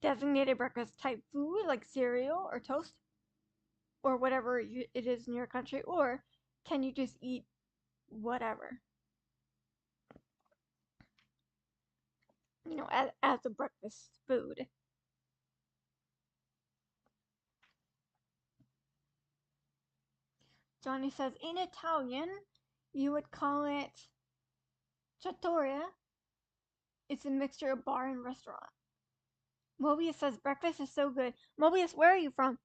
designated breakfast type food like cereal or toast or whatever it is in your country, or can you just eat whatever, as a breakfast food? Johnny says in Italian, you would call it trattoria. It's a mixture of bar and restaurant. Mobius says breakfast is so good. Mobius, where are you from?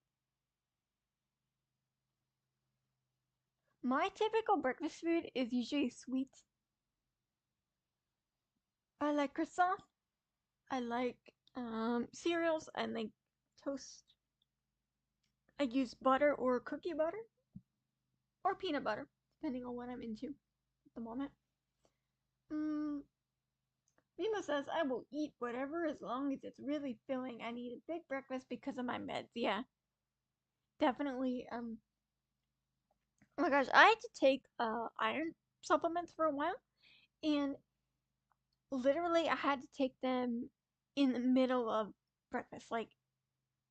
My typical breakfast food is usually sweet. I like croissant. I like cereals. I like toast. I use butter or cookie butter or peanut butter, depending on what I'm into at the moment. Mm, Mima says I will eat whatever as long as it's really filling. I need a big breakfast because of my meds. Yeah, definitely. Oh my gosh, I had to take iron supplements for a while, and literally I had to take them in the middle of breakfast. Like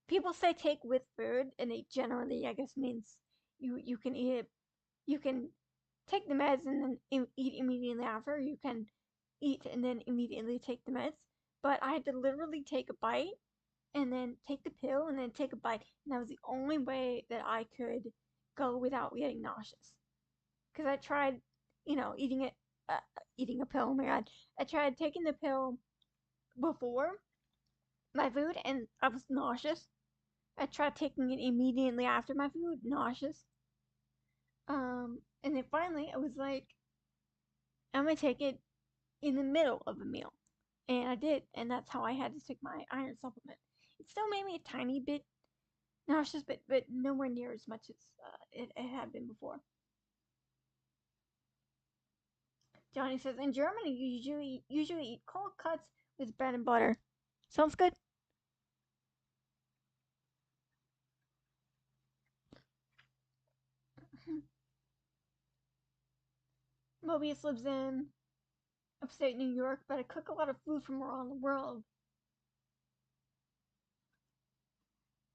people say take with food, and it generally I guess means you can eat it. You can take the meds and then eat immediately after. You can eat and then immediately take the meds. But I had to literally take a bite and then take the pill and then take a bite, and that was the only way that I could go without getting nauseous. Because I tried, eating it, eating a pill. Oh my god, I tried taking the pill before my food, and I was nauseous. I tried taking it immediately after my food, nauseous. And then finally, I was like, I'm gonna take it in the middle of a meal, and I did, and that's how I had to take my iron supplement. It still made me a tiny bit nauseous, but nowhere near as much as it had been before. Johnny says in Germany you usually eat cold cuts with bread and butter. Sounds good. Mobius lives in upstate New York, but I cook a lot of food from around the world.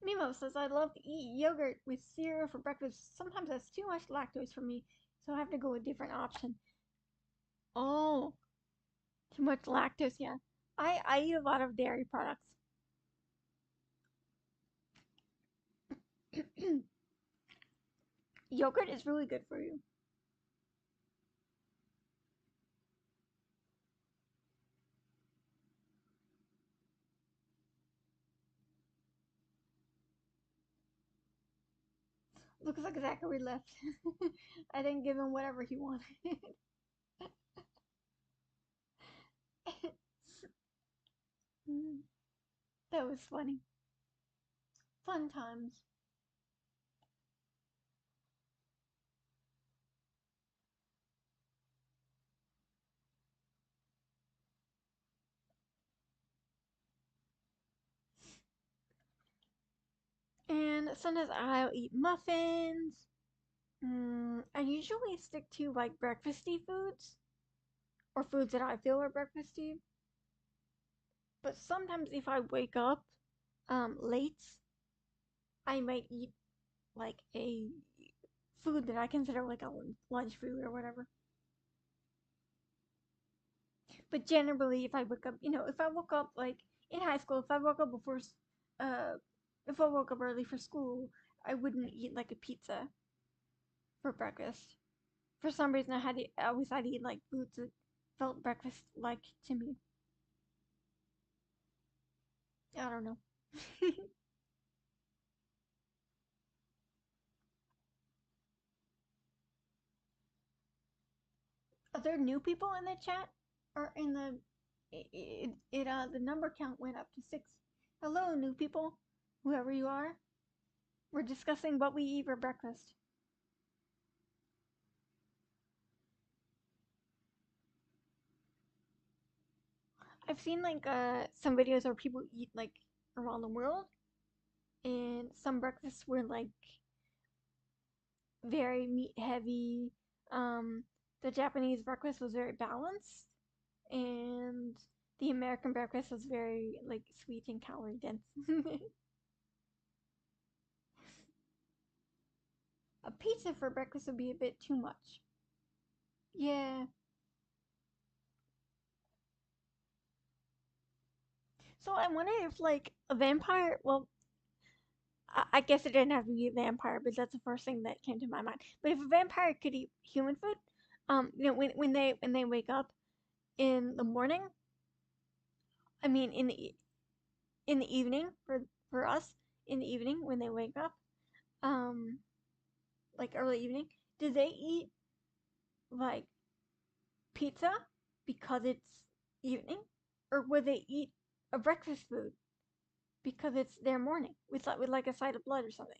Mimo says I love to eat yogurt with cereal for breakfast. Sometimes that's too much lactose for me, so I have to go with a different option. Oh, too much lactose, yeah. I eat a lot of dairy products. Yogurt is really good for you. Looks like Zachary left. I didn't give him whatever he wanted. That was funny. Fun times. And sometimes I'll eat muffins. I usually stick to like breakfasty foods or foods that I feel are breakfasty. But sometimes if I wake up late, I might eat like a food that I consider like a lunch food or whatever. But generally, if I wake up, if I woke up like in high school, if I woke up uh, if I woke up early for school, I wouldn't eat like a pizza for breakfast. For some reason, I always had to eat like foods that felt breakfast like to me. I don't know. Are there new people in the chat or in the the number count went up to 6. Hello, new people, whoever you are. We're discussing what we eat for breakfast. I've seen like some videos where people eat like around the world, and some breakfasts were like very meat heavy. Um, the Japanese breakfast was very balanced, and the American breakfast was very like sweet and calorie dense. A pizza for breakfast would be a bit too much. Yeah. So I wonder if like a vampire. Well, I guess it didn't have to be a vampire, but that's the first thing that came to my mind. But if a vampire could eat human food, when they wake up in the morning, I mean in the evening for us in the evening when they wake up, um, like early evening, do they eat like pizza because it's evening, or would they eat a breakfast food because it's their morning with like a side of blood or something?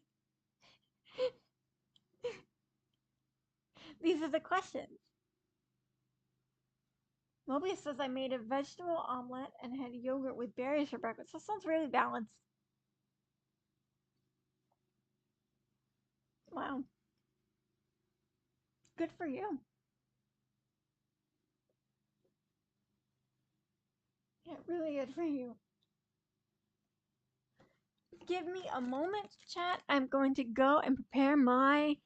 These are the questions. Mobius says I made a vegetable omelet and had yogurt with berries for breakfast. That sounds really balanced. Wow. Good for you. Yeah, really good for you. Give me a moment, chat. I'm going to go and prepare my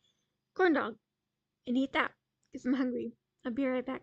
corn dog and eat that because I'm hungry. I'll be right back.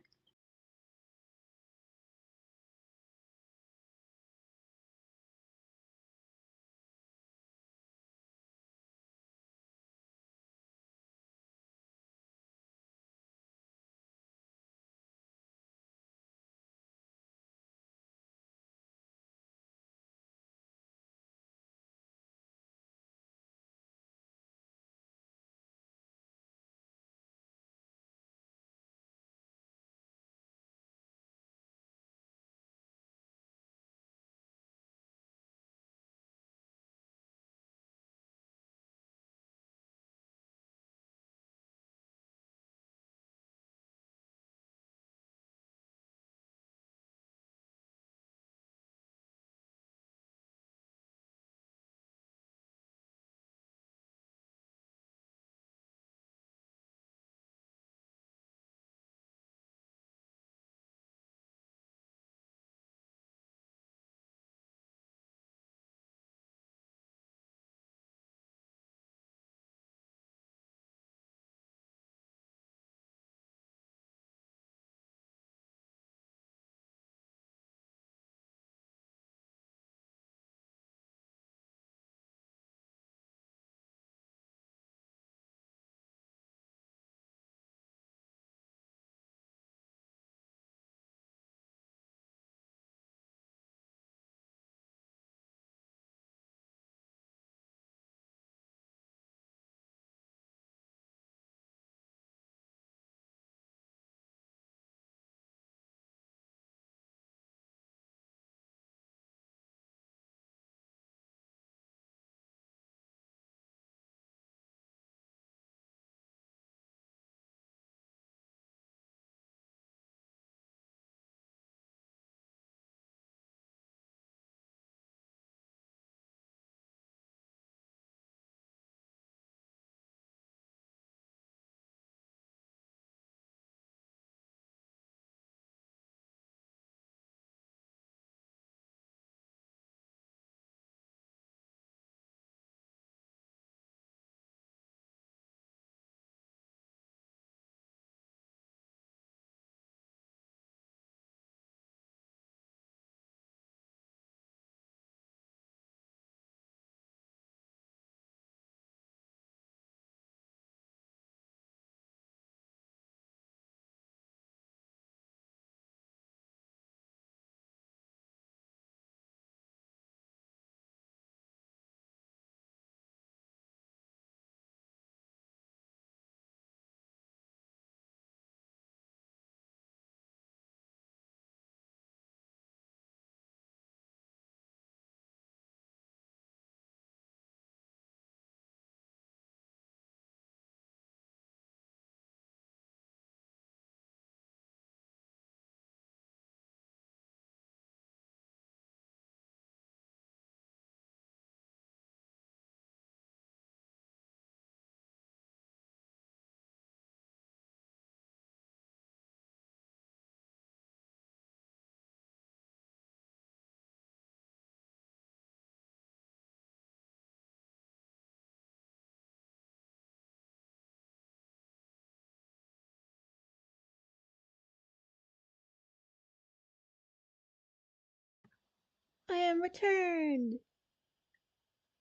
I am returned.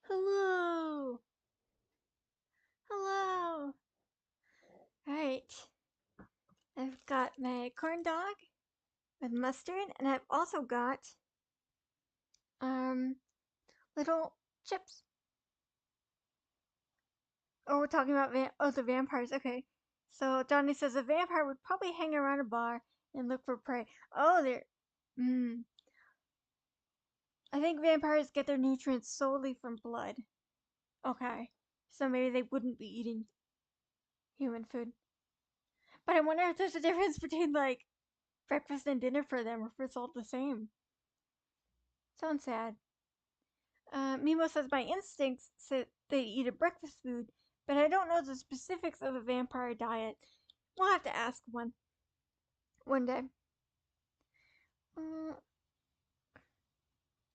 Hello. Hello. Alright. I've got my corn dog with mustard, and I've also got um little chips. Oh, we're talking about the vampires. Okay. So Johnny says a vampire would probably hang around a bar and look for prey. Oh, they're. Hmm. I think vampires get their nutrients solely from blood. Okay. So maybe they wouldn't be eating human food. But I wonder if there's a difference between like breakfast and dinner for them, or if it's all the same. Sounds sad. Mimo says my instincts say they eat a breakfast food, but I don't know the specifics of a vampire diet. We'll have to ask one day. Uh,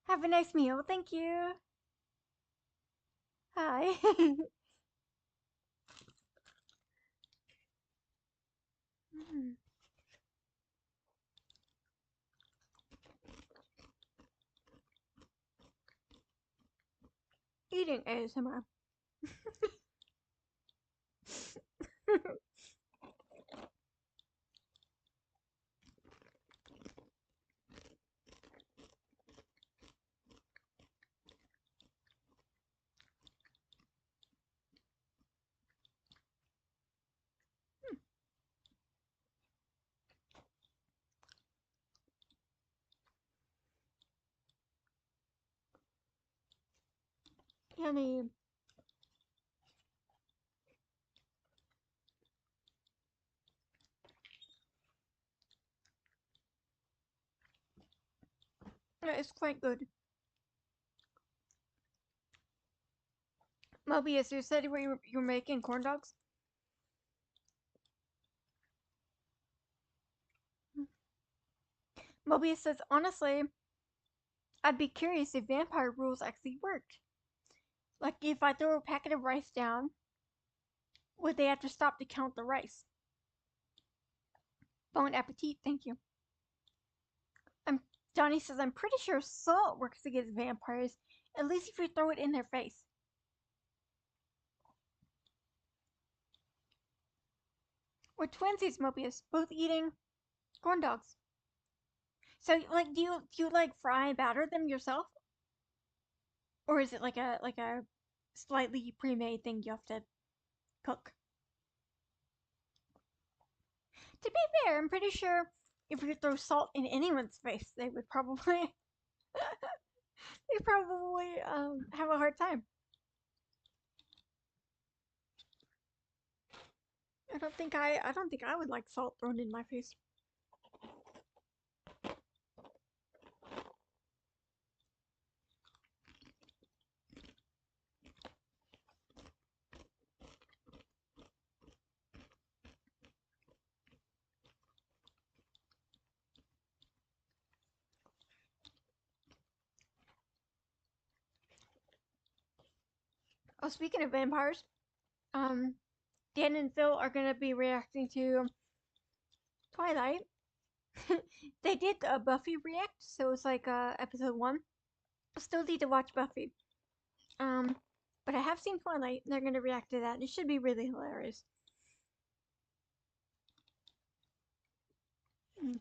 have a nice meal. Thank you. Hi. Mm. Eating ASMR. Yummy. Yeah, it's quite good. Mobius, you said you were making corn dogs? Mobius says, honestly, I'd be curious if vampire rules actually worked. Like, if I throw a packet of rice down, would they have to stop to count the rice? Bon appetit, thank you. Johnny says, I'm pretty sure salt works against vampires, at least if you throw it in their face. We're twinsies, Mobius, both eating corn dogs. So, like, do you like fry and batter them yourself, or is it like a slightly pre-made thing you have to cook? To be fair, I'm pretty sure if you throw salt in anyone's face, they would probably they probably have a hard time. I don't think I would like salt thrown in my face. Oh, speaking of vampires, um, Dan and Phil are gonna be reacting to Twilight. They did a Buffy react, so it's like episode one. Still need to watch Buffy. Um, but I have seen Twilight. And they're gonna react to that. It should be really hilarious. Mm.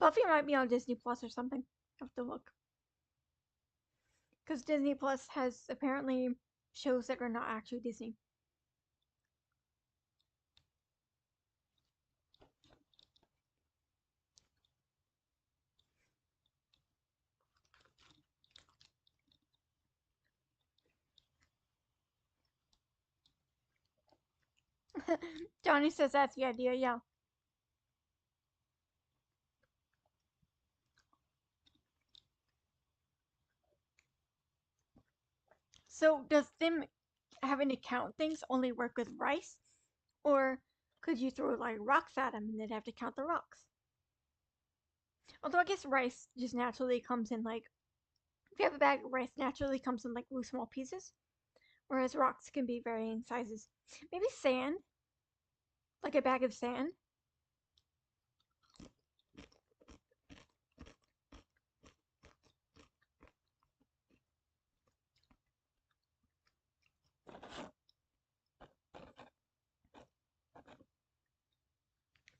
Buffy might be on Disney Plus or something. I have to look because Disney Plus has apparently shows that are not actually Disney. Johnny says that's the idea. Yeah. So does them having to count things only work with rice, or could you throw like rocks at them and they'd have to count the rocks? Although I guess rice just naturally comes in like if you have a bag of rice, naturally comes in like little small pieces, whereas rocks can be varying sizes. Maybe sand, like a bag of sand.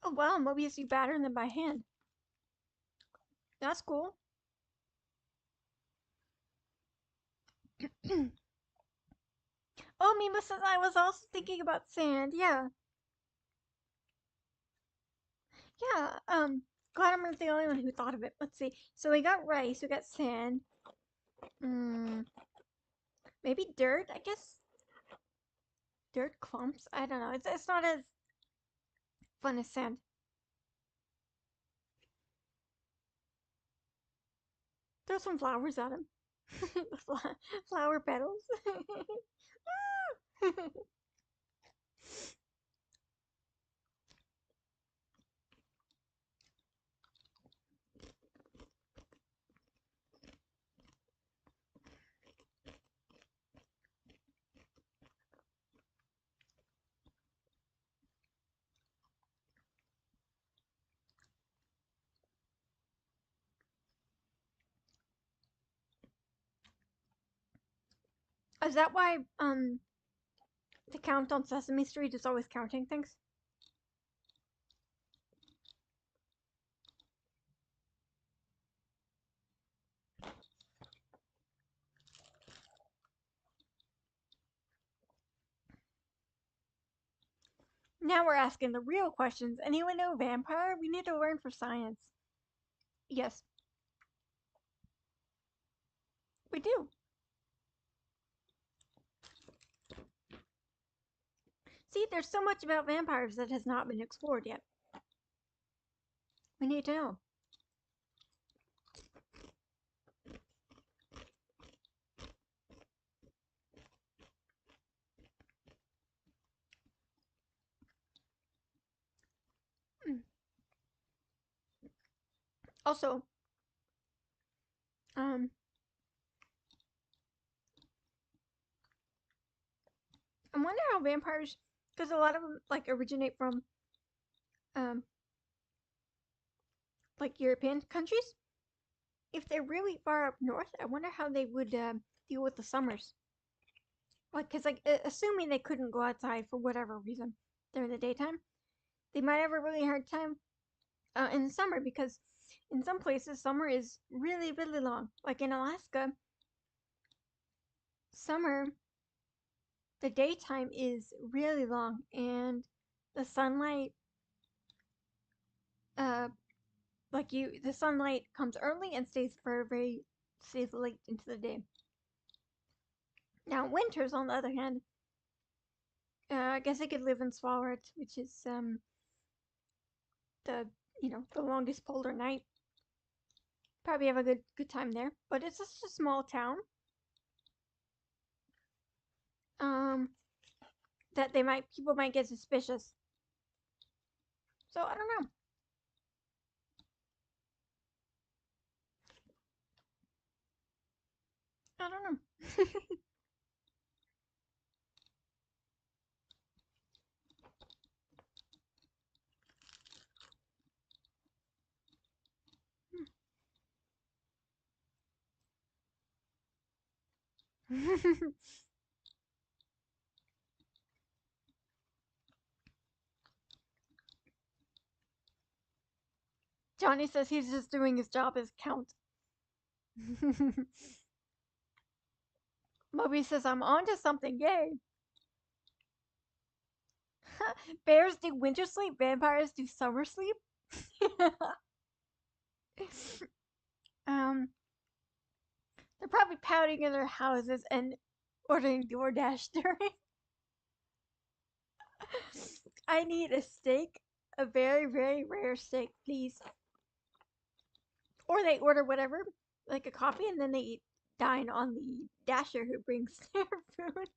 Oh wow, Mobius, you batter them by hand. That's cool. Oh, Mima says I was also thinking about sand. Yeah, yeah. Glad I'm not the only one who thought of it. Let's see. So we got rice, we got sand. Hmm, maybe dirt. I guess dirt clumps. I don't know. It's not as fun as sand. Throw some flowers at him. Flower petals. Is that why the count on Sesame Street is always counting things? Now we're asking the real questions. Anyone know vampire? We need to learn for science. Yes, we do. See, there's so much about vampires that has not been explored yet. We need to know. Mm. Also, um, I wonder how vampires, because a lot of them like originate from um like European countries. If they're really far up north, I wonder how they would deal with the summers. Like, cause like assuming they couldn't go outside for whatever reason during the daytime, they might have a really hard time in the summer because in some places summer is really really long. Like in Alaska, summer the daytime is really long and the sunlight uh the sunlight comes early and stays late into the day. Now winters on the other hand, I guess they could live in Svalbard, which is the the longest polar night. Probably have a good time there, but it's just a small town. Um, that they might people might get suspicious. So I don't know. I don't know. Johnny says he's just doing his job as count. Moby says I'm on to something. Yay! Bears do winter sleep. Vampires do summer sleep. um, they're probably pouting in their houses and ordering DoorDash during. I need a steak, a very very rare steak, please. Or they order whatever, like a coffee, and then they dine on the dasher who brings their food.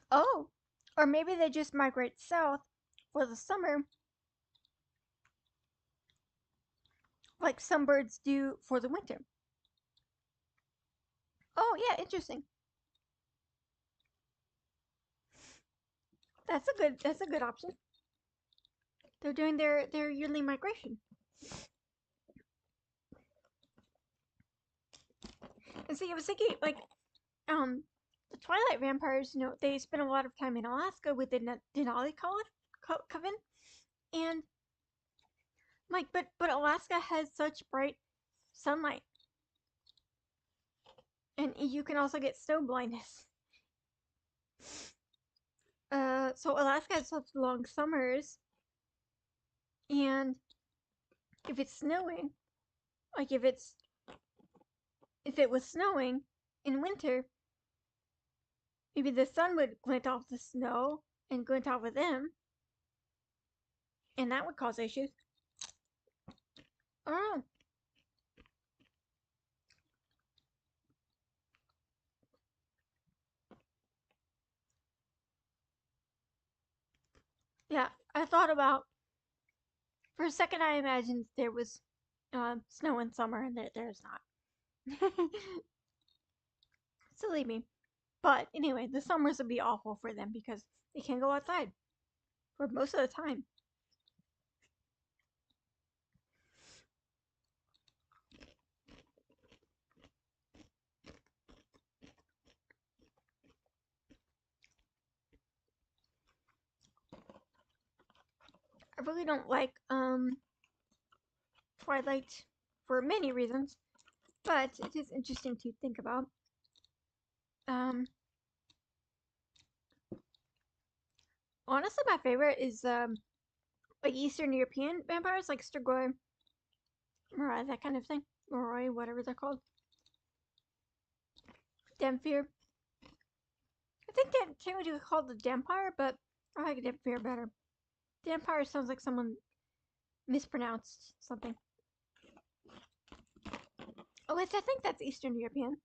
Oh, or maybe they just migrate south for the summer, like some birds do for the winter. Oh yeah, interesting. That's a good option. They're doing their yearly migration. And see, I was thinking like the Twilight vampires. They spend a lot of time in Alaska with the Denali coven, and like, but Alaska has such bright sunlight, and you can also get snow blindness. So Alaska has such long summers, and if it's snowing, like if it was snowing in winter, maybe the sun would glint off the snow and glint off of them, and that would cause issues. I don't know. Yeah, I thought about for a second. I imagined there was snow in summer, and there's not. Silly me. But anyway, the summers would be awful for them because they can't go outside for most of the time. I really don't like Twilight for many reasons, but it is interesting to think about. Um, Honestly, my favorite is like Eastern European vampires, like Strigoi, Mirai, that kind of thing, Moroi, whatever they're called. Demphere. I think that technically called the Dampire, but I like Demphere better. Dampire sounds like someone mispronounced something. Oh, wait, I think that's Eastern European.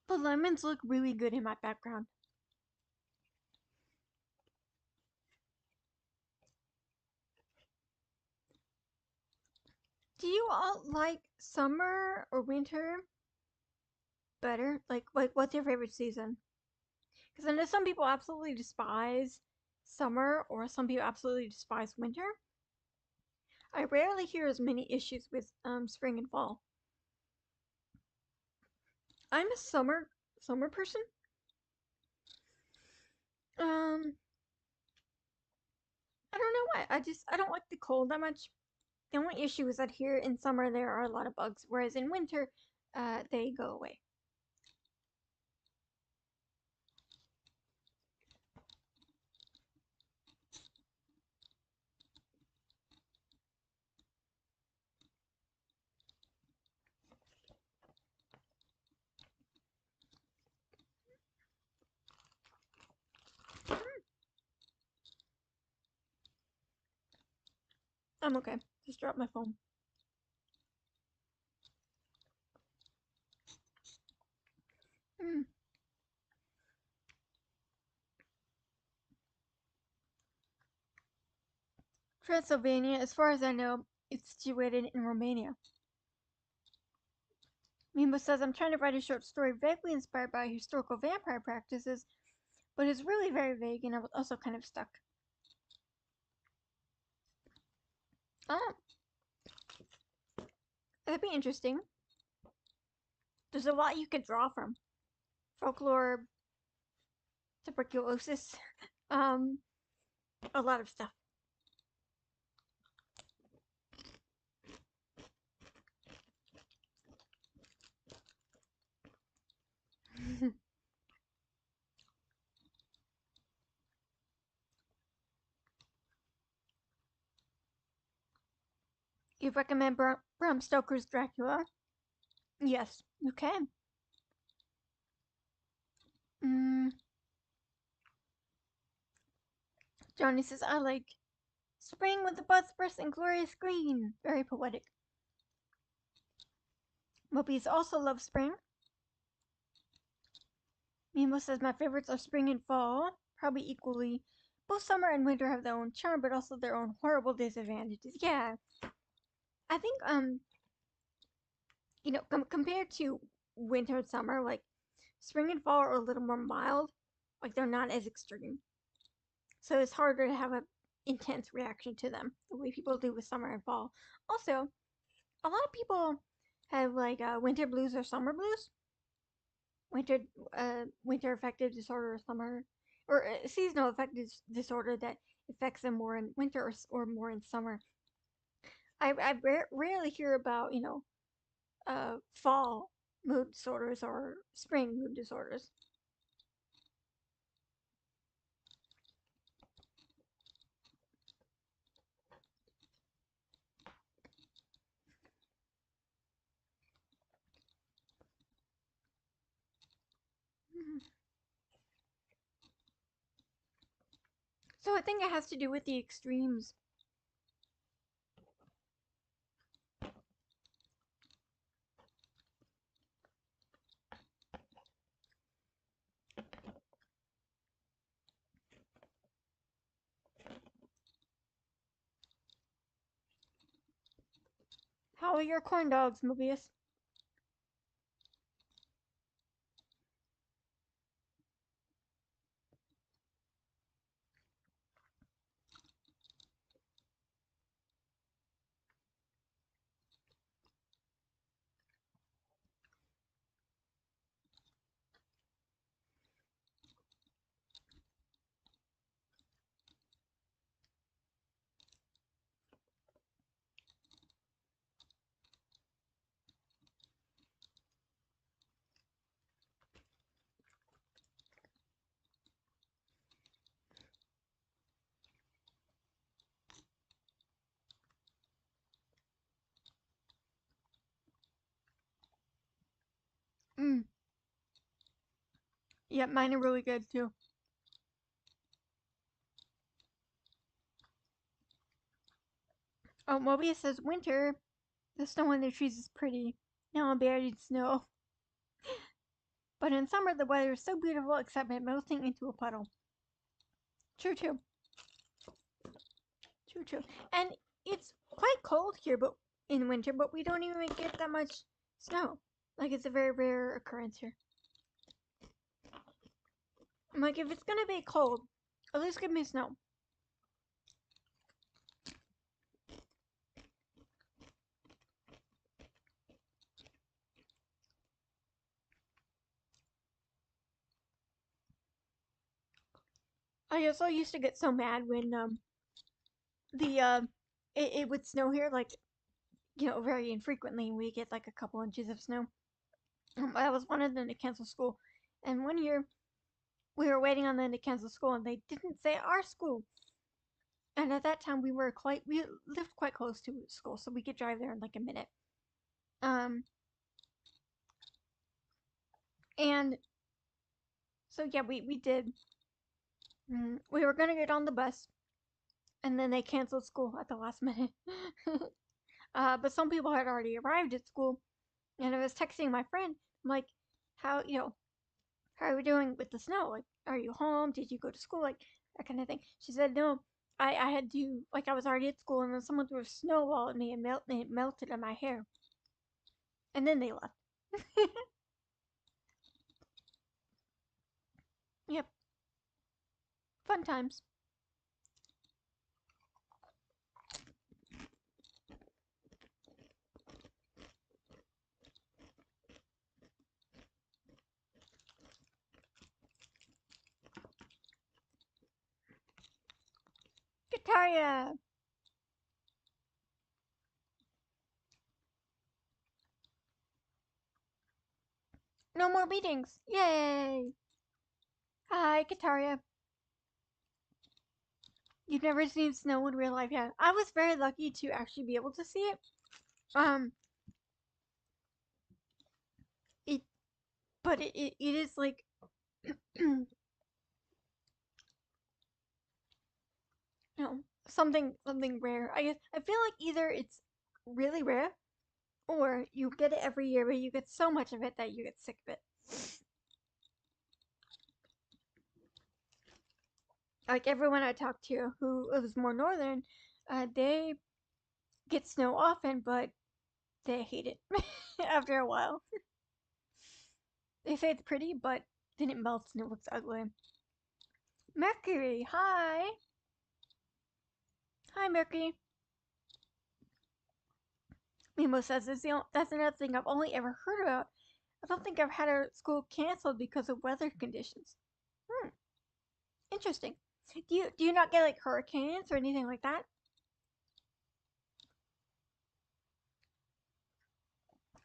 The lemons look really good in my background. Do you all like summer or winter better? Like what's your favorite season? Because I know some people absolutely despise summer, or some people absolutely despise winter. I rarely hear as many issues with spring and fall. I'm a summer person. Um, I don't know why. I don't like the cold that much. The only issue is that here in summer there are a lot of bugs, whereas in winter, they go away. I'm okay. Just drop my phone. Mm. Transylvania, as far as I know, it's situated in Romania. Mimo says, I'm trying to write a short story vaguely inspired by historical vampire practices, but it's really very vague and I'm also kind of stuck. Oh, that'd be interesting. There's a lot you could draw from. Folklore, tuberculosis, um, a lot of stuff. You recommend Bram Stoker's Dracula? Yes, you can. Mm, Johnny says, I like spring with the buds burst and glorious green. Very poetic. Mobius also loves spring. Mimo says, my favorites are spring and fall, probably equally. Both summer and winter have their own charm, but also their own horrible disadvantages. Yeah, I think, compared to winter and summer, like, spring and fall are a little more mild. Like, they're not as extreme. So it's harder to have an intense reaction to them the way people do with summer and fall. Also, a lot of people have like winter blues or summer blues, winter winter affective disorder or summer or seasonal affective disorder that affects them more in winter or more in summer. I rarely hear about fall mood disorders or spring mood disorders. So I think it has to do with the extremes. How are your corn dogs, Mobius? Mm. Yep, mine are really good too. Oh, Mobius says winter. The snow on the trees is pretty. Now I'm buried in snow. But in summer, the weather is so beautiful except it melting into a puddle. True, true. True, true. And it's quite cold here but in winter, but we don't even get that much snow. Like, it's a very rare occurrence here. I'm like, if it's gonna be cold, at least give me snow. I also used to get so mad when the it would snow here, like, very infrequently. We get like a couple inches of snow. I was wanted them to cancel school, and one year we were waiting on them to cancel school, and they didn't say our school. And at that time, we lived quite close to school, so we could drive there in like a minute. Um, and so yeah, we did. We were gonna get on the bus, and then they canceled school at the last minute. But some people had already arrived at school, and I was texting my friend. I'm like, how how are we doing with the snow? Like, are you home? Did you go to school? Like, that kind of thing. She said, no, I had to, like, I was already at school, and then someone threw a snowball at me and it melted in my hair. And then they left. Yep. Fun times. Guitaria! No more meetings. Yay! Hi, Guitaria. You've never seen snow in real life yet. I was very lucky to actually be able to see it. Um, it, but it is like, you know, something rare. I guess I feel like either it's really rare or you get it every year, but you get so much of it that you get sick of it. Like everyone I talk to who lives more northern, they get snow often, but they hate it after a while. They say it's pretty, but then it melts and it looks ugly. Mercury, hi. Hi, Mercury. Mimo says that's another thing I've only ever heard about. I don't think I've had a school canceled because of weather conditions. Hmm, interesting. Do you not get like hurricanes or anything like that?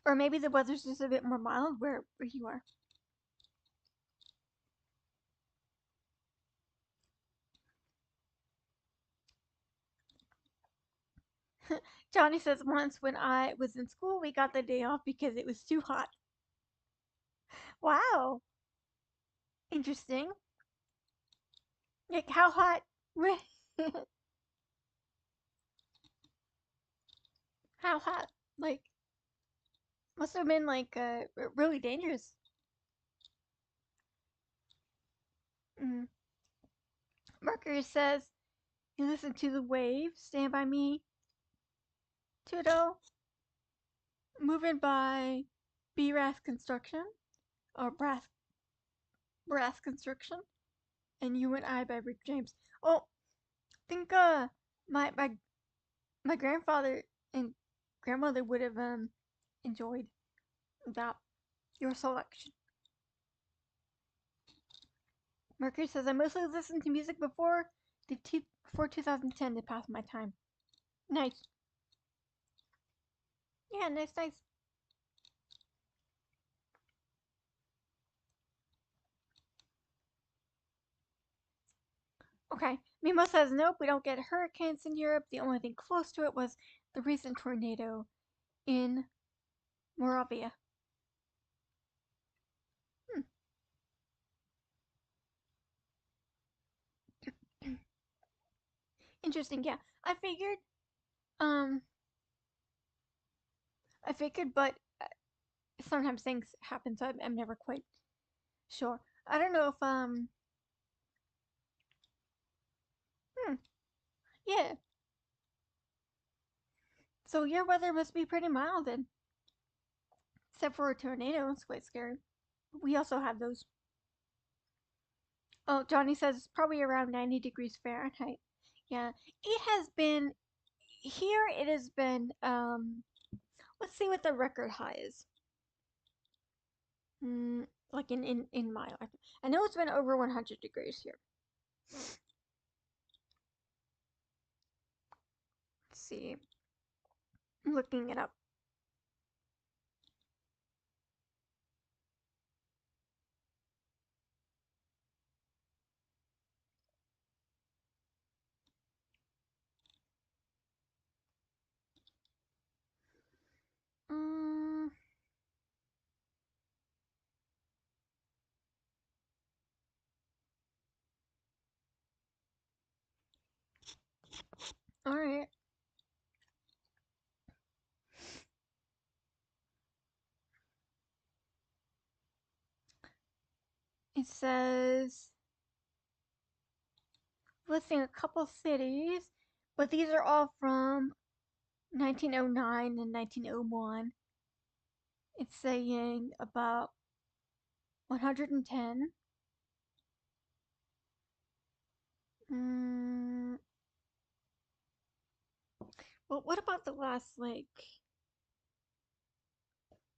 Or maybe the weather's just a bit more mild where you are. Johnny says once when I was in school, we got the day off because it was too hot. Wow, interesting. Like how hot? How hot? Like must have been like really dangerous. Mm. Mercury says you listen to the waves. Stand by me. Tudo. Moving by B-Ras Construction or Brass Construction, and You and I by Rick James. Oh, I think my my my grandfather and grandmother would have enjoyed that your selection. Mercury says I mostly listened to music before 2010 to pass my time. Nice. Yeah, nice. Okay. Mimo says nope, we don't get hurricanes in Europe. The only thing close to it was the recent tornado in Moravia. Hmm. Interesting. Yeah, I figured. Um, I figured, but sometimes things happen, so I'm never quite sure. I don't know if Hmm. Yeah. So your weather must be pretty mild then, except for a tornado. It's quite scary. We also have those. Oh, Johnny says it's probably around 90 degrees Fahrenheit. Yeah, it has been here. It has been. Let's see what the record high is. Like in my life, I know it's been over 100 degrees here. Let's see. I'm looking it up. Um. All right. It says listing a couple cities, but these are all from 1909 and 1901. It's saying about 110. Mm, well, what about the last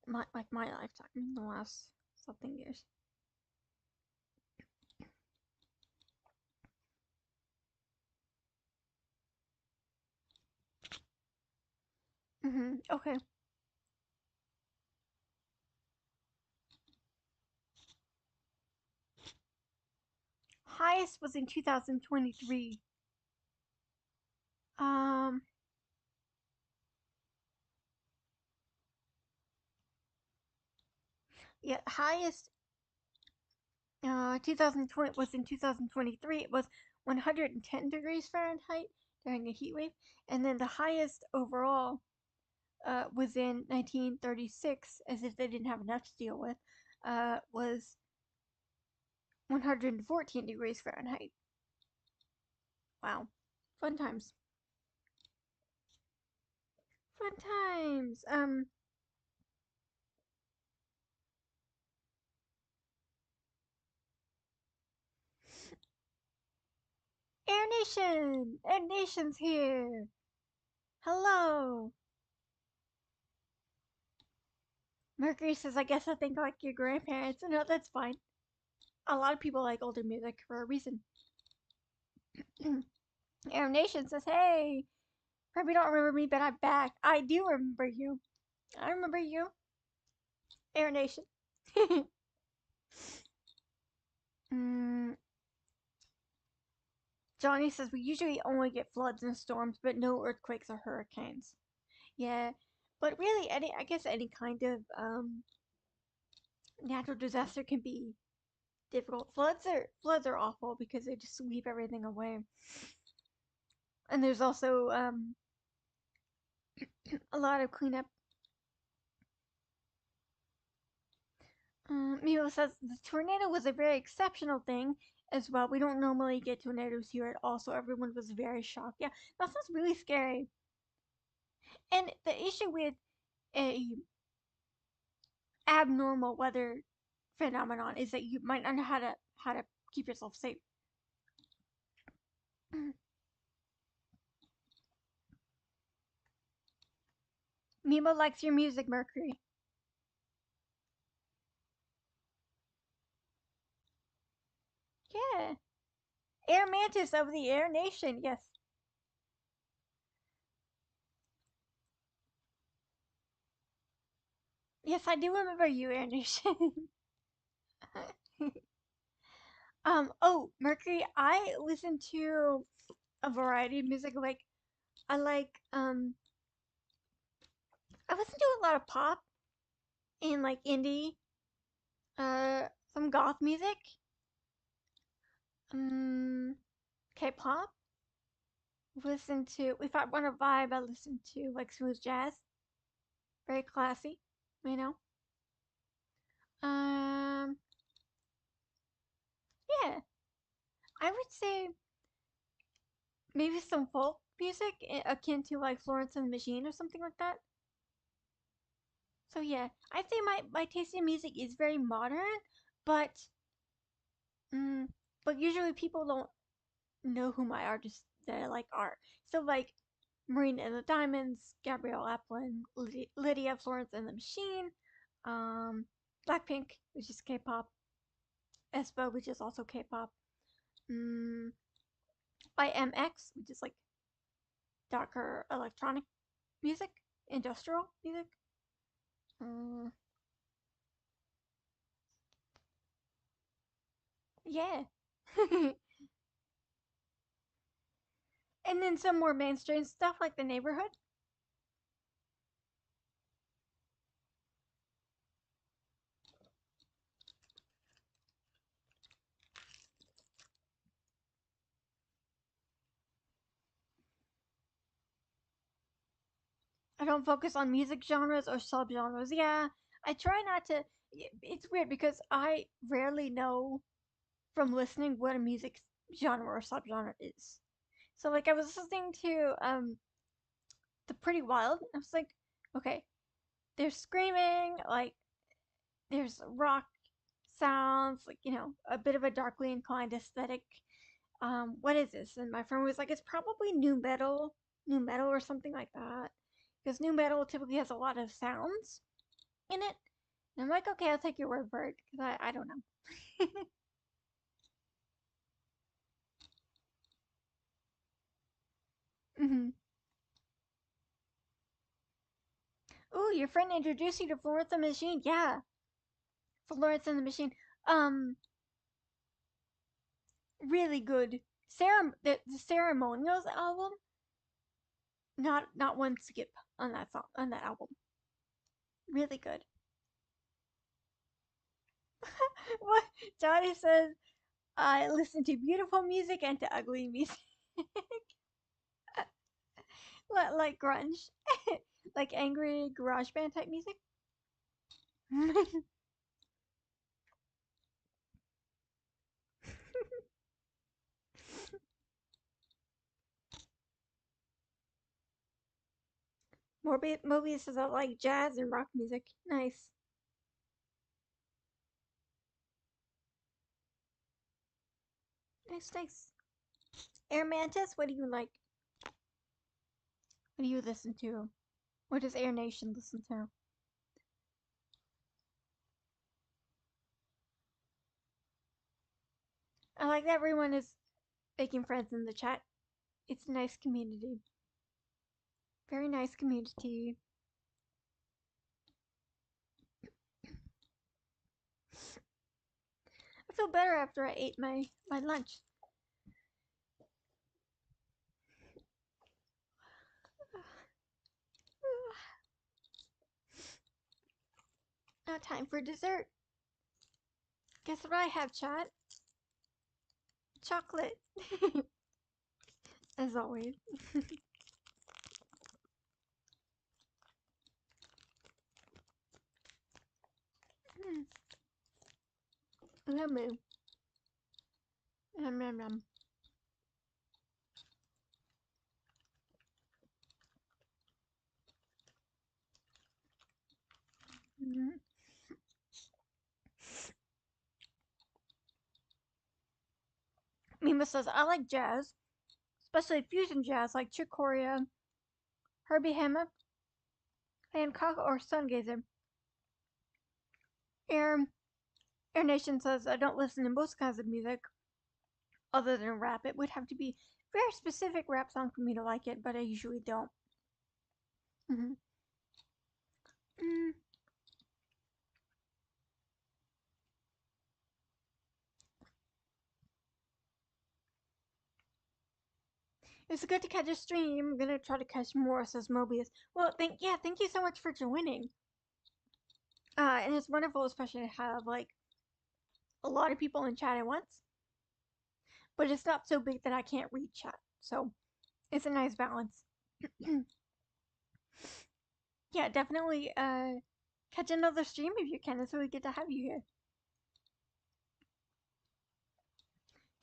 my lifetime, the last something years? Okay. Highest was in 2023. Yeah, highest 2020 was in 2023. It was 110 degrees Fahrenheit during a heat wave, and then the highest overall was in 1936, as if they didn't have enough to deal with, was 114 degrees Fahrenheit. Wow, fun times. Fun times. Air Nation! Air Nation's here! Hello! Mercury says, I guess I think like your grandparents. No, that's fine. A lot of people like older music for a reason. Air Nation says, hey, probably don't remember me, but I'm back. I do remember you. I remember you. Air Nation. mm, Johnny says, we usually only get floods and storms, but no earthquakes or hurricanes. Yeah, but really, I guess any kind of natural disaster can be difficult. Floods are awful because they just sweep everything away. And there's also a lot of cleanup. Milo says the tornado was a very exceptional thing as well. We don't normally get tornadoes here at all, so everyone was very shocked. Yeah, that sounds really scary. And the issue with a abnormal weather phenomenon is that you might not know how to keep yourself safe. Mimo likes your music, Mercury. Yeah. Air Mantis of the Air Nation, yes. Yes, I do remember you, Air Nation. Oh, Mercury, I listen to a variety of music. Like, I like, I listen to a lot of pop and like indie, uh, some goth music, K-pop. Listen to, if I want to vibe, I listen to like smooth jazz, very classy, you know. Um, yeah, I would say maybe some folk music akin to like Florence and the Machine or something like that. So yeah, I'd say my taste in music is very modern, but mm, but usually people don't know who my artists that I like are. So like Marina and the Diamonds, Gabrielle Aplin, Lydia, Florence and the Machine, um, Blackpink, which is K-pop, aespa, which is also K-pop, mm, IMX, which is like darker electronic music, industrial music. Uh, yeah. And then some more mainstream stuff like The Neighborhood. I don't focus on music genres or subgenres. Yeah, I try not to. It's weird because I rarely know from listening what a music genre or subgenre is. So like I was listening to The Pretty Wild. And I was like, okay, there's screaming, like there's rock sounds, like a bit of a darkly inclined aesthetic. What is this? And my friend was like, it's probably new metal or something like that, because new metal typically has a lot of sounds in it. And I'm like, okay, I'll take your word for it because I don't know. hmm Ooh, your friend introduced you to Florence and the Machine. Yeah, Florence and the Machine. Um, really good. The Ceremonials album. Not one skip on that album. Really good. What Johnny says, I listen to beautiful music and to ugly music. Like grunge. Like angry garage band type music. Mobius says I like jazz and rock music. Nice. Nice. Air Mantis, what do you like? What do you listen to? What does Air Nation listen to? I like that everyone is making friends in the chat. It's a nice community. Very nice community. I feel better after I ate my lunch. Now time for dessert. Guess what I have, chat? Chocolate. As always. Yummy. Yum. Mm-hmm. Mima says, I like jazz, especially fusion jazz like Chick Corea, Herbie Hancock, Hancock, or Sungazer. Air, Air Nation says, I don't listen to most kinds of music other than rap. It would have to be a very specific rap song for me to like it, but I usually don't. Mm-hmm. It's good to catch a stream. I'm gonna try to catch more, says Mobius. Well, thank you so much for joining. And it's wonderful, especially to have like a lot of people in chat at once. But it's not so big that I can't read chat, so it's a nice balance. Yeah, definitely catch another stream if you can. It's really good to have you here.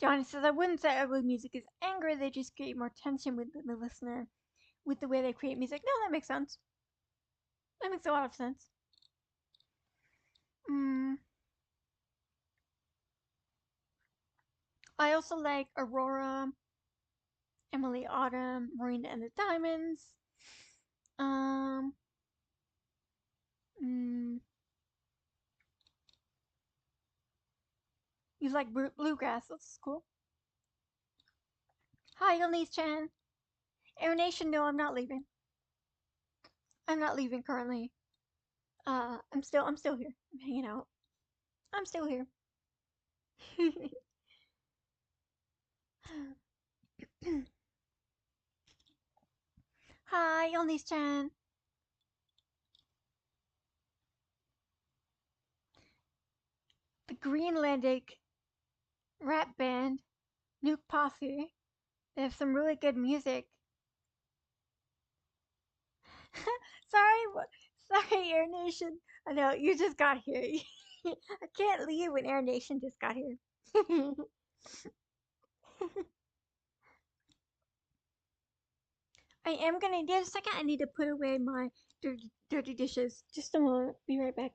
Johnny says, I wouldn't say ugly music is angry, they just create more tension with the listener with the way they create music. No, that makes sense. That makes a lot of sense. I also like Aurora, Emily Autumn, Marina and the Diamonds. Um, you like bluegrass? That's cool. Hi, Elise-chan. Air Nation, no, I'm not leaving. I'm not leaving currently. I'm still here. I'm hanging out. I'm still here. Hi, Elise-chan. The Greenlandic rap band, Nuke Posse. They have some really good music. Sorry, Air Nation. I know you just got here. I can't leave when Air Nation just got here. I am gonna need a second. I need to put away my dirty dishes. Just a moment. Be right back.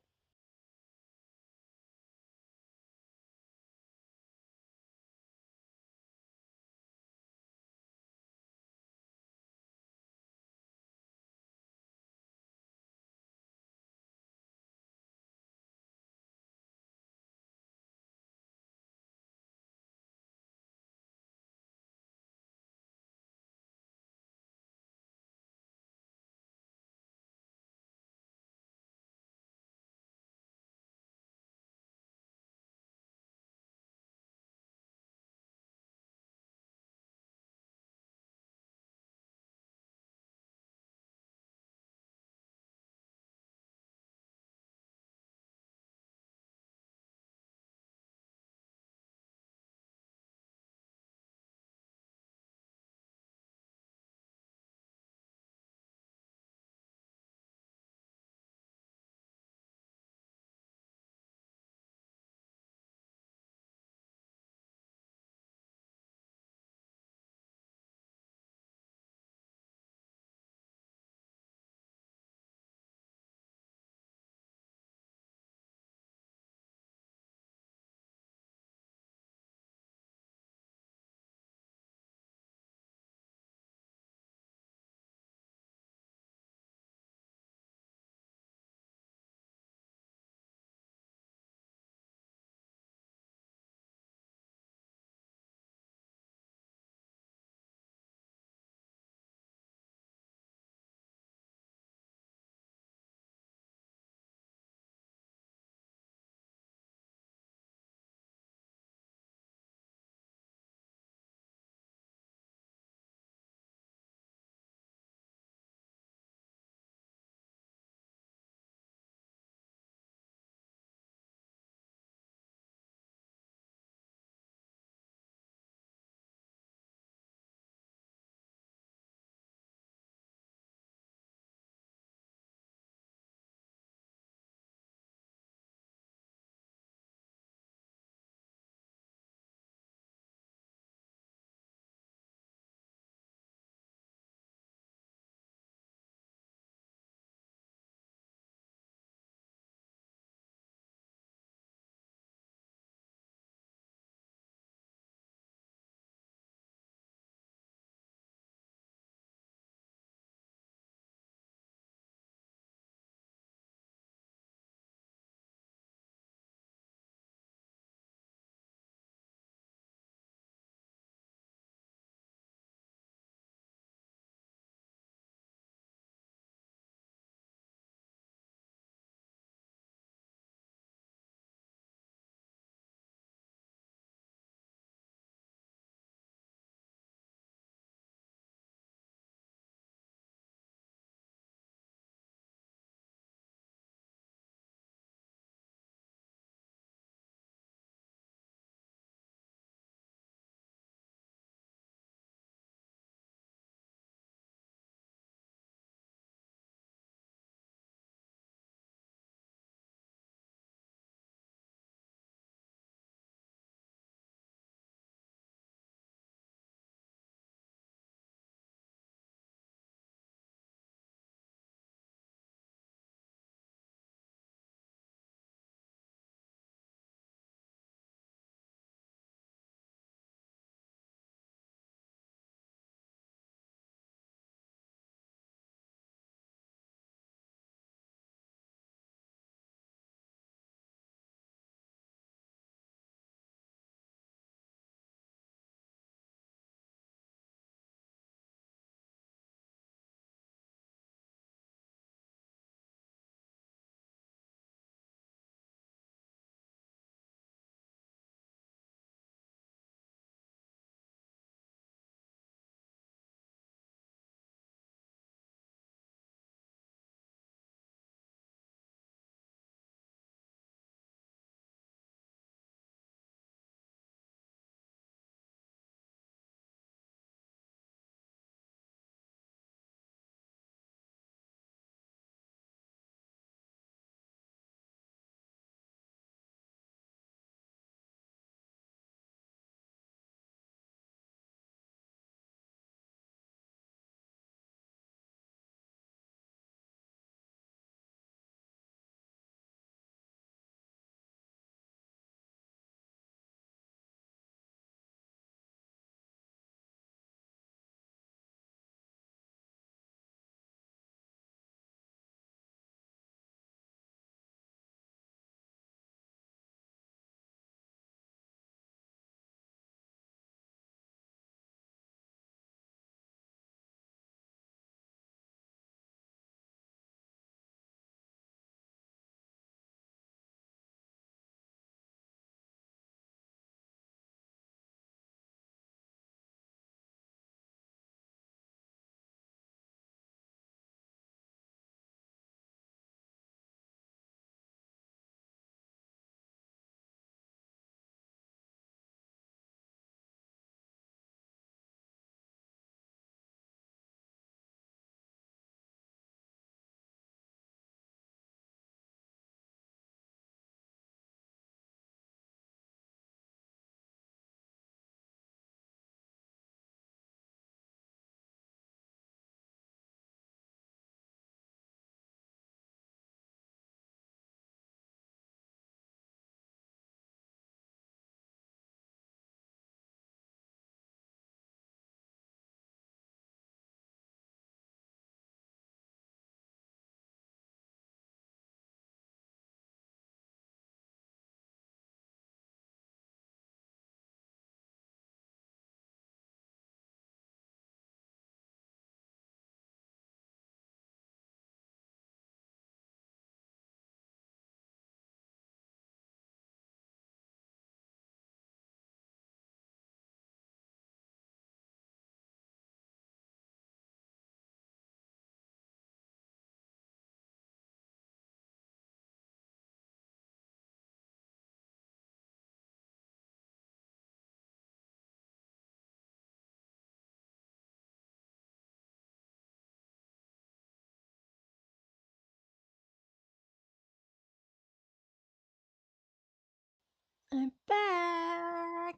I'm back.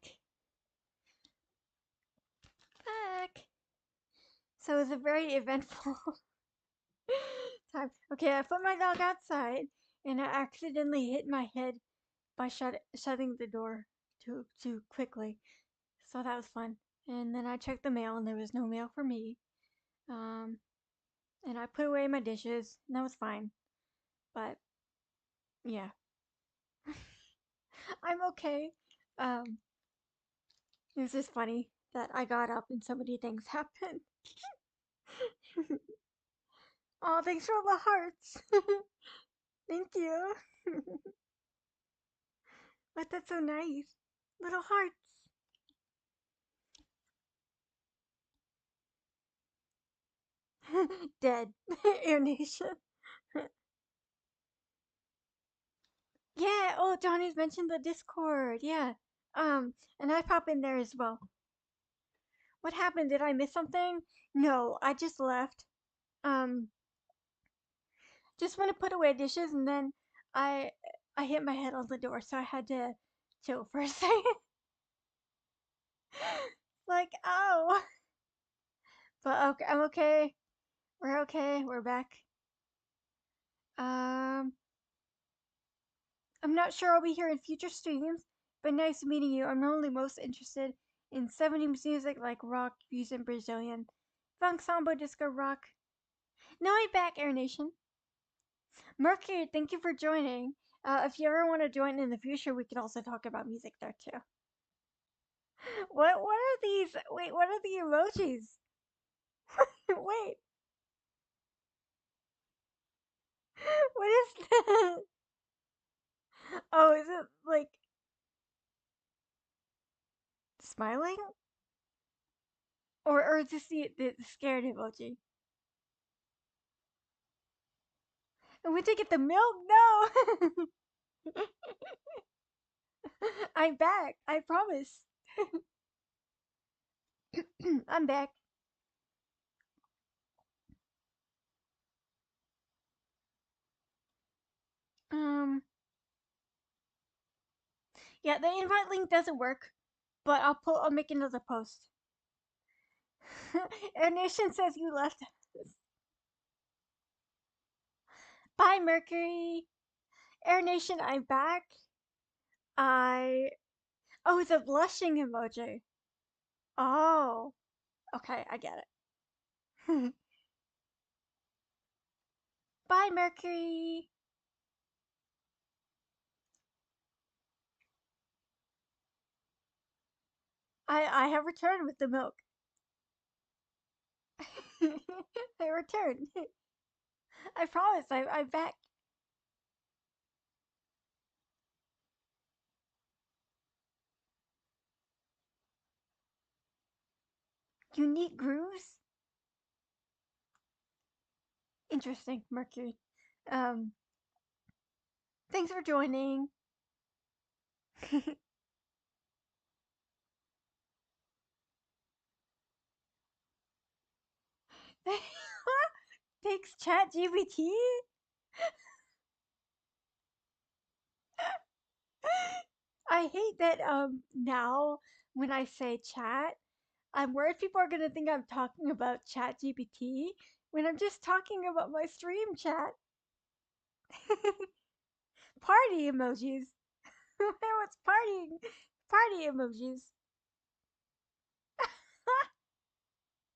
Back. So it was a very eventful time. Okay, I put my dog outside and I accidentally hit my head by shutting the door too quickly. So that was fun. And then I checked the mail and there was no mail for me. Um, and I put away my dishes and that was fine. But yeah, I'm okay. Um, it was just funny that I got up and so many things happened. Oh, thanks for all the hearts. Thank you. But that's so nice. Little hearts. Dead. Air Nation. Yeah, oh, Johnny's mentioned the Discord. Yeah. And I pop in there as well. What happened? Did I miss something? No, I just left. Um, just want to put away dishes and then I I hit my head on the door, so I had to chill for a second. Like, oh. But okay, I'm okay. We're okay. We're back. Um, I'm not sure I'll be here in future streams, but nice meeting you. I'm normally most interested in 70s music like rock, fusion, Brazilian, funk, samba, disco, rock. Now I'm back, Air Nation. Mercury, thank you for joining. If you ever want to join in the future, we can also talk about music there too. What are these? Wait, what are the emojis? Wait, what is that? Oh, is it like smiling? Or is this the scared emoji? And we did get the milk? No! I'm back. I promise. I'm back. Um, yeah, the invite link doesn't work, but I'll make another post. Air Nation says you left. Bye, Mercury. Air Nation, I'm back. I. Oh, it's a blushing emoji. Oh, okay, I get it. Bye, Mercury. I have returned with the milk. I returned. I promise. I'm back. Unique grooves. Interesting, Mercury. Um, thanks for joining. Thanks, Chat GPT. I hate that now when I say chat, I'm worried people are gonna think I'm talking about Chat GPT when I'm just talking about my stream chat. Party emojis. What's partying? Party emojis.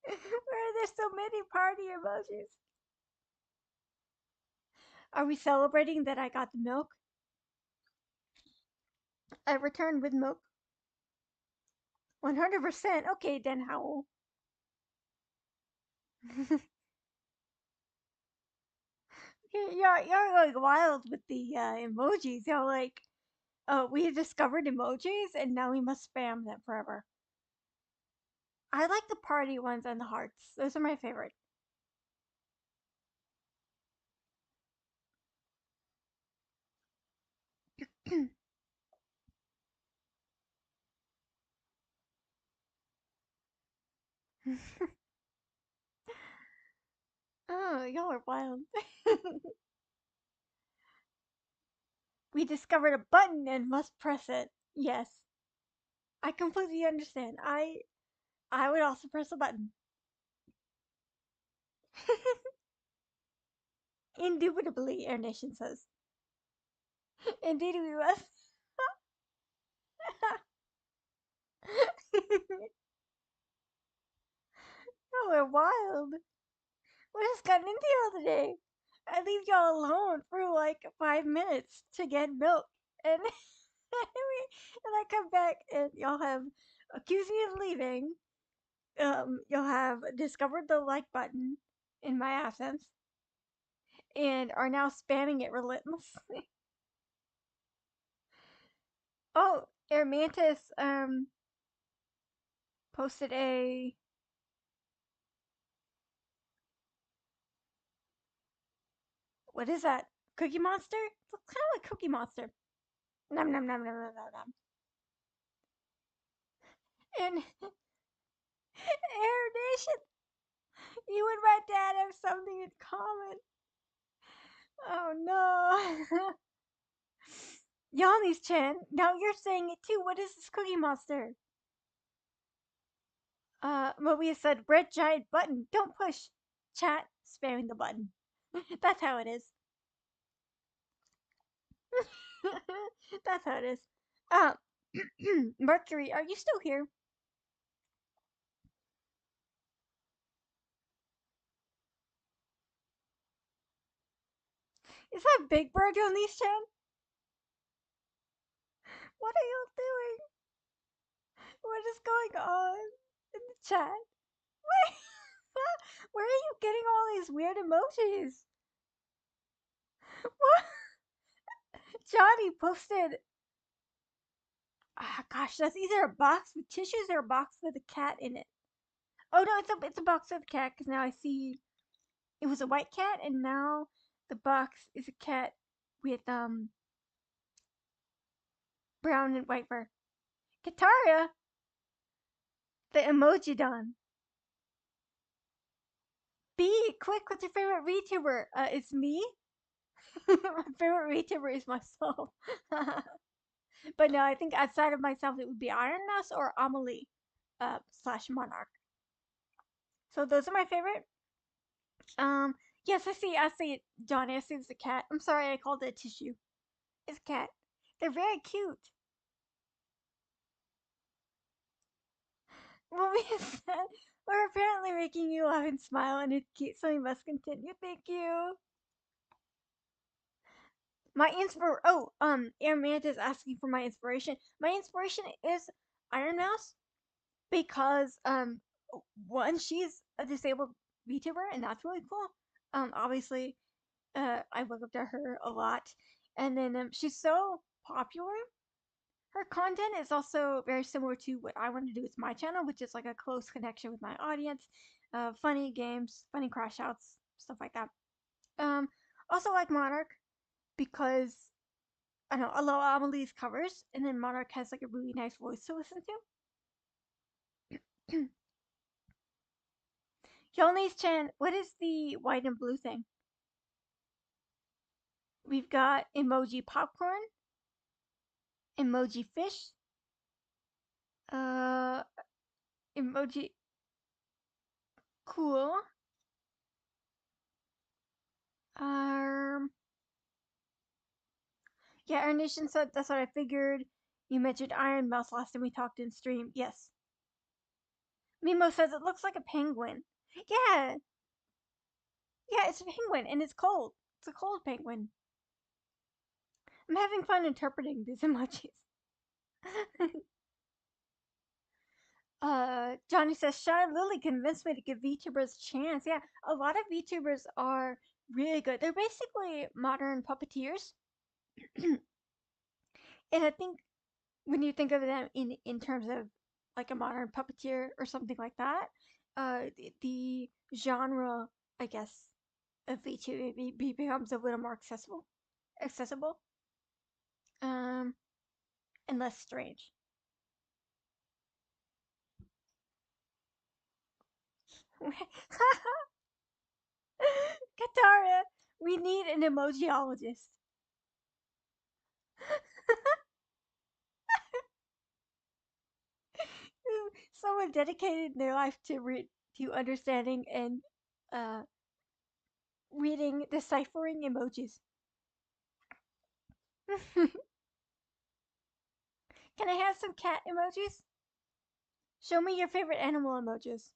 Where are there so many party emojis? Are we celebrating that I got the milk? I returned with milk. 100%. Okay, then Howell. You're like wild with the emojis. You're like, oh, we discovered emojis and now we must spam them forever. I like the party ones and the hearts. Those are my favorite. Oh, y'all are wild. We discovered a button and must press it. Yes, I completely understand. I would also press a button. Indubitably, Air Nation says. Indeed, we must. Oh, we're wild. We just got into y'all today. I leave y'all alone for like 5 minutes to get milk, and and I come back and y'all have accused me of leaving. You'll have discovered the like button in my absence and are now spamming it relentlessly. Oh, Airmantis posted a what is that? Cookie Monster? It looks kind of like Cookie Monster. Nom nom nom nom nom nom nom. And Air Nation, you and my dad have something in common. Oh no. Yanni's Chan, now you're saying it too. What is this Cookie Monster? Maria said, red giant button. Don't push. Chat, spamming the button. That's how it is. That's how it is. Uh, Mercury, are you still here? Is that Big Bird on these chat? What are you doing? What is going on in the chat? Wait, where are you getting all these weird emojis? What? Johnny posted. Ah, gosh, that's either a box with tissues or a box with a cat in it. Oh no, it's a box with a cat because now I see it was a white cat and now the box is a cat with brown and white fur. Kataria, the emoji don. B, quick, what's your favorite VTuber? It's me. My favorite VTuber is myself. But no, I think outside of myself, it would be Iron Mouse or Amelie, slash Monarch. So those are my favorite. Um, yes, I see it, Johnny. I see it's a cat. I'm sorry, I called it a tissue. It's a cat. They're very cute. Well, we said we're apparently making you laugh and smile, and it's cute, so we must continue. Thank you. My Air Mantis asking for my inspiration. My inspiration is Iron Mouse because one, she's a disabled VTuber, and that's really cool. Obviously, I look up to her a lot, and then she's so popular. Her content is also very similar to what I want to do with my channel, which is like a close connection with my audience, funny games, funny crash outs, stuff like that. Um, Also like Monarch because I don't know, I love Amelie's covers, and then Monarch has like a really nice voice to listen to. Yolni's Chan, what is the white and blue thing? We've got emoji popcorn, emoji fish, uh, emoji cool, um, yeah, our nation said that's what I figured. You mentioned Iron Mouse last time we talked in stream. Yes. Mimo says it looks like a penguin. Yeah, yeah, it's a penguin and it's cold. It's a cold penguin. I'm having fun interpreting these emojis. Johnny says Shy Lily convinced me to give VTubers a chance. Yeah, a lot of VTubers are really good. They're basically modern puppeteers. And I think when you think of them in terms of like a modern puppeteer or something like that, the genre, I guess, of VTuber becomes a little more accessible, um, and less strange. Katara, we need an emojiologist. Someone dedicated their life to understanding and uh, reading, deciphering emojis. Can I have some cat emojis? Show me your favorite animal emojis.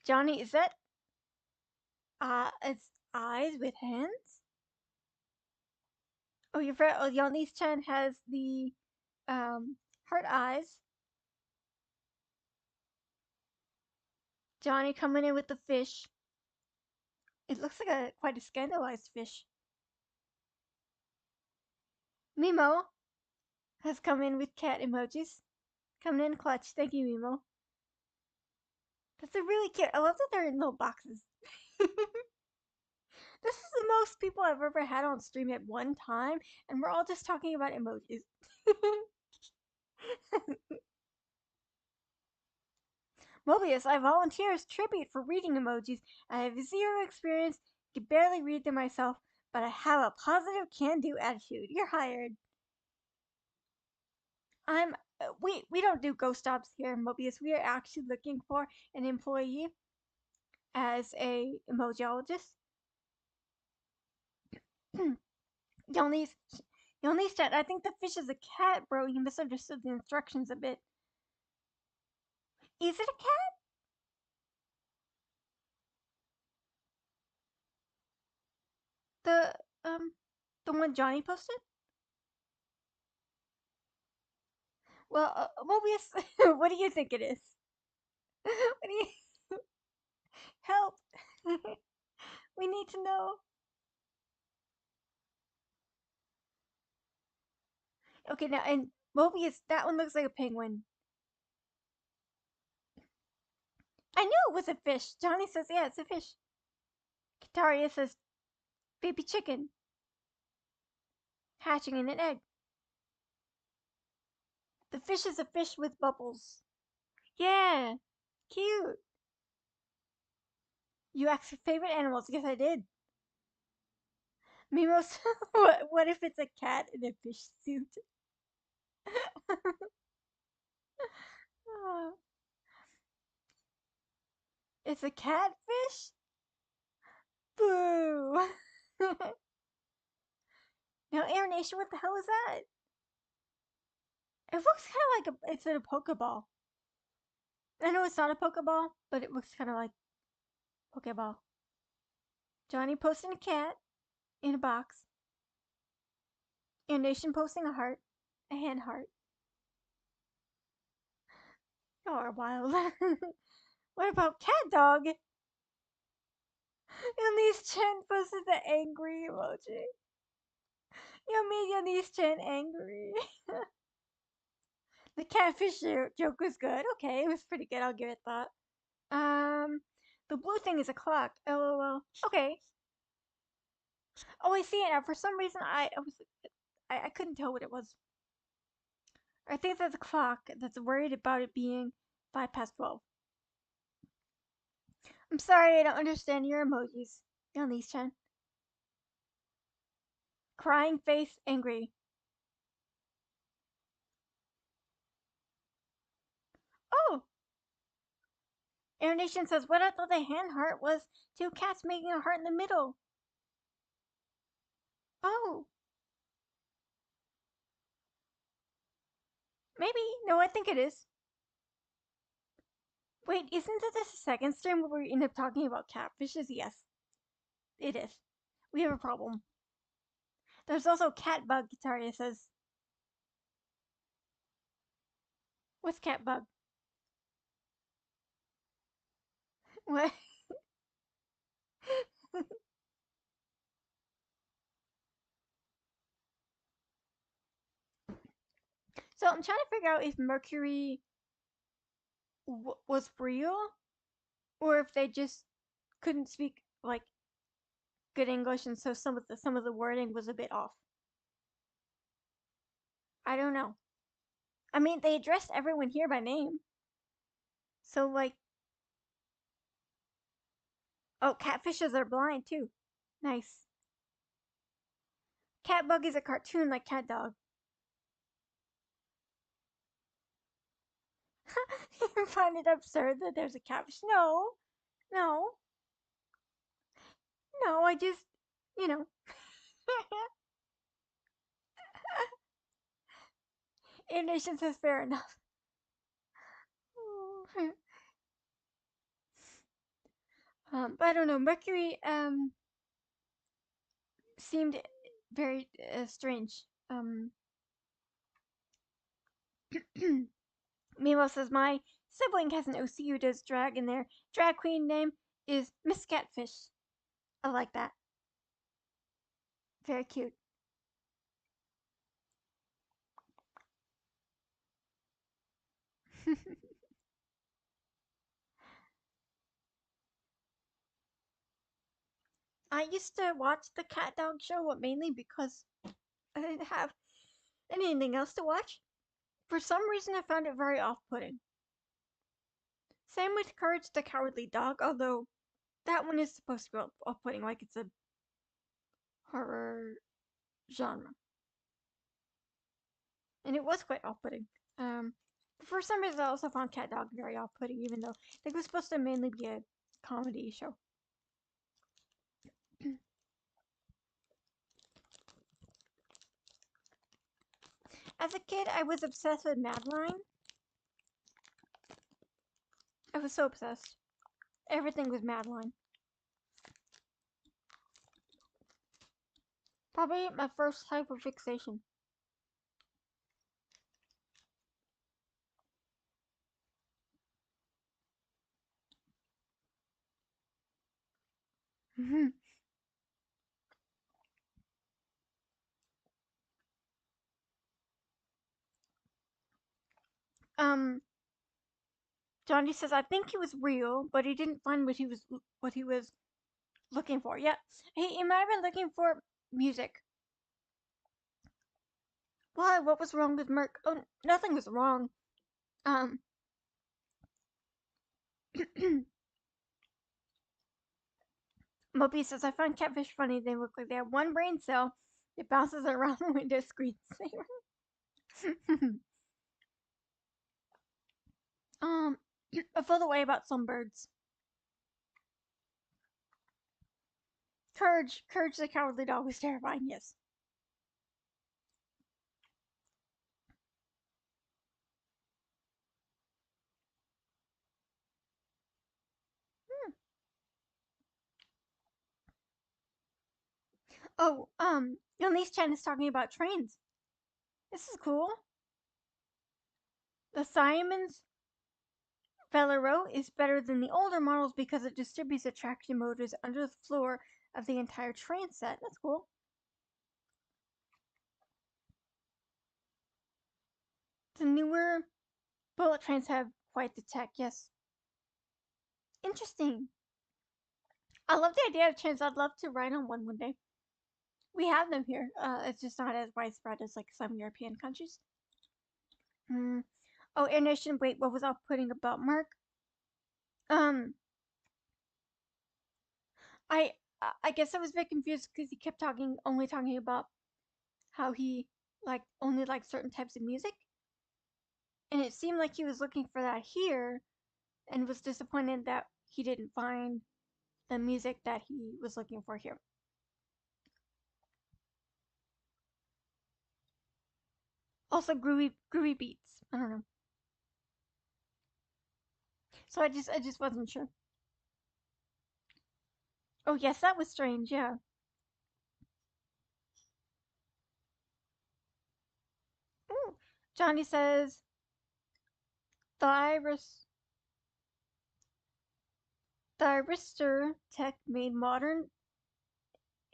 Johnny, is that it's eyes with hands? Oh, your friend, oh, Johnny's-chan has the heart eyes. Johnny coming in with the fish. It looks like a quite a scandalized fish. Mimo has come in with cat emojis. Coming in clutch. Thank you, Mimo. That's a really cute. I love that they're in little boxes. This is the most people I've ever had on stream at one time, and we're all just talking about emojis. Mobius, I volunteer as tribute for reading emojis. I have zero experience, can barely read them myself, but I have a positive can-do attitude. You're hired. I'm we don't do ghost jobs here, Mobius. We are actually looking for an employee as a emojologist. Yonli's Yonli's chat. I think the fish is a cat, bro. You misunderstood the instructions a bit. Is it a cat? The um the one Johnny posted? Well, Mobius, what do you think it is? What do you help? We need to know. Okay, now and Mobius, that one looks like a penguin. I knew it was a fish. Johnny says, yeah, it's a fish. Kataria says, baby chicken hatching in an egg. The fish is a fish with bubbles. Yeah, cute. You asked for favorite animals. Yes, I did. Mimos, what if it's a cat in a fish suit? Oh, it's a catfish? Boo! Now, Air Nation, what the hell is that? It looks kind of like it's in a Pokeball. I know it's not a Pokeball, but it looks kind of like Pokeball. Johnny posting a cat in a box. Air Nation posting a heart, a hand heart. Y'all are wild. What about Cat Dog? Yonice-chan posted the angry emoji. You made Yonice-chan angry. The catfish joke was good. Okay, it was pretty good. I'll give it that. Um, the blue thing is a clock. LOL. Okay. Oh, I see it now. For some reason, I couldn't tell what it was. I think that's a clock that's worried about it being 12:05. I'm sorry, I don't understand your emojis, Yonice-chan. Crying face, angry. Oh, Air Nation says, what I thought the hand heart was two cats making a heart in the middle. Oh, maybe. No, I think it is. Wait, isn't this the second stream where we end up talking about catfishes? Yes, it is. We have a problem. There's also cat bug, Kataria says. What's cat bug? What? So I'm trying to figure out if Mercury was real or if they just couldn't speak like good English and so some of the wording was a bit off. I don't know. I mean, they addressed everyone here by name. So like, oh, catfishes are blind too. Nice. Catbug is a cartoon like Cat Dog. You find it absurd that there's a catfish? No, no, no. I just, you know, Nation says fair enough. But I don't know. Mercury seemed very strange. Mimo says my sibling has an OC who does drag, and their drag queen name is Miss Catfish. I like that. Very cute. I used to watch the Cat Dog show, but mainly because I didn't have anything else to watch. For some reason, I found it very off-putting. Same with Courage the Cowardly Dog, although that one is supposed to be off-putting, like it's a horror genre, and it was quite off-putting. Um, for some reason, I also found Cat Dog very off-putting, even though it was supposed to mainly be a comedy show. As a kid, I was obsessed with Madeline. I was so obsessed. Everything was Madeline. Probably my first type of fixation. um, Johnny says I think he was real, but he didn't find what he was looking for. Yeah, he might have been looking for music. Why? What was wrong with Merc? Oh, nothing was wrong. Um, Moby says I find catfish funny. They look like they have one brain cell. It bounces around the window screensaver. I feel the way about some birds. Courage the Cowardly Dog was terrifying. Yes. Hmm. Oh, Elise Chen is talking about trains. This is cool. The Siemens Velero is better than the older models because it distributes the traction motors under the floor of the entire train set. That's cool. The newer bullet trains have quite the tech, yes. Interesting. I love the idea of trains. I'd love to ride on one day. We have them here. It's just not as widespread as like some European countries. Hmm. Oh, Air Nation. Wait, what was off-putting about Mark? Um, I I guess I was a bit confused because he kept only talking about how he only liked certain types of music, and it seemed like he was looking for that here, and was disappointed that he didn't find the music that he was looking for here. Also, groovy beats. I don't know. So I just wasn't sure. Oh yes, that was strange. Yeah. Ooh. Johnny says Thyris Thyristor Tech made modern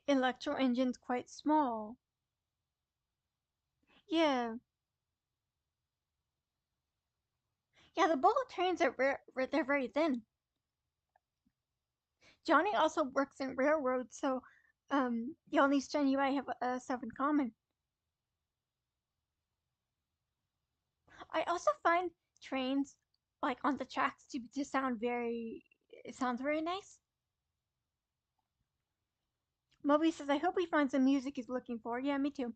electro engines quite small. Yeah. Yeah, the bullet trains are they're very thin. Johnny also works in railroads, so y'all need to you might have stuff in common. I also find trains like on the tracks to sound very it sounds very nice. Moby says, I hope he finds the music he's looking for. Yeah, me too.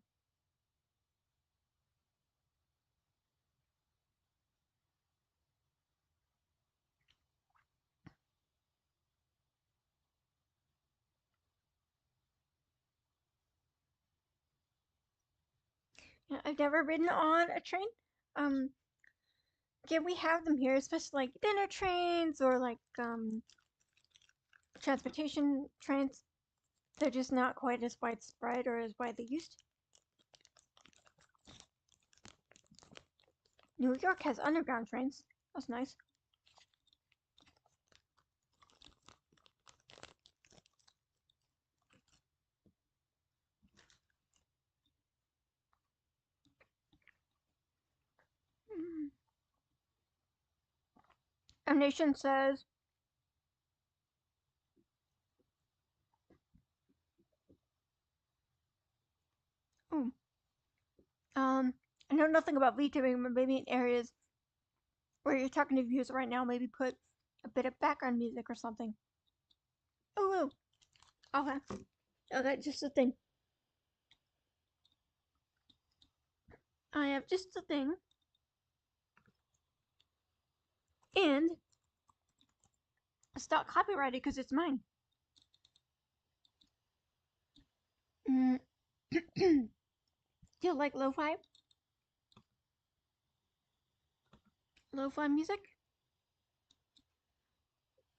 Yeah, I've never ridden on a train. Um, yeah, we have them here, especially like dinner trains or like transportation trains. They're just not quite as widespread or as widely used. New York has underground trains. That's nice. Nation says, oh, I know nothing about VTubing, but maybe in areas where you're talking to viewers right now, maybe put a bit of background music or something. Oh, okay. Okay, just a thing. I have just a thing. And it's not copyrighted because it's mine. Do you like lo-fi? Lo-fi music?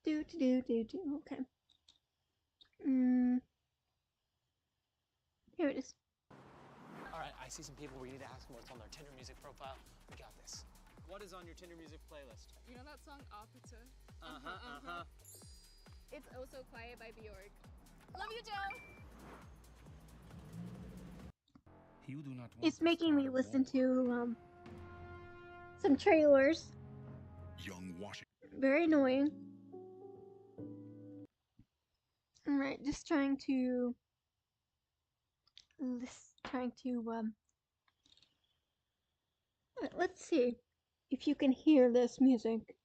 Do. Okay. Here it is. All right, I see some people. We need to ask them what's on their Tinder music profile. We got this. What is on your Tinder music playlist? You know that song Opita? It's Oh So Quiet by Bjork. Love you, Joe! It's making me listen to some trailers. Young Washington. Very annoying. Alright, just trying to let's see if you can hear this music.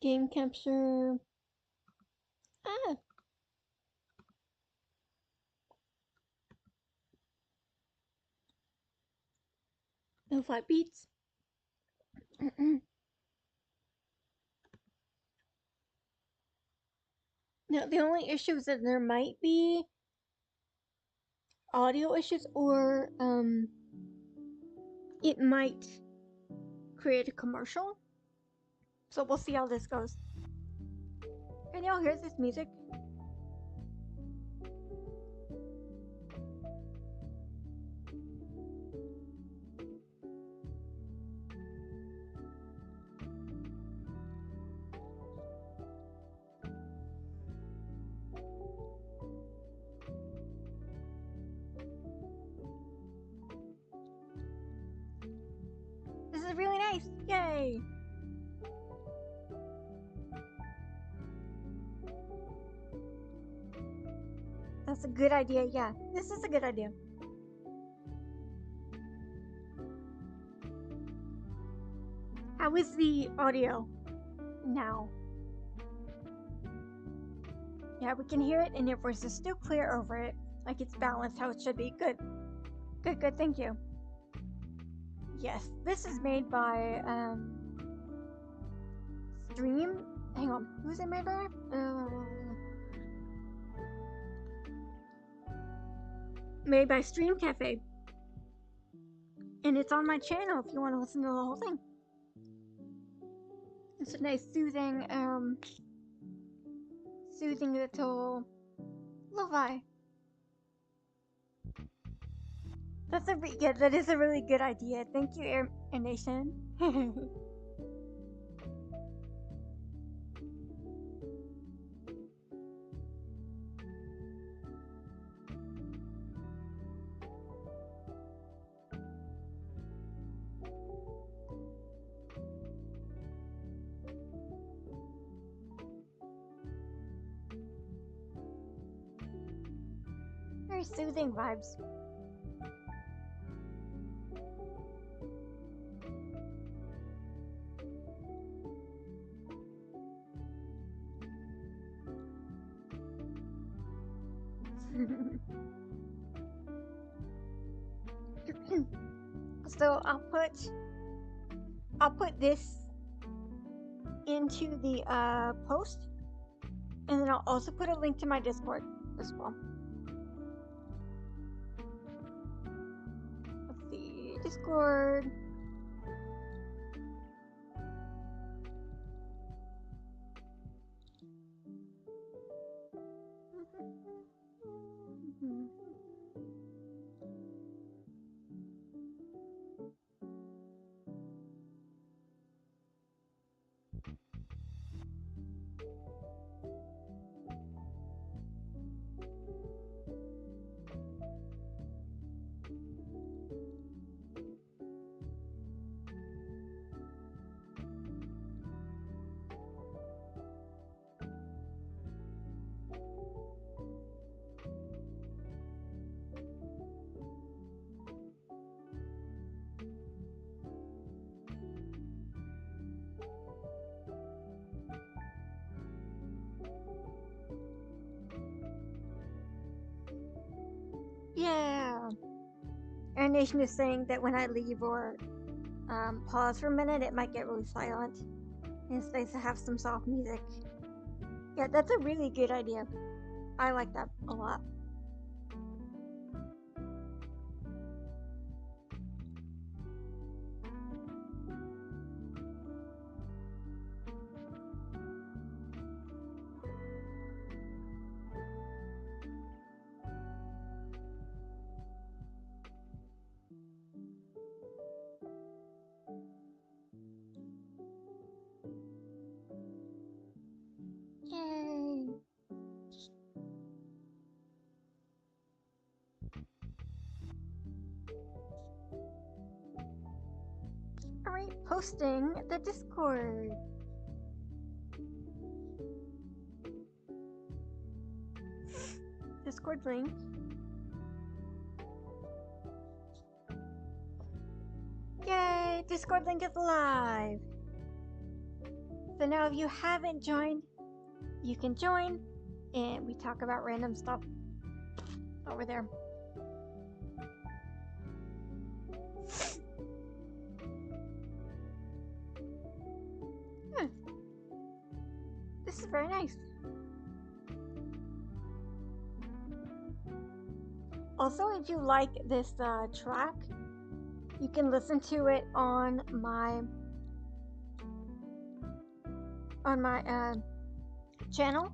Game capture. Lo-fi beats. Now, the only issue is that there might be audio issues, or it might create a commercial. So we'll see how this goes. Can y'all hear this music? This is really nice. Yay! That's a good idea. Yeah, this is a good idea. How is the audio now? Yeah, we can hear it, and your voice is still clear over it. Like it's balanced how it should be. Good. Good, thank you. Yes, this is made by, Stream? Hang on, who's it made by? Made by Stream Cafe. And it's on my channel if you want to listen to the whole thing. It's a nice soothing little lo-fi. That is a really good idea. Thank you, Air Nation. Very soothing vibes. So I'll put this into the post, and then I'll also put a link to my Discord as well. Let's see, Discord. Yeah. Air Nation is saying that when I leave or pause for a minute, it might get really silent. And it's nice to have some soft music. Yeah, that's a really good idea. I like that a lot. Yay! Alright, posting the Discord. Discord link. Yay! Discord link is live! So now if you haven't joined, you can join, and we talk about random stuff over there. This is very nice. Also, if you like this track, you can listen to it on my channel.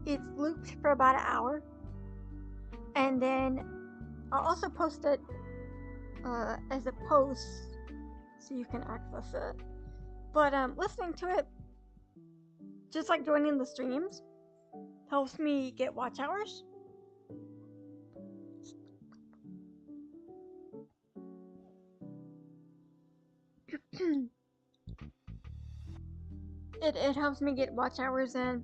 It's looped for about an hour, and then I'll also post it as a post so you can access it. But listening to it, just like joining the streams, helps me get watch hours. It helps me get watch hours in.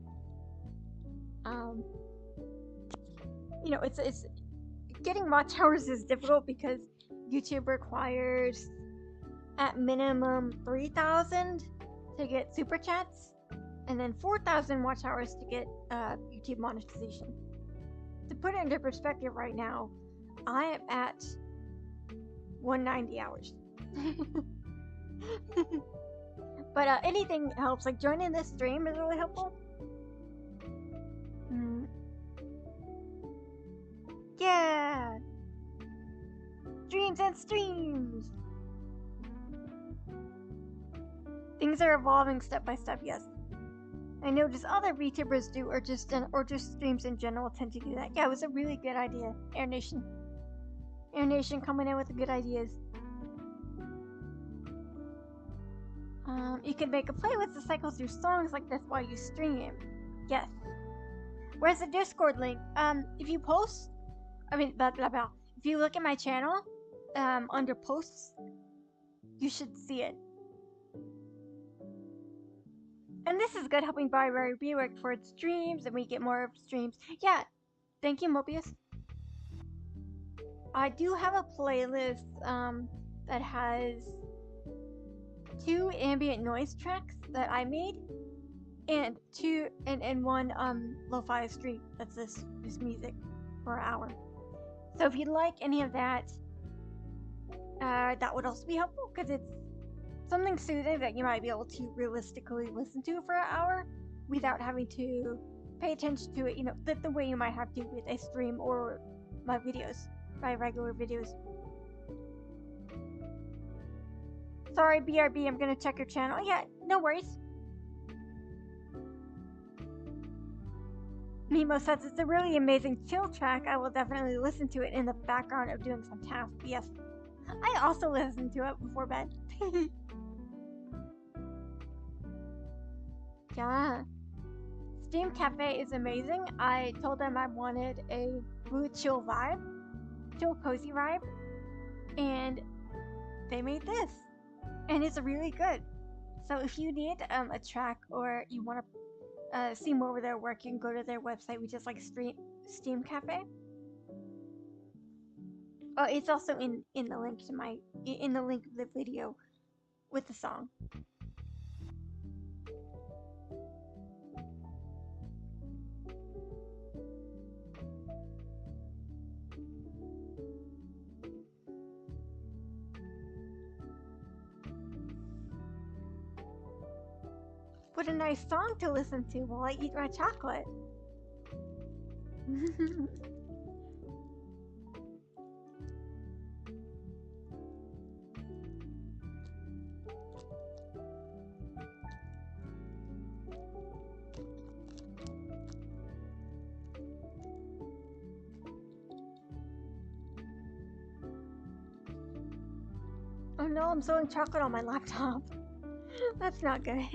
You know, it's getting watch hours is difficult because YouTube requires at minimum 3,000 to get super chats, and then 4,000 watch hours to get YouTube monetization. To put it into perspective, right now, I am at 190 hours. But anything helps, like joining this stream is really helpful. Yeah! Dreams and streams! Things are evolving step by step, yes. I notice other VTubers do, or just streams in general tend to do that. Yeah, it was a really good idea, Air Nation. Air Nation coming in with the good ideas. You can make a playlist that cycles through songs like this while you stream. Yes. Where's the Discord link? If you post, if you look at my channel, under posts, you should see it. And this is good, helping Barry rework for its streams, and we get more streams. Yeah, thank you, Mobius. I do have a playlist that has 2 ambient noise tracks that I made, and one lo-fi stream that's this music for an hour. So if you'd like any of that, that would also be helpful because it's something soothing that you might be able to realistically listen to for an hour without having to pay attention to it, you know, the way you might have to with a stream or my regular videos. Sorry, BRB, I'm gonna check your channel. Yeah, no worries. Mimo says it's a really amazing chill track. I will definitely listen to it in the background of doing some tasks. Yes, I also listen to it before bed. Yeah. Steam Cafe is amazing. I told them I wanted a mood chill vibe, chill cozy vibe, and they made this, and it's really good. So if you need a track or you want to see more of their work, you can go to their website, which is like Steam Cafe. Oh, it's also in the link to in the link of the video with the song. What a nice song to listen to while I eat my chocolate. Oh no, I'm sewing chocolate on my laptop. That's not good.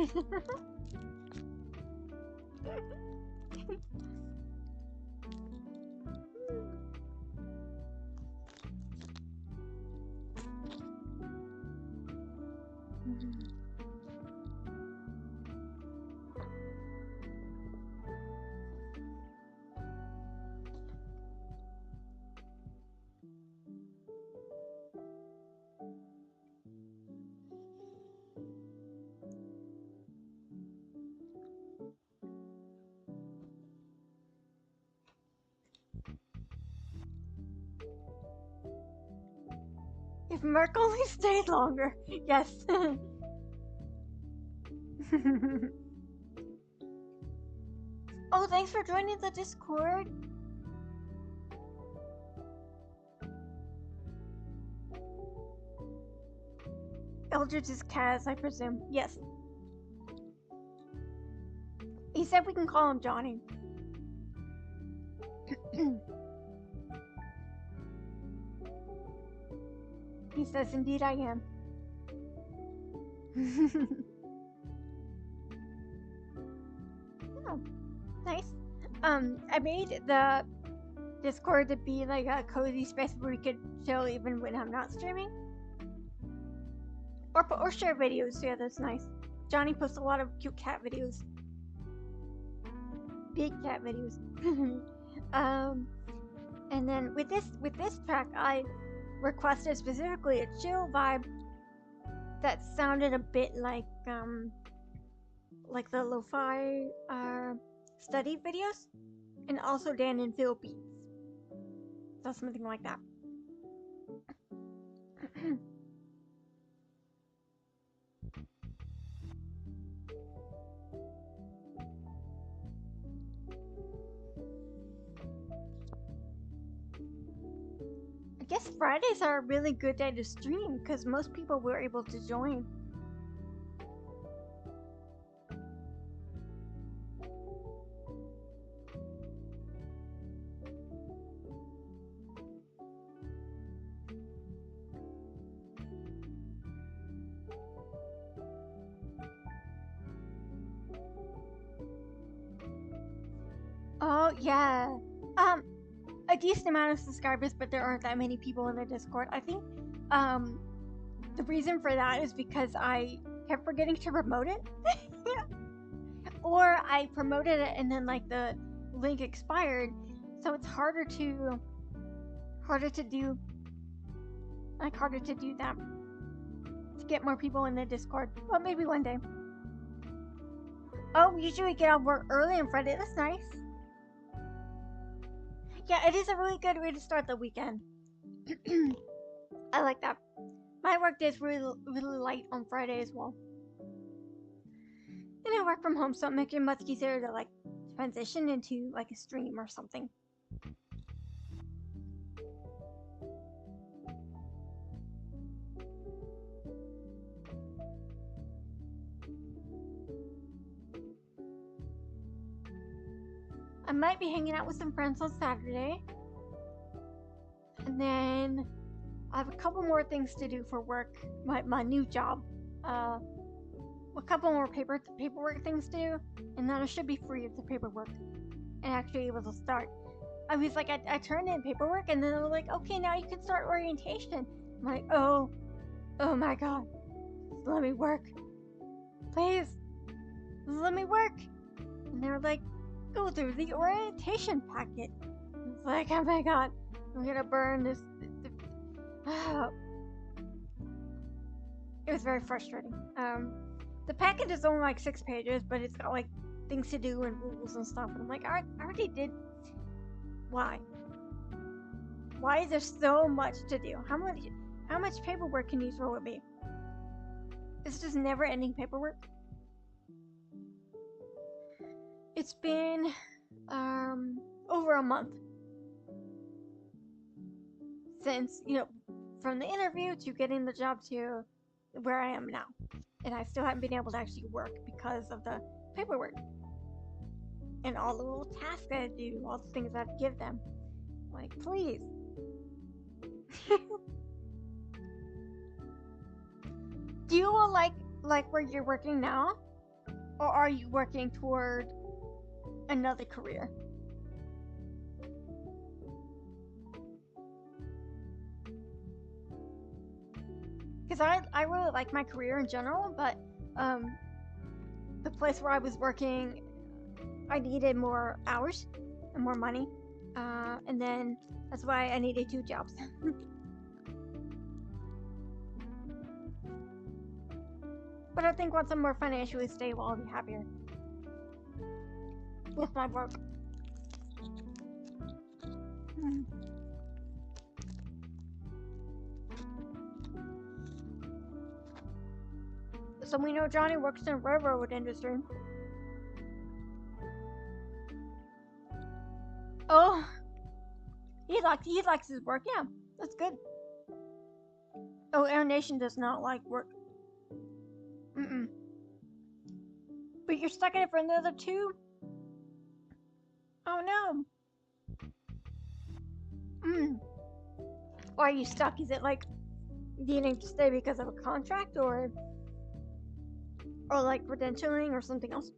If Merc only stayed longer. Yes. Oh, thanks for joining the Discord. Eldridge is Kaz, I presume. Yes. He said we can call him Johnny. He says, indeed I am. Oh, nice. I made the Discord to be like a cozy space where we could chill even when I'm not streaming. Or share videos, yeah, that's nice. Johnny posts a lot of cute cat videos. Big cat videos. And then with this track, I requested specifically a chill vibe that sounded a bit like the lo-fi study videos, and also Dan and Phil beats. So something like that. I guess Fridays are a really good day to stream because most people were able to join. Oh yeah. A decent amount of subscribers, but there aren't that many people in the Discord. I think the reason for that is because I kept forgetting to promote it. Or I promoted it and then like the link expired, so it's harder to do that, to get more people in the Discord. Well, maybe one day. Oh, usually we get off work early on Friday. That's nice. Yeah, it is a really good way to start the weekend. I like that. My work day is really light on Friday as well. And I work from home, so it makes it much easier to like transition into like a stream or something. I might be hanging out with some friends on Saturday. And then I have a couple more things to do for work, my new job. A couple more paperwork things to do, and then I should be free of the paperwork and actually able to start. I was like, I turned in paperwork, and then they were like, okay, now you can start orientation. I'm like, oh my god, just let me work, please, just let me work. And they were like, go through the orientation packet. It's like, oh my god, I'm gonna burn this. It was very frustrating. The packet is only like 6 pages, but it's got like things to do and rules and stuff. And I'm like, I already did. Why? Why is there so much to do? How much paperwork can you throw at me? It's just never-ending paperwork. It's been over a month since, from the interview to getting the job to where I am now. And I still haven't been able to actually work because of the paperwork. And all the little tasks I do, all the things I have to give them. Like, please. Do you all like where you're working now? Or are you working toward another career? Because I really like my career in general, but the place where I was working, I needed more hours and more money, and then that's why I needed 2 jobs. But I think once I'm more financially stable, I'll be happier with my work. So we know Johnny works in the railroad industry. Oh, he likes his work. Yeah, that's good. Oh, Air Nation does not like work. But you're stuck in it for another 2? Oh no. Why are you stuck? Is it like needing to stay because of a contract or like credentialing or something else?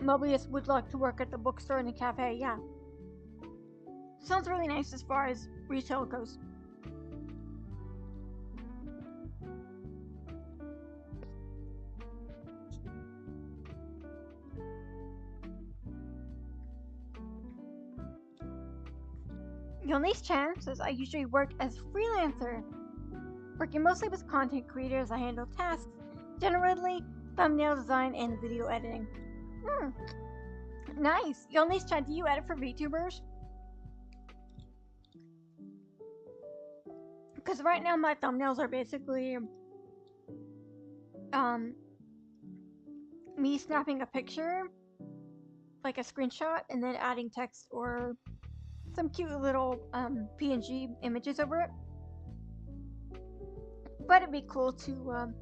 Mobius would like to work at the bookstore and the cafe, yeah. Sounds really nice as far as retail goes. Yonice Chan says, I usually work as freelancer. Working mostly with content creators, I handle tasks, generally thumbnail design and video editing. Nice. Yonice Chan, do you edit for VTubers? Because right now my thumbnails are basically me snapping a picture, like a screenshot, and then adding text or some cute little PNG images over it. But it'd be cool to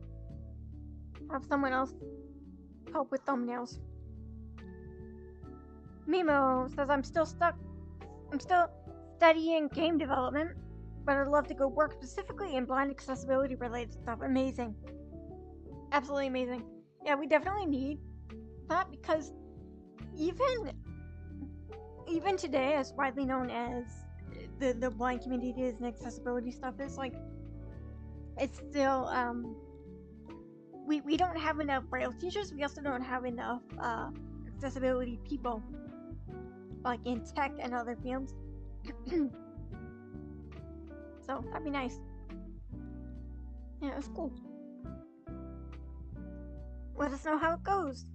have someone else help with thumbnails. Mimo says, I'm still studying game development, but I'd love to go work specifically in blind accessibility related stuff. Amazing. Absolutely amazing. Yeah, we definitely need that because even today, as widely known as the blind community is and accessibility stuff is. Like, it's still we don't have enough braille teachers. We also don't have enough accessibility people, like in tech and other fields. So that'd be nice. Yeah, it was cool. Let us know how it goes.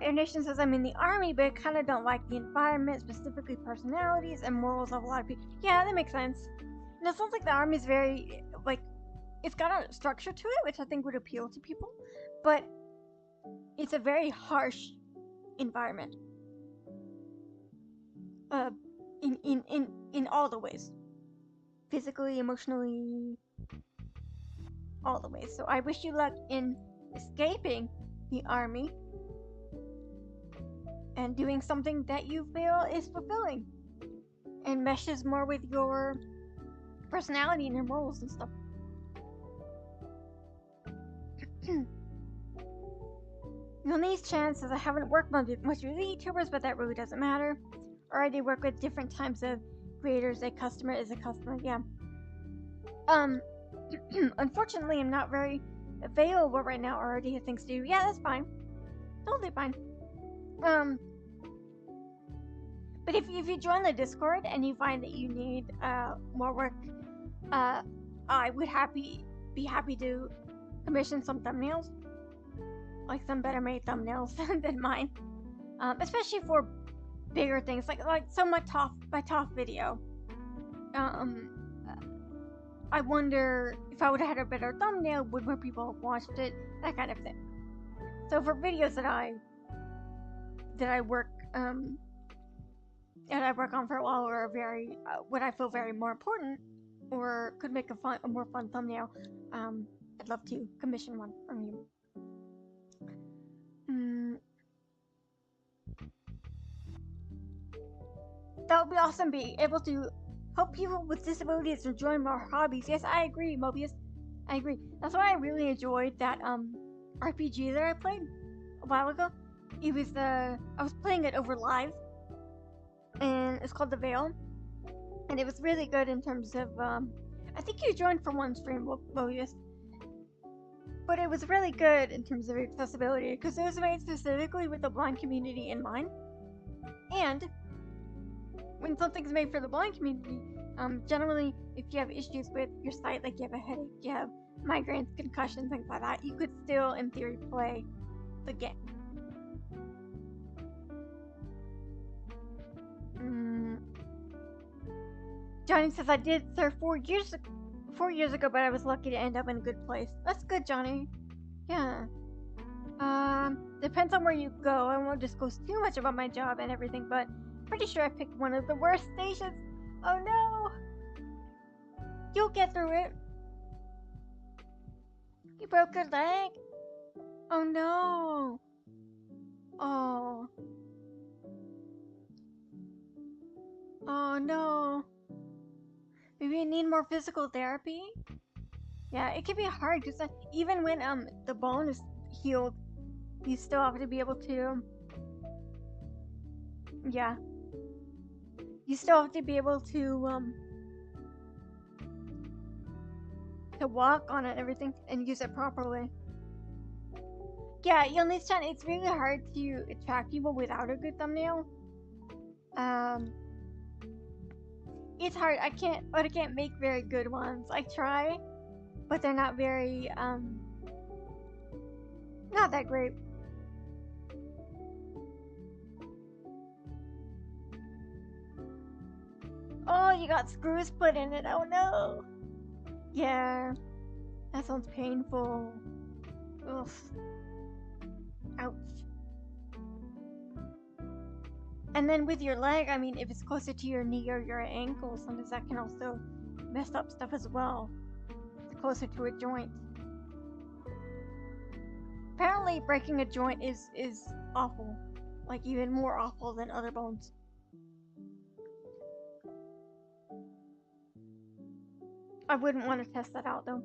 Air Nation says I'm in the army, but I kind of don't like the environment, specifically personalities and morals of a lot of people. Yeah, that makes sense. And it sounds like the army is very, like, it's got a structure to it, which I think would appeal to people, but it's a very harsh environment. In all the ways. Physically, emotionally, all the ways. So I wish you luck in escaping the army and doing something that you feel is fulfilling and meshes more with your personality and your morals and stuff. These chances I haven't worked much with YouTubers, but that really doesn't matter. Or I do work with different types of creators. A customer is a customer, yeah. Unfortunately, I'm not very available right now. I already have things to do. Yeah, that's fine. Totally fine. But if you join the Discord and you find that you need more work, I would be happy to commission some thumbnails, like some better made thumbnails than mine, especially for bigger things like so my top video. I wonder if I would have had a better thumbnail, would more people have watched it, that kind of thing. So for videos that I work on for a while, or are very what I feel very more important, or could make a more fun thumbnail, I'd love to commission one from you. That would be awesome. Be able to help people with disabilities to join more hobbies. Yes, I agree, Mobius. I agree. That's why I really enjoyed that RPG that I played a while ago. It was I was playing it over live, and it's called The Veil, and it was really good in terms of I think you joined for one stream, Mobius, but it was really good in terms of accessibility because it was made specifically with the blind community in mind. And when something's made for the blind community, generally, if you have issues with your sight, like you have a headache, you have migraines, concussions, things like that, you could still, in theory, play the game. Johnny says I did serve 4 years ago, but I was lucky to end up in a good place. That's good, Johnny. Yeah. Depends on where you go. I won't disclose too much about my job and everything, but pretty sure I picked one of the worst stations. Oh no! You'll get through it. You broke your leg? Oh no! Oh. Oh no. Maybe you need more physical therapy? Yeah, it can be hard because even when the bone is healed, you still have to be able to. Yeah. You still have to be able to walk on it and everything and use it properly. Yeah, you'll need to. It's really hard to attract people without a good thumbnail. It's hard. I can't make very good ones. I try, but they're not very not that great. Oh, you got screws put in it. Oh no. Yeah, that sounds painful. Ugh. Ouch. And then with your leg, I mean, if it's closer to your knee or your ankle, sometimes that can also mess up stuff as well. It's closer to a joint. Apparently, breaking a joint is awful. Like, even more awful than other bones. I wouldn't want to test that out, though.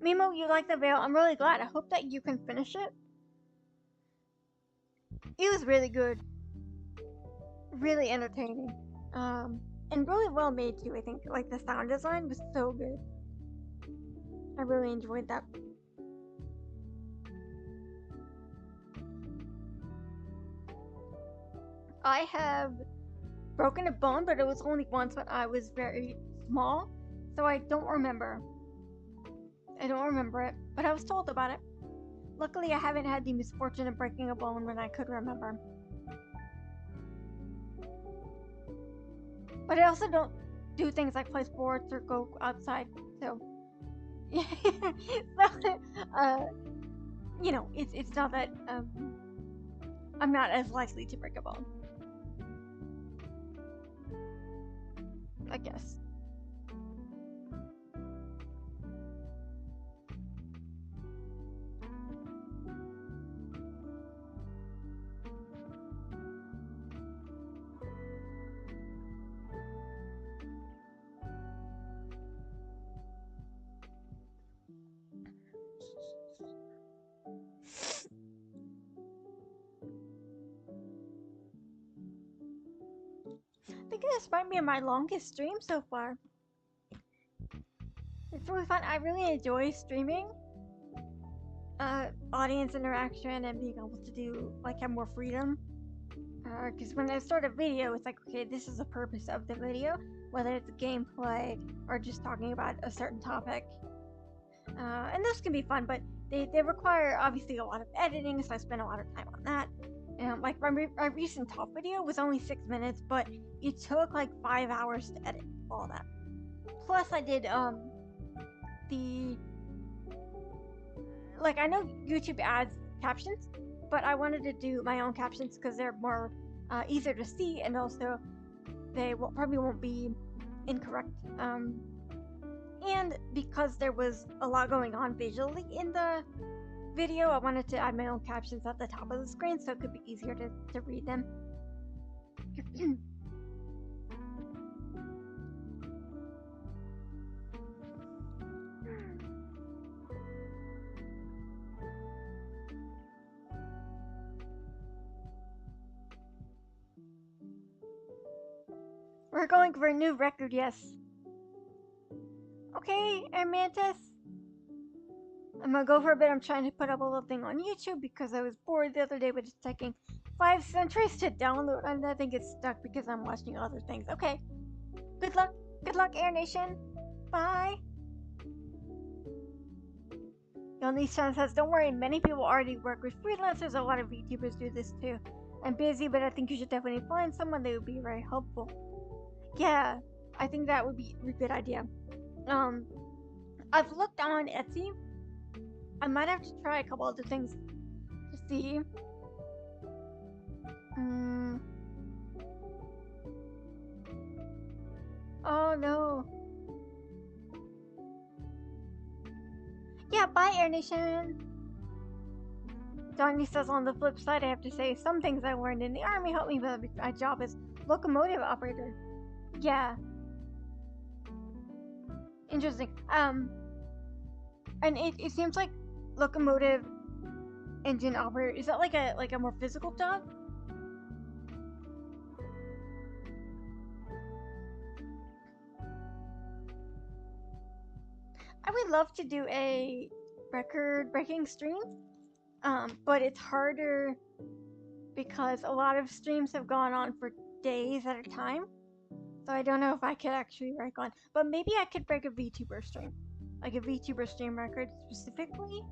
Mimo, you like The Veil? I'm really glad. I hope that you can finish it. It was really good. really entertaining. And really well made too. I think like the sound design was so good. I really enjoyed that. I have broken a bone, but it was only once when I was very small, so I don't remember. I don't remember it, but I was told about it. Luckily, I haven't had the misfortune of breaking a bone when I could remember. But I also don't do things like play sports or go outside, so so you know, it's not that I'm not as likely to break a bone, I guess. I think this might be my longest stream so far. It's really fun. I really enjoy streaming. Audience interaction and being able to do like have more freedom. Because when I start a video, it's like, okay, this is the purpose of the video, whether it's gameplay or just talking about a certain topic. And those can be fun, but they require obviously a lot of editing, so I spend a lot of time on that. Like my recent top video was only 6 minutes, but it took like 5 hours to edit all that. Plus, I did like I know YouTube adds captions, but I wanted to do my own captions because they're more easier to see, and also they probably won't be incorrect. And because there was a lot going on visually in the video, I wanted to add my own captions at the top of the screen so it could be easier to read them. We're going for a new record, yes. Okay, Air Mantis. I'm gonna go for a bit. I'm trying to put up a little thing on YouTube because I was bored the other day, but it's taking 5 centuries to download, and I think it's stuck because I'm watching other things. Okay. Good luck. Good luck, Air Nation. Bye. Yonishan says, don't worry, many people already work with freelancers. A lot of VTubers do this too. I'm busy, but I think you should definitely find someone that would be very helpful. Yeah, I think that would be a good idea. I've looked on Etsy. I might have to try a couple other things to see. Oh no. Yeah, bye, Air Nation. Donnie says, on the flip side, I have to say some things I learned in the army helped me with my job as locomotive operator. Yeah. Interesting. And it seems like locomotive engine operator, is that like a more physical job? I would love to do a record-breaking stream, but it's harder because a lot of streams have gone on for days at a time. So I don't know if I could actually break one, but maybe I could break a VTuber stream, like a VTuber stream record specifically.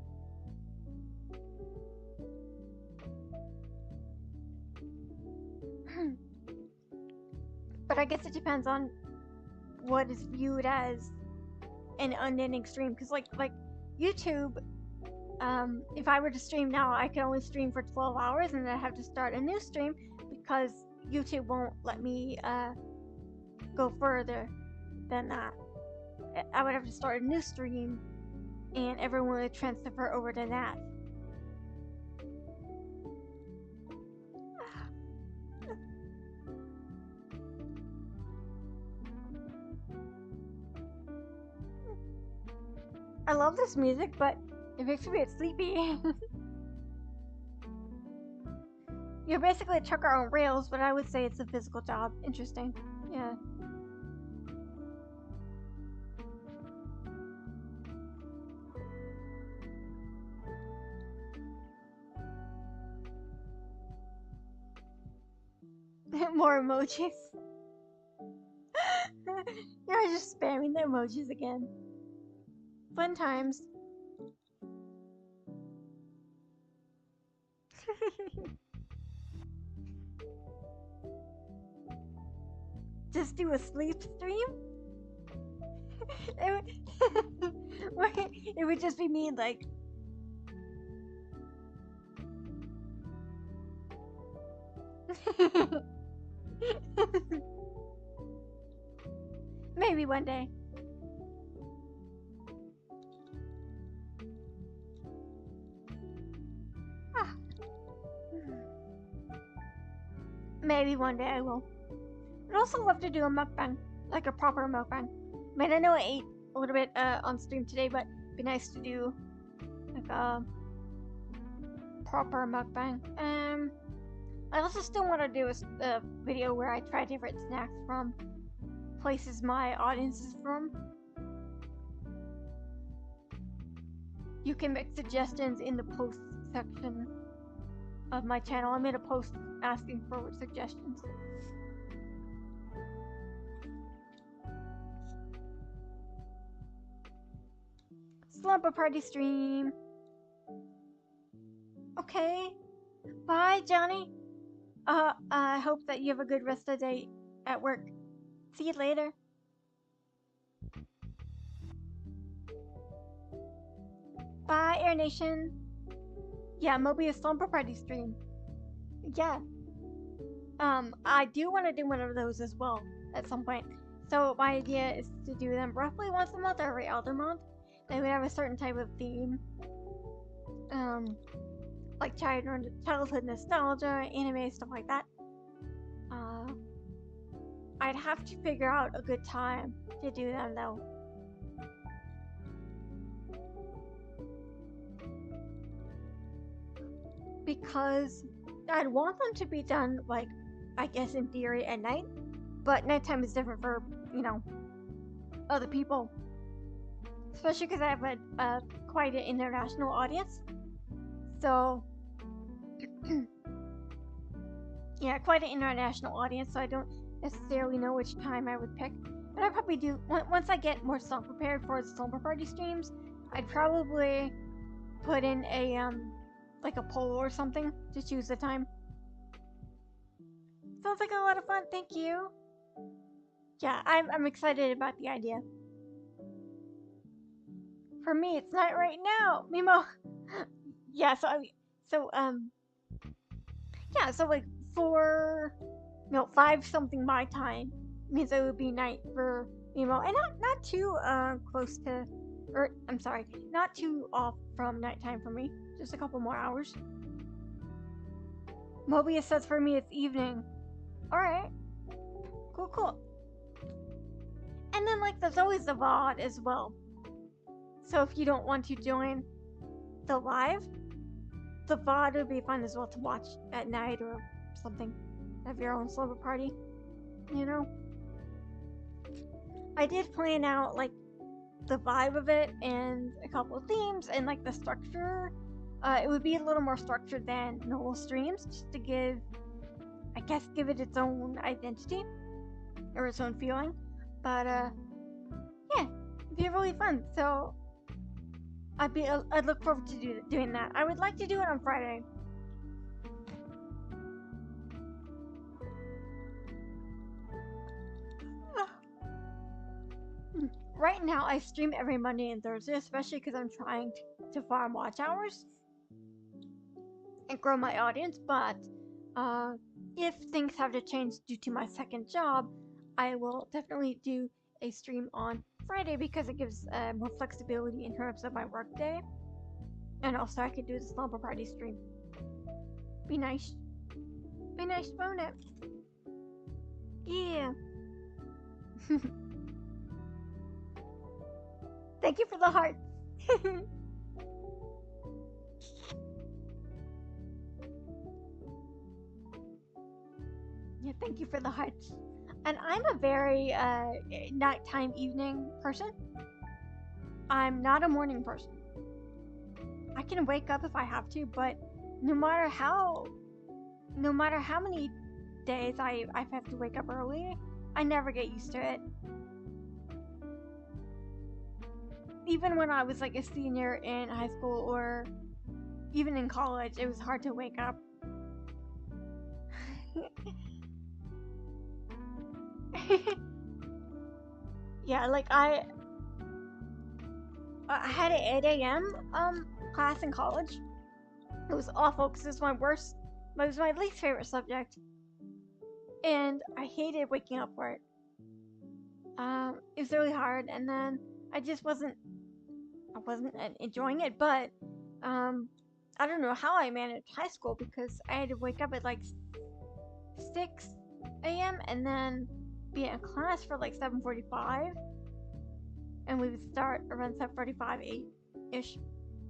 But I guess it depends on what is viewed as an unending stream, because like YouTube, if I were to stream now, I could only stream for 12 hours and then I have to start a new stream because YouTube won't let me go further than that. I would have to start a new stream and everyone would transfer over to that. I love this music, but it makes me a bit sleepy. You're basically a trucker on rails, but I would say it's a physical job. Interesting. Yeah. More emojis. You're just spamming the emojis again. Fun times. Just do a sleep stream? It would just be me, like. Maybe one day. Ah. Maybe one day I will. I'd also love to do a mukbang, like a proper mukbang. I mean, I know I ate a little bit on stream today, but it'd be nice to do like a proper mukbang. I also still want to do a video where I try different snacks from places my audience is from. You can make suggestions in the post section of my channel. I made a post asking for suggestions. Slumber party stream. Okay. Bye, Johnny. I hope that you have a good rest of the day at work. See you later. Bye, Air Nation. Yeah, Mobius Slumber Party stream. Yeah. I do want to do one of those as well at some point. So my idea is to do them roughly once a month or every other month. They would have a certain type of theme. Like childhood nostalgia, anime, stuff like that. I'd have to figure out a good time to do them though. Because I'd want them to be done, like, I guess in theory at night, but nighttime is different for, you know, other people. Especially because I have a quite an international audience. So, yeah, quite an international audience, so I don't necessarily know which time I would pick. But I'd probably do, once I get more stuff prepared for the Slumber Party streams, I'd probably put in a, like a poll or something to choose the time. Sounds like a lot of fun, thank you. Yeah, I'm excited about the idea. For me, it's not right now, Mimo. Yeah, yeah, so like 5 something my time means it would be night for Mimo, and not too close to, or I'm sorry, not too off from nighttime for me. Just a couple more hours. Mobius says for me it's evening. Alright. Cool. And then, like, there's always the VOD as well. So if you don't want to join the live, the VOD would be fun as well to watch at night or something. Have your own slumber party, you know? I did plan out, like, the vibe of it and a couple of themes and, like, the structure. It would be a little more structured than normal streams, just to give it its own identity or its own feeling. But yeah, it'd be really fun. So I'd look forward to doing that. I would like to do it on Friday. Right now, I stream every Monday and Thursday, especially because I'm trying to farm watch hours and grow my audience. But if things have to change due to my second job, I will definitely do a stream on Friday because it gives more flexibility in terms of my work day. And also I could do the slumber party stream. Be nice. Be nice, won't it? Yeah. Thank you for the hearts. Thank you for the hearts. And I'm a very nighttime evening person. I'm not a morning person. I can wake up if I have to, but no matter how many days I have to wake up early, I never get used to it. Even when I was like a senior in high school or even in college, it was hard to wake up. Yeah, like I had an 8 a.m. Class in college. It was awful because it was my least favorite subject, and I hated waking up for it. It was really hard, and then I just wasn't enjoying it. But I don't know how I managed high school because I had to wake up at like 6 a.m. and then be in class for like 7:45, and we would start around 7:45, 8-ish.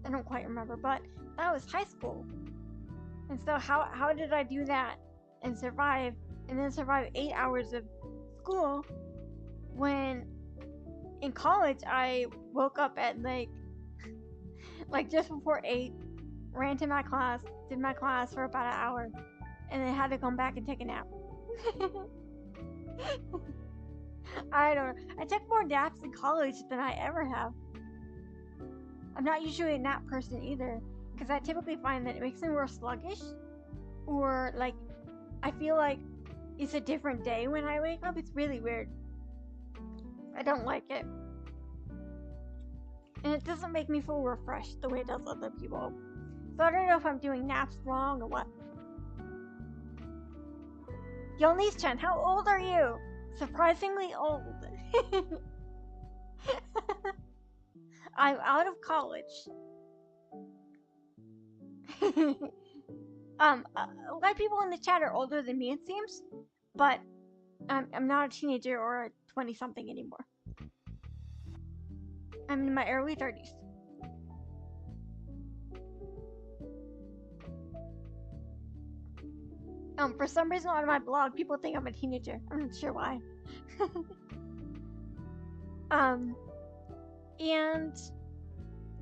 I don't quite remember, but that was high school. And so how did I do that and survive 8 hours of school when in college I woke up at like just before 8, ran to my class, did my class for about an hour, and then had to come back and take a nap. I don't know. I took more naps in college than I ever have. I'm not usually a nap person either, because I typically find that it makes me more sluggish, or like I feel like it's a different day when I wake up. It's really weird. I don't like it. And it doesn't make me feel refreshed the way it does other people. So I don't know if I'm doing naps wrong or what. Yolnice-chan, how old are you? Surprisingly old. I'm out of college. A lot of people in the chat are older than me, it seems, but I'm not a teenager or a 20-something anymore. I'm in my early 30s. For some reason on my blog, people think I'm a teenager. I'm not sure why. And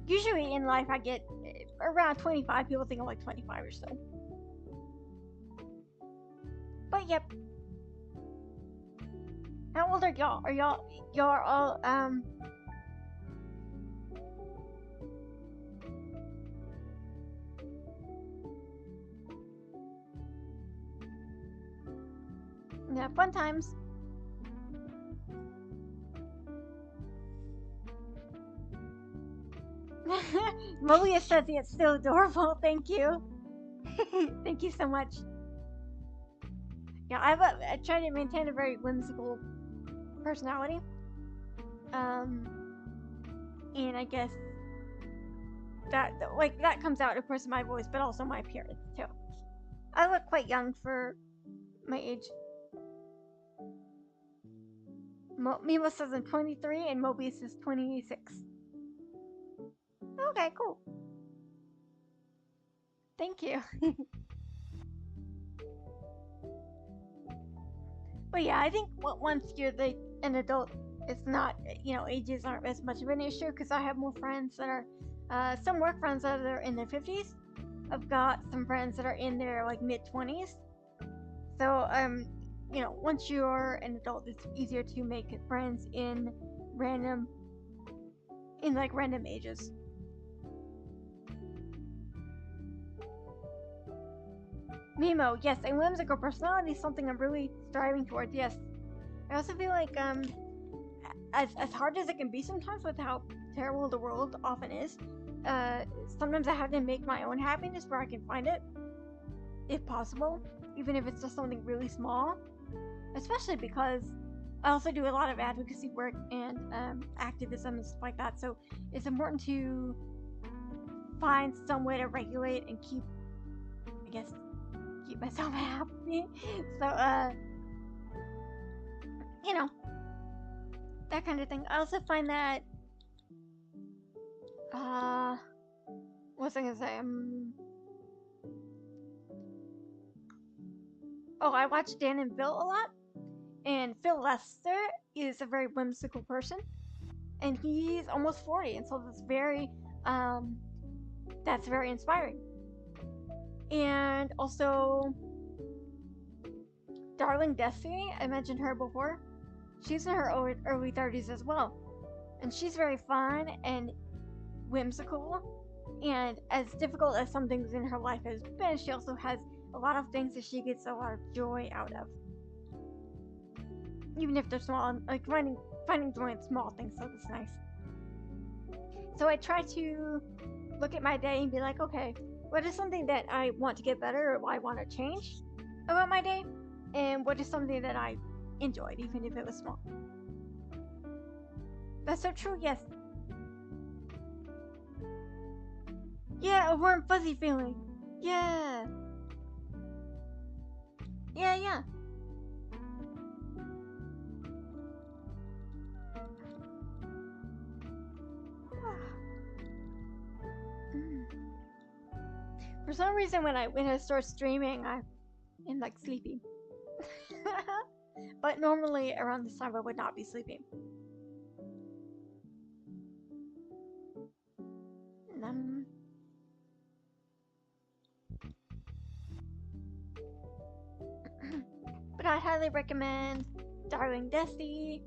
usually in life I get around 25. People think I'm like 25 or so. But yep. How old are y'all? Are y'all are all yeah, fun times. Molia says it's still adorable. Thank you. Thank you so much. Yeah, I try to maintain a very whimsical personality. And I guess that comes out, of course, in my voice, but also my appearance too. I look quite young for my age. Mimo says I'm 23 and Mobius is 26. Okay, cool. Thank you. But yeah, I think once you're an adult, it's not, ages aren't as much of an issue because I have more friends that are, some work friends that are in their 50s. I've got some friends that are in their like mid-20s. So, once you're an adult, it's easier to make friends in random ages. Mimo, yes, a whimsical personality is something I'm really striving towards, yes. I also feel like, as hard as it can be sometimes with how terrible the world often is, sometimes I have to make my own happiness where I can find it, if possible, even if it's just something really small. Especially because I also do a lot of advocacy work and activism and stuff like that, so it's important to find some way to regulate and keep myself happy. So, that kind of thing. I also find that, what was I gonna say? Oh, I watch Dan and Phil a lot, and Phil Lester is a very whimsical person, and he's almost 40, and so that's very inspiring. And also, Darling Destiny, I mentioned her before. She's in her early 30s as well, and she's very fun and whimsical. And as difficult as some things in her life has been, she also has a lot of things that she gets a lot of joy out of, even if they're small. Like finding joy in small things, so that's nice. So I try to look at my day and be like, okay, what is something that I want to get better or I want to change about my day, and what is something that I enjoyed, even if it was small. That's so true. Yes. Yeah, a warm fuzzy feeling. Yeah. Yeah, yeah. For some reason, when I start streaming, I am like sleepy. But normally around this time, I would not be sleeping. Um, but I highly recommend Darling Desi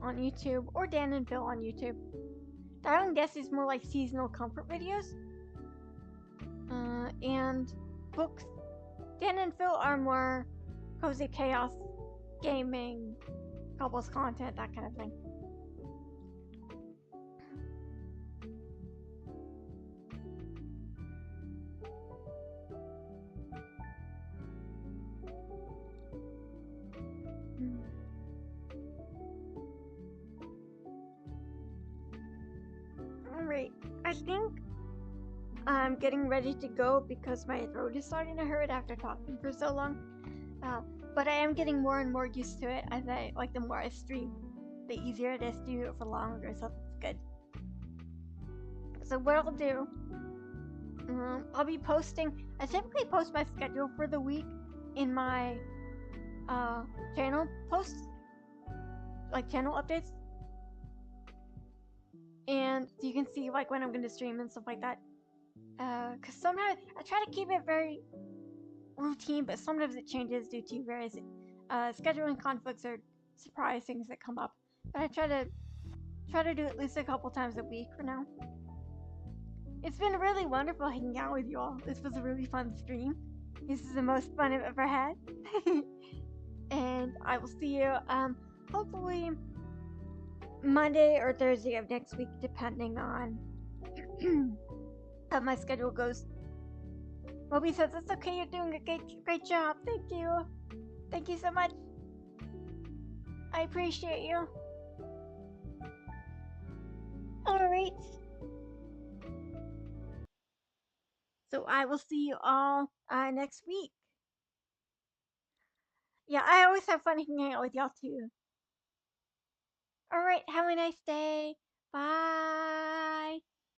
on YouTube or Dan and Phil on YouTube. Darling Desi is more like seasonal comfort videos. And books. Dan and Phil are more cozy chaos, gaming, couples content, that kind of thing. Alright, I think I'm getting ready to go because my throat is starting to hurt after talking for so long. But I am getting more and more used to it as the more I stream, the easier it is to do it for longer, so that's good. So what I'll do, I'll be posting, I typically post my schedule for the week in my channel posts, like channel updates. And you can see like when I'm going to stream and stuff like that. Because sometimes I try to keep it very routine, but sometimes it changes due to various scheduling conflicts or surprise things that come up. But I try to do at least a couple times a week for now. It's been really wonderful hanging out with you all. This was a really fun stream. This is the most fun I've ever had. And I will see you hopefully Monday or Thursday of next week, depending on how my schedule goes. Moby says it's okay, you're doing a great job. Thank you. Thank you so much. I appreciate you. Alright. So I will see you all next week. Yeah, I always have fun hanging out with y'all too. Alright, have a nice day. Bye.